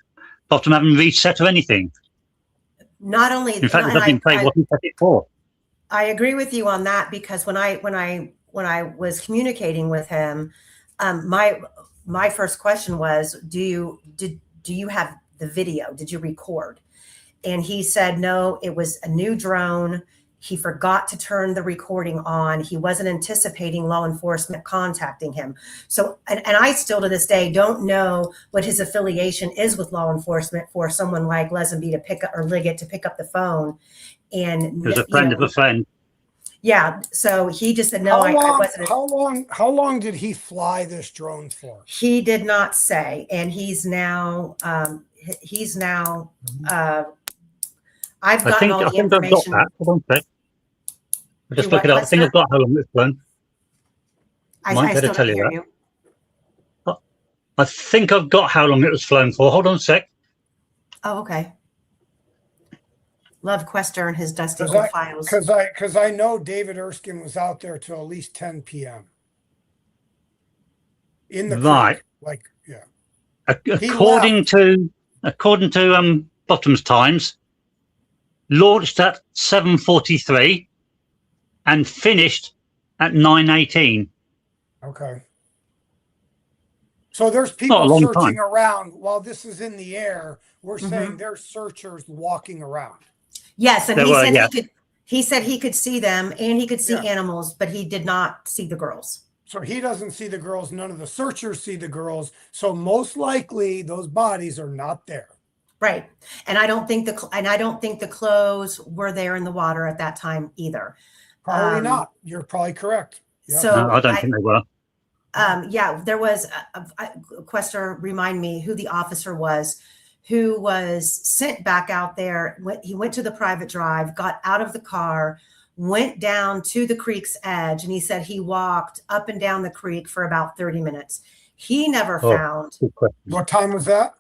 bottom having reset or anything. Not only, in fact, it doesn't say what he set it for. I agree with you on that, because when I was communicating with him, my first question was, do you have the video? Did you record? And he said, no, it was a new drone. He forgot to turn the recording on. He wasn't anticipating law enforcement contacting him. So, and I still to this day don't know what his affiliation is with law enforcement for someone like Lesenby to pick up, or Liggett to pick up the phone. And there's a friend of a friend. Yeah. So he just said, no, I wasn't. How long did he fly this drone for? He did not say. And he's now, I've gotten all the information. I've got that. Hold on a sec. I'll just look it up. I think I've got how long it's flown. I still don't hear you. I think I've got how long it was flown for. Hold on a sec. Oh, okay. Love Quester and his dusty old files. Because I know David Erskine was out there till at least 10 p.m. in the right. creek. Like, yeah. According to Bottom's Times, launched at 7:43 and finished at 9:18. Okay. So there's people searching around while this is in the air. We're saying there's searchers walking around. Yes, and he said he could see them and he could see animals, but he did not see the girls. So he doesn't see the girls. None of the searchers see the girls. So most likely those bodies are not there. Right. And I don't think the clothes were there in the water at that time either. Probably not. You're probably correct. Yeah. So no, I don't think they were. Yeah, there was Quester, remind me who the officer was who was sent back out there. He went to the private drive, got out of the car, went down to the creek's edge, and he said he walked up and down the creek for about 30 minutes. He never found. What time was that?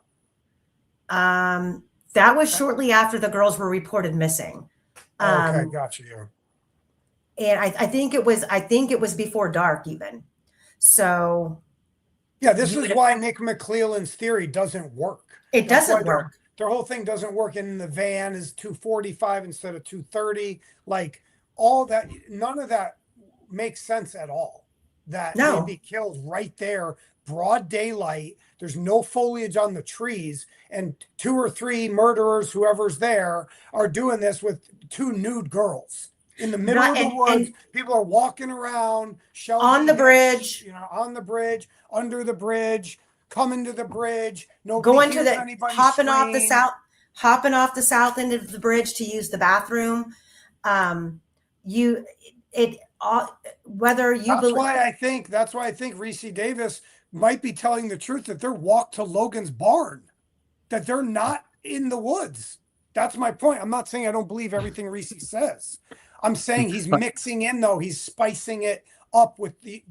That was shortly after the girls were reported missing. Okay, gotcha. Yeah. And I think it was before dark even. So yeah, this is why Nick McClelland's theory doesn't work. It doesn't work. Their whole thing doesn't work. And the van is 2:45 instead of 2:30. Like all that, none of that makes sense at all. That they'd be killed right there, broad daylight. There's no foliage on the trees, and 2 or 3 murderers, whoever's there, are doing this with 2 nude girls in the middle of the woods. People are walking around, on the bridge, on the bridge, under the bridge, coming to the bridge. Going to the hopping off the south end of the bridge to use the bathroom. That's why I think Reese Davis might be telling the truth, that they're walked to Logan's barn, that they're not in the woods. That's my point. I'm not saying I don't believe everything Reese says. I'm saying he's mixing in, though. He's spicing it up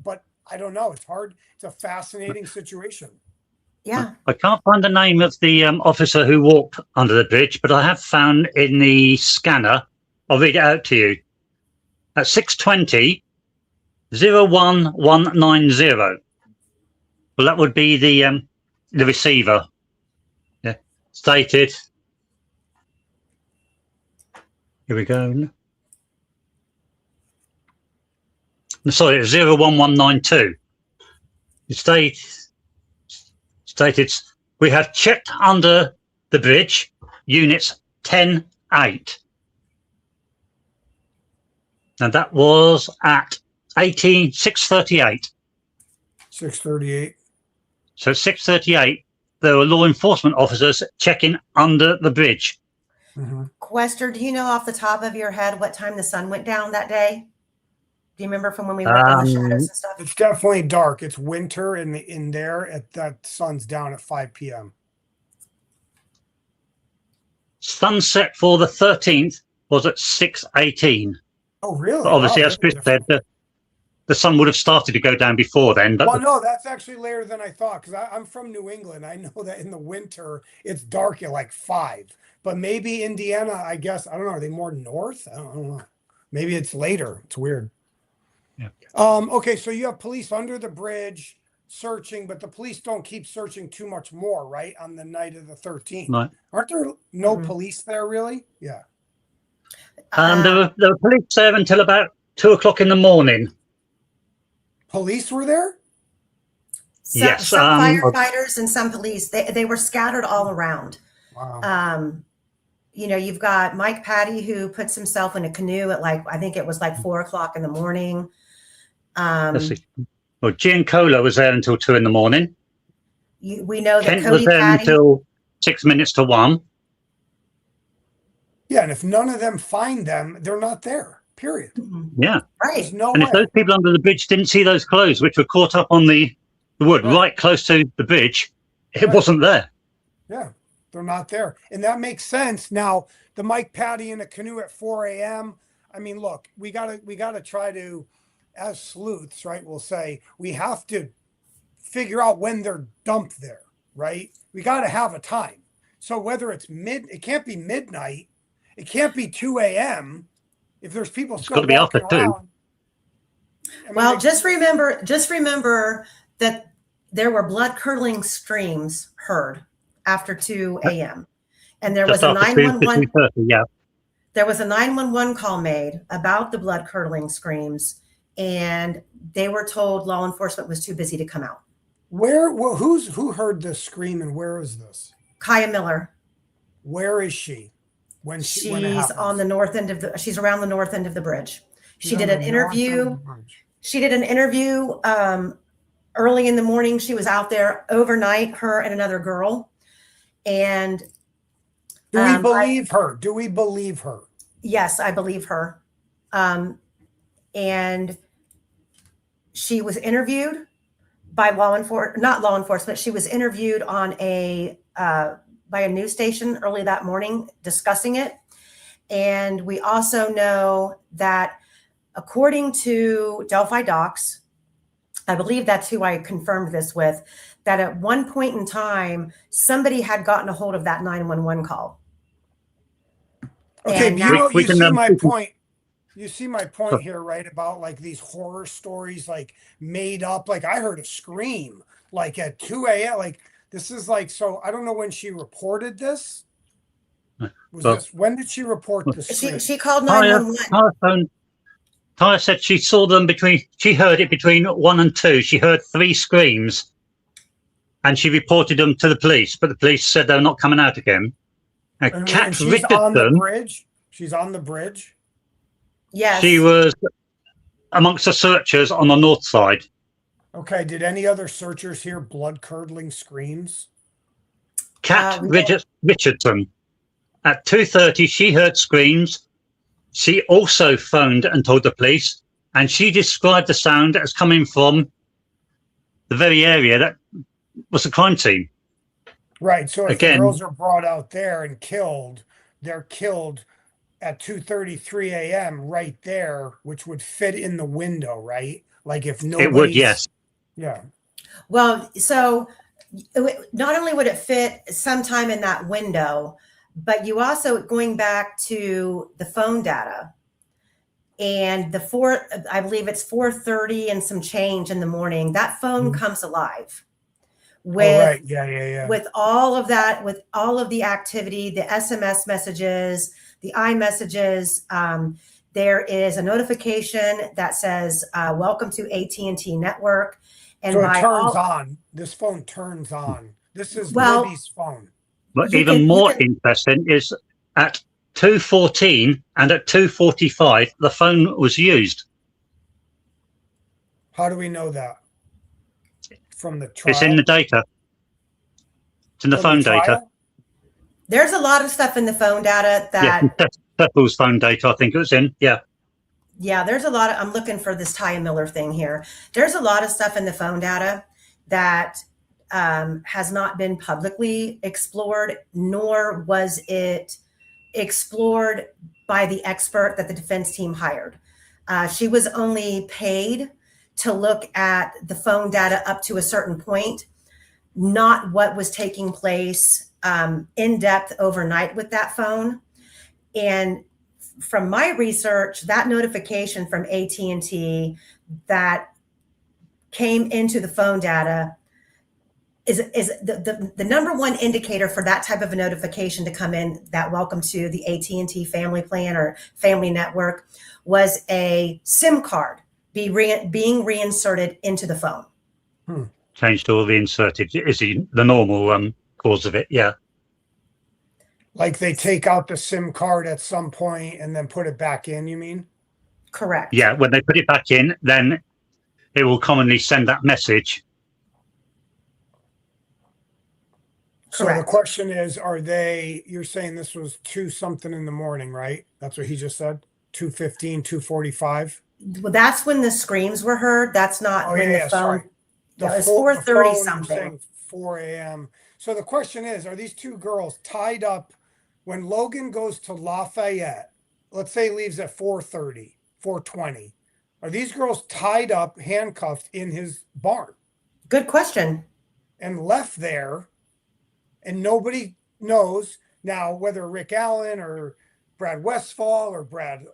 but I don't know. It's hard. It's a fascinating situation. Yeah. I can't find the name of the officer who walked under the bridge, but I have found in the scanner. I'll read it out to you. At 6:20, 01190. Well, that would be the receiver. Yeah. Stated. Here we go. Sorry, 01192. It stated, we have checked under the bridge, units 10-8. And that was at 6:38. 6:38. So 6:38, there were law enforcement officers checking under the bridge. Quester, do you know off the top of your head what time the sun went down that day? Do you remember from when we worked on the shadows and stuff? It's definitely dark. It's winter in there. That sun's down at 5 p.m. Sunset for the 13th was at 6:18. Oh, really? But obviously, Wow, as very Chris said, different. the sun would have started to go down before then. But Well, no, that's actually later than I thought because I'm from New England. I know that in the winter it's dark at like 5, but maybe Indiana, I guess, I don't know. Are they more north? I don't know. Maybe it's later. It's weird. Yeah. Okay, so you have police under the bridge searching, but the police don't keep searching too much more, right? On the night of the 13th. right. Aren't there no police there really? Yeah. There were police there until about 2 o'clock in the morning. Police were there? Yes, Some firefighters and some police, they were scattered all around. Wow. You've got Mike Patty, who puts himself in a canoe at I think it was 4 o'clock in the morning. Let's see. Well, Giancola was there until 2 in the morning. We know that Kent Cody was there Patty, until 6 minutes to 1. Yeah, and if none of them find them, they're not there. Period. Yeah. right? There's no And way. if those people under the bridge didn't see those clothes, which were caught up on the wood right close to the bridge, it wasn't there. Yeah, they're not there. And that makes sense. Now, the Mike Patty in a canoe at 4 a.m. I mean, look, we gotta try to, as sleuths, right? We'll say we have to figure out when they're dumped there, right? We gotta have a time. So whether it's it can't be midnight, it can't be 2 a.m. If there's people still gotta be walking after 2. around. I mean, Well, just remember that there were blood-curdling screams heard after 2 a.m. And there was Just a after 911. 2:30, yeah. There was a 911 call made about the blood-curdling screams, and they were told law enforcement was too busy to come out. who heard this scream and where is this? Kaya Miller. Where is she? When it She's happens? on the north end of she's around the north end of the bridge. She's She on did the an north interview. end of the bridge. She did an interview early in the morning. She was out there overnight, her and another girl. And Do we believe her? Do we believe her? yes, I believe her. And she was interviewed by not law enforcement. She was interviewed on by a news station early that morning discussing it. And we also know that according to Delphi Docs, I believe that's who I confirmed this with, that at one point in time, somebody had gotten a hold of that 911 call. Okay, And you we can, see my we can- point. You see my point here, right? About like these horror stories, like made up. Like I heard a scream, like at 2 a.m. Like this is like, so I don't know when she reported this. When did she report the scream? She called 911. Taya said she heard it between 1 and 2. She heard 3 screams and she reported them to the police, but the police said they're not coming out again. And Kat she's on the bridge. She's on the bridge. Yes. She was amongst the searchers on the north side. Okay. Did any other searchers hear blood-curdling screams? Kat Richardson. At 2:30, she heard screams. She also phoned and told the police, and she described the sound as coming from the very area that was the crime scene. Right. So if Again, the girls are brought out there and killed, they're killed at 2:33 a.m. right there, which would fit in the window, right? Like if nobody. it would, yes. Yeah. Well, so not only would it fit sometime in that window, but you also, going back to the phone data and I believe it's 4:30 and some change in the morning, that phone comes alive with, with all of that, with all of the activity, the SMS messages, the iMessages. There is a notification that says, welcome to AT&T network. And so it turns on. This phone turns on. This is Libby's phone. But even more interesting is at 2:14 and at 2:45, the phone was used. How do we know that? From the trial? It's in the data. It's in the phone data. There's a lot of stuff in the phone data that... Yeah, Pepper's phone data, I think it was in. Yeah. Yeah, there's a lot of... I'm looking for this Taya Miller thing here. There's a lot of stuff in the phone data that has not been publicly explored, nor was it explored by the expert that the defense team hired. She was only paid to look at the phone data up to a certain point, not what was taking place in depth overnight with that phone. And from my research, that notification from AT&T that came into the phone data is the number one indicator for that type of a notification to come in, that welcome to the AT&T family plan or family network, was a SIM card being reinserted into the phone. Changed to all the inserted is the normal cause of it. Yeah. Like they take out the SIM card at some point and then put it back in, you mean? Correct. Yeah. When they put it back in, then it will commonly send that message. So the question is, you're saying this was 2 something in the morning, right? That's what he just said? 2:15, 2:45? Well, that's when the screams were heard. That's not when the phone. Sorry. Yeah, it was 4:30 phone something. saying 4 a.m. So the question is, are these 2 girls tied up when Logan goes to Lafayette? Let's say he leaves at 4:30, 4:20. Are these girls tied up, handcuffed in his barn? Good question. And left there, and nobody knows now whether Rick Allen or Brad Westfall or Brad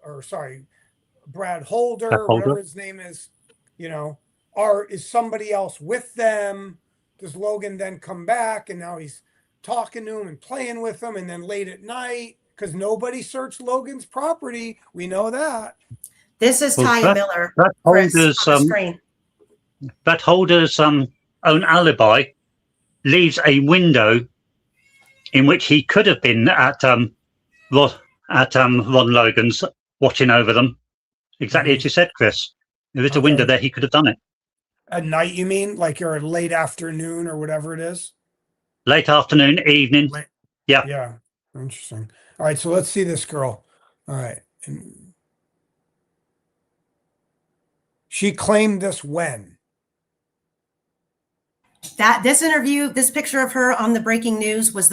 Holder, whatever his name is, is somebody else with them? Does Logan then come back and now he's talking to him and playing with them, and then late at night, because nobody searched Logan's property, we know that. This is Taya Miller. That Holder's own alibi leaves a window in which he could have been at Ron Logan's, watching over them. Exactly as you said, Chris. There is a window there, he could have done it. At night, you mean? Like you're late afternoon or whatever it is? Late afternoon, evening. Yeah. Yeah. Interesting. All right, so let's see this girl. All right. And she claimed this when? This picture of her on the breaking news was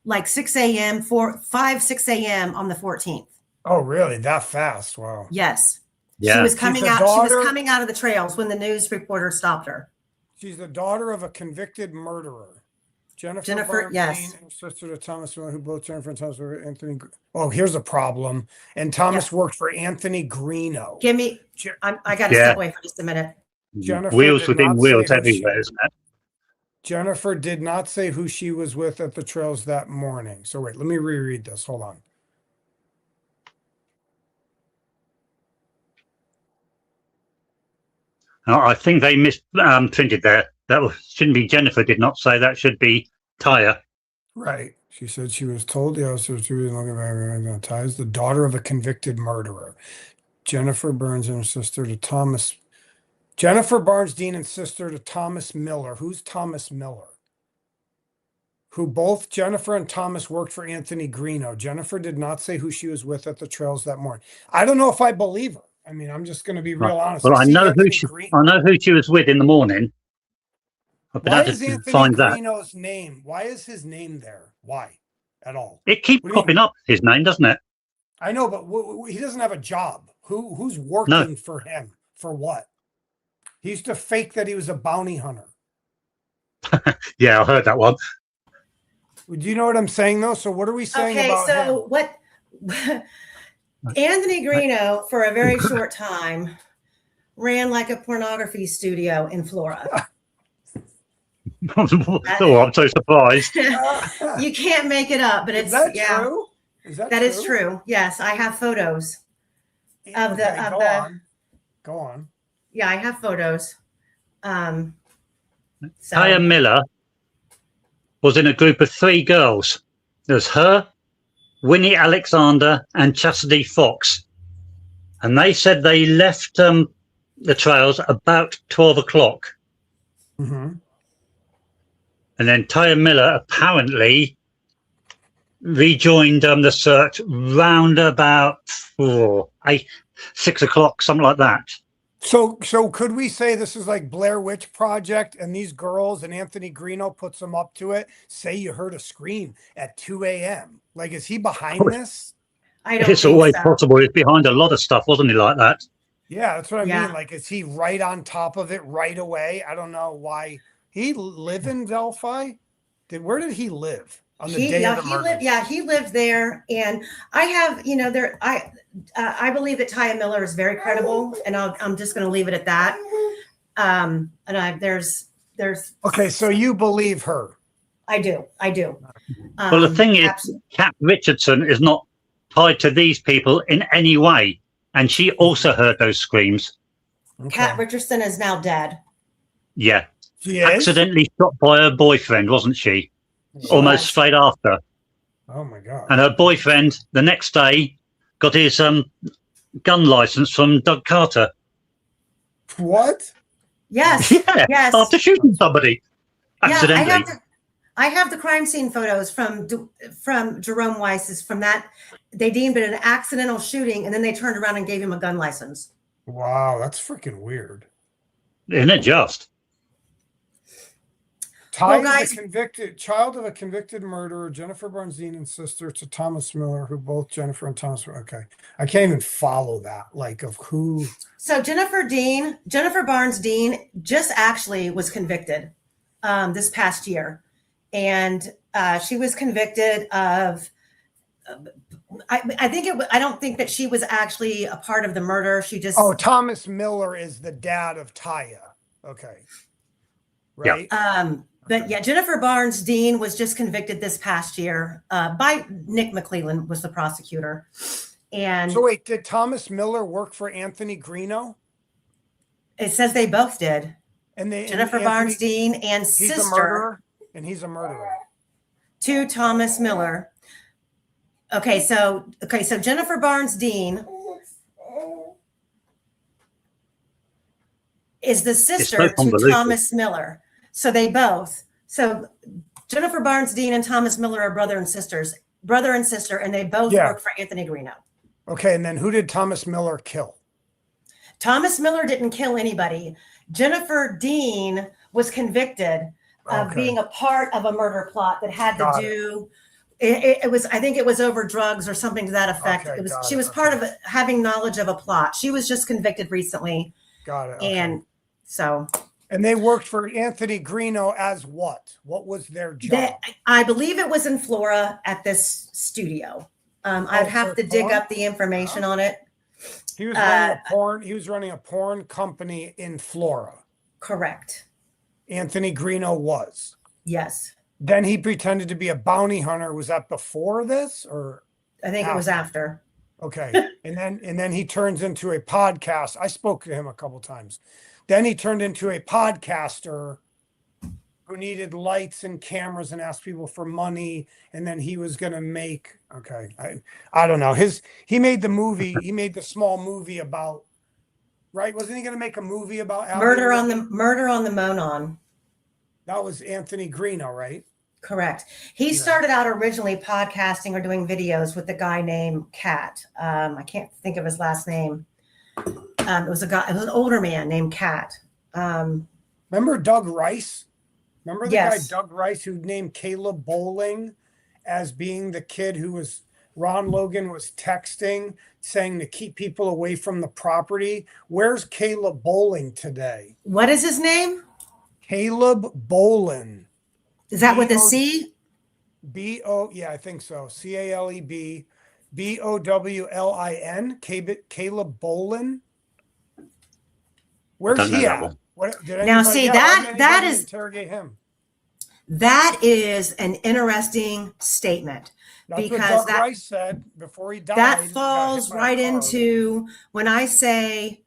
like 6 a.m., 6 a.m. on the 14th. Oh, really? That fast? Wow. Yes. Yeah. She was coming out of the trails when the news reporter stopped her. She's the daughter of a convicted murderer. Jennifer, yes. And sister to Thomas, who both Jennifer and Thomas were Anthony. Oh, here's a problem. And Thomas worked for Anthony Greeno. I got to step away for just a minute. Jennifer wheels within wheels everywhere, isn't it? Jennifer did not say who she was with at the trails that morning. So wait, let me reread this. Hold on. I think they misprinted there. That shouldn't be Jennifer. Did not say that. Should be Taya. Right. She said she was told the officer to be looking at Taya is the daughter of a convicted murderer. Jennifer Burns and her sister to Thomas. Jennifer Barnes Dean and sister to Thomas Miller. Who's Thomas Miller? Who both Jennifer and Thomas worked for Anthony Greeno. Jennifer did not say who she was with at the trails that morning. I don't know if I believe her. I mean, I'm just going to be real honest. Well, I know who she was with in the morning. I've been Why able is to Anthony find that. Greeno's name? Why is his name there? Why at all? It keeps popping up, his name, doesn't it? I know, but he doesn't have a job. Who's working for him? For what? He used to fake that he was a bounty hunter. Yeah, I heard that one. Do you know what I'm saying, though? So what are we saying about him? What Anthony Greeno, for a very short time, ran like a pornography studio in Florida. Oh, I'm so surprised. You can't make it up, but it's true? That is true. Yes, I have photos of Go on. Yeah, I have photos. Taya Miller was in a group of 3 girls. There's her, Winnie Alexander, and Chastity Fox. And they said they left the trails about 12 o'clock. Mm-hmm. And then Taya Miller apparently rejoined the search round about 6 o'clock, something like that. So could we say this is like Blair Witch Project, and these girls and Anthony Greeno puts them up to it? Say you heard a scream at 2 a.m. Like, is he behind this? I don't It's think always so. possible. He's behind a lot of stuff, wasn't he, like that? Yeah, that's what I Yeah. mean. Like, is he right on top of it right away? I don't know why. He live in Delphi? Where did he live on the day of the murder? He lived there, and I have, I believe that Taya Miller is very credible, and I'm just going to leave it at that. There's Okay, so you believe her? I do. Well, the thing is, Absolutely. Kat Richardson is not tied to these people in any way, and she also heard those screams. Okay. Kat Richardson is now dead. Yeah, She is? accidentally shot by her boyfriend, wasn't she? Almost was. straight after. Oh my God. And her boyfriend, the next day, got his gun license from Doug Carter. What? Yes. Yeah, Yes. after shooting somebody accidentally. Yeah, I have the crime scene photos from Jerome Weiss's from that. They deemed it an accidental shooting, and then they turned around and gave him a gun license. Wow, that's freaking weird. Isn't it just? Tied guys- the convicted child of a convicted murderer, Jennifer Barnstein, and sister to Thomas Miller, who both Jennifer and Thomas were okay. I can't even follow that. Like, of who? So Jennifer Barnes Dean just actually was convicted this past year, and she was convicted of. I don't think that she was actually a part of the murder. She just. Oh, Thomas Miller is the dad of Taya. Okay. Right. But yeah, Jennifer Barnes Dean was just convicted this past year by Nick McClellan was the prosecutor. And So wait, did Thomas Miller work for Anthony Greeno? it says they both did. And they Jennifer and Barnes Anthony, Dean and he's a sister murderer, and he's a murderer. to Thomas Miller. Okay, so Jennifer Barnes Dean is the sister so to convoluted. Thomas Miller. So they both. So Jennifer Barnes Dean and Thomas Miller are brother and sister, and they both Yeah. work for Anthony Greeno. Okay, and then who did Thomas Miller kill? Thomas Miller didn't kill anybody. Jennifer Dean was convicted of Okay. being a part of a murder plot that had Got to do. It was, I think it was over drugs or something to that effect. Okay, got She it, was part okay. of having knowledge of a plot. She was just convicted recently, Got it. Okay. and so And they worked for Anthony Greeno as what? What was their job? I believe it was in Flora at this studio. I'd have for to dig porn? up the information on it. He was running a porn. He was running a porn company in Flora. Correct. Anthony Greeno was. Yes, Then he pretended to be a bounty hunter. Was that before this, or I think it was after. okay? and then he turns into a podcast. I spoke to him a couple times. Then he turned into a podcaster who needed lights and cameras and asked people for money. And then he was going to make, okay, I don't know. He made the movie. He made the small movie about, right? Wasn't he going to make a movie about Murder on the Monon. That was Anthony Greeno, right? Correct. He started out originally podcasting or doing videos with a guy named Cat. I can't think of his last name. It was an older man named Cat. Remember Doug Rice? Remember the Yes. guy Doug Rice who named Caleb Bowling as being the kid who was Ron Logan was texting saying to keep people away from the property? Where's Caleb Bowling today? What is his name? Caleb Bowling. Is that with a C? B-O, yeah, I think so. C-A-L-E-B B-O-W-L-I-N. Caleb Bowling. Where's Don't know he that at? one. What, did Now, anybody- see, yeah, that- why didn't that anybody is- interrogate him. That is an interesting statement. That's because what Doug that- Rice said before he died. That he got falls hit by a right car. into when I say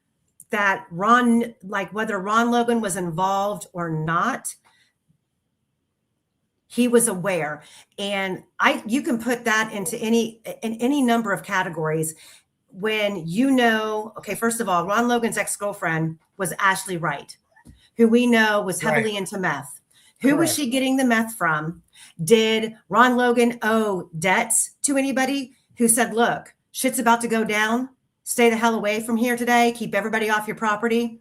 that whether Ron Logan was involved or not, he was aware. And you can put that into any number of categories when okay, first of all, Ron Logan's ex-girlfriend was Ashley Wright, who we know was heavily into meth. Who was Correct. she getting the meth from? Did Ron Logan owe debts to anybody who said, look, shit's about to go down? stay the hell away from here today. Keep everybody off your property.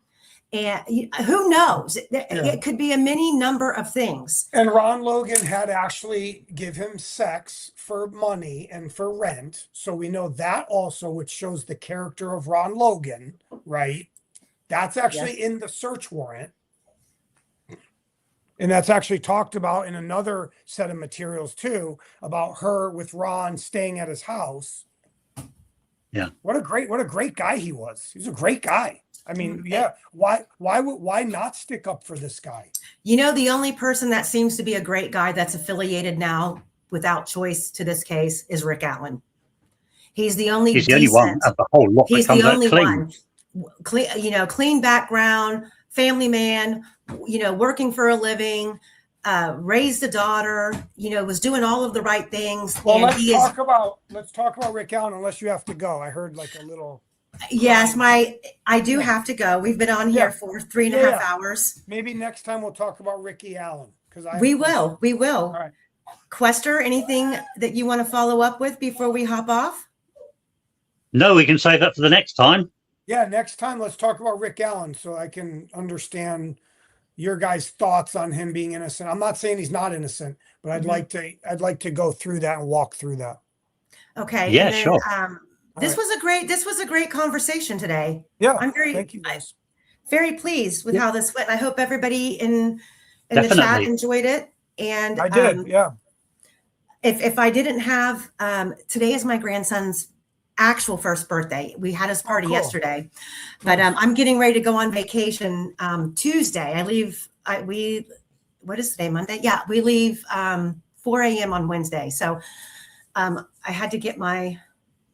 And who knows? It could be a many number of things. And Ron Logan had actually give him sex for money and for rent. So we know that also, which shows the character of Ron Logan, right? That's actually in the search warrant. And that's actually talked about in another set of materials too, about her with Ron staying at his house. Yeah. What a great guy he was. He's a great guy. I mean, yeah. Why not stick up for this guy? You know, the only person that seems to be a great guy that's affiliated now without choice to this case is Rick Allen. He's the only one of the whole lot. He's the only clean. One. Clean background, family man, working for a living, raised a daughter, was doing all of the right things. Well, and let's talk about Rick Allen, unless you have to go. I heard like a little. Yes, I do have to go. We've been on here for 3.5 hours. Maybe next time we'll talk about Ricky Allen, because we will. All right. Quester, anything that you want to follow up with before we hop off? No, we can save that for the next time. Yeah, next time let's talk about Rick Allen so I can understand your guys' thoughts on him being innocent. I'm not saying he's not innocent, but I'd like to go through that and walk through that. Okay. Yeah, sure. This was a great conversation today. Yeah. I'm thank you guys. Very pleased with how this went. I hope everybody in the chat enjoyed it. And I did. Yeah. If I didn't have, today is my grandson's actual first birthday. We had his party yesterday, but I'm getting ready to go on vacation Tuesday. What is today, Monday? Yeah, we leave 4 a.m. on Wednesday. So I had to get my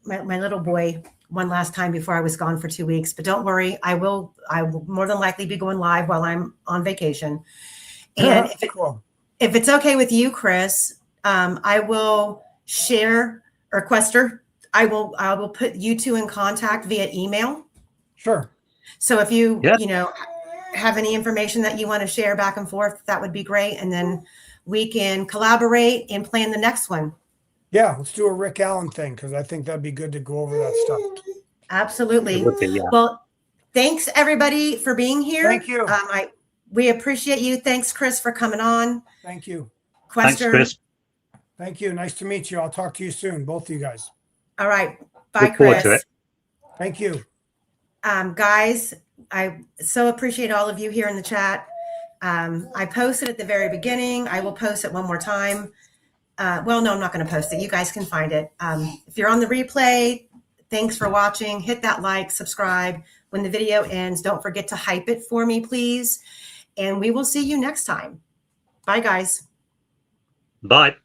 little boy one last time before I was gone for 2 weeks. But don't worry, I will more than likely be going live while I'm on vacation. And if it's okay with you, Chris, I will share, or Quester, I will put you two in contact via email. Sure. So if you have any information that you want to share back and forth, that would be great. And then we can collaborate and plan the next one. Yeah, let's do a Rick Allen thing, because I think that'd be good to go over that stuff. Absolutely. Well, thanks everybody for being here. Thank you. We appreciate you. Thanks, Chris, for coming on. Thank you. Quester. Thanks, Chris. Thank you. Nice to meet you. I'll talk to you soon, both of you guys. All right. Bye, Look forward Chris. to it. Thank you. Guys, I so appreciate all of you here in the chat. I posted at the very beginning. I will post it one more time. Well, no, I'm not going to post it. You guys can find it. If you're on the replay, thanks for watching. Hit that like, subscribe. When the video ends, don't forget to hype it for me, please. And we will see you next time. Bye, guys. Bye.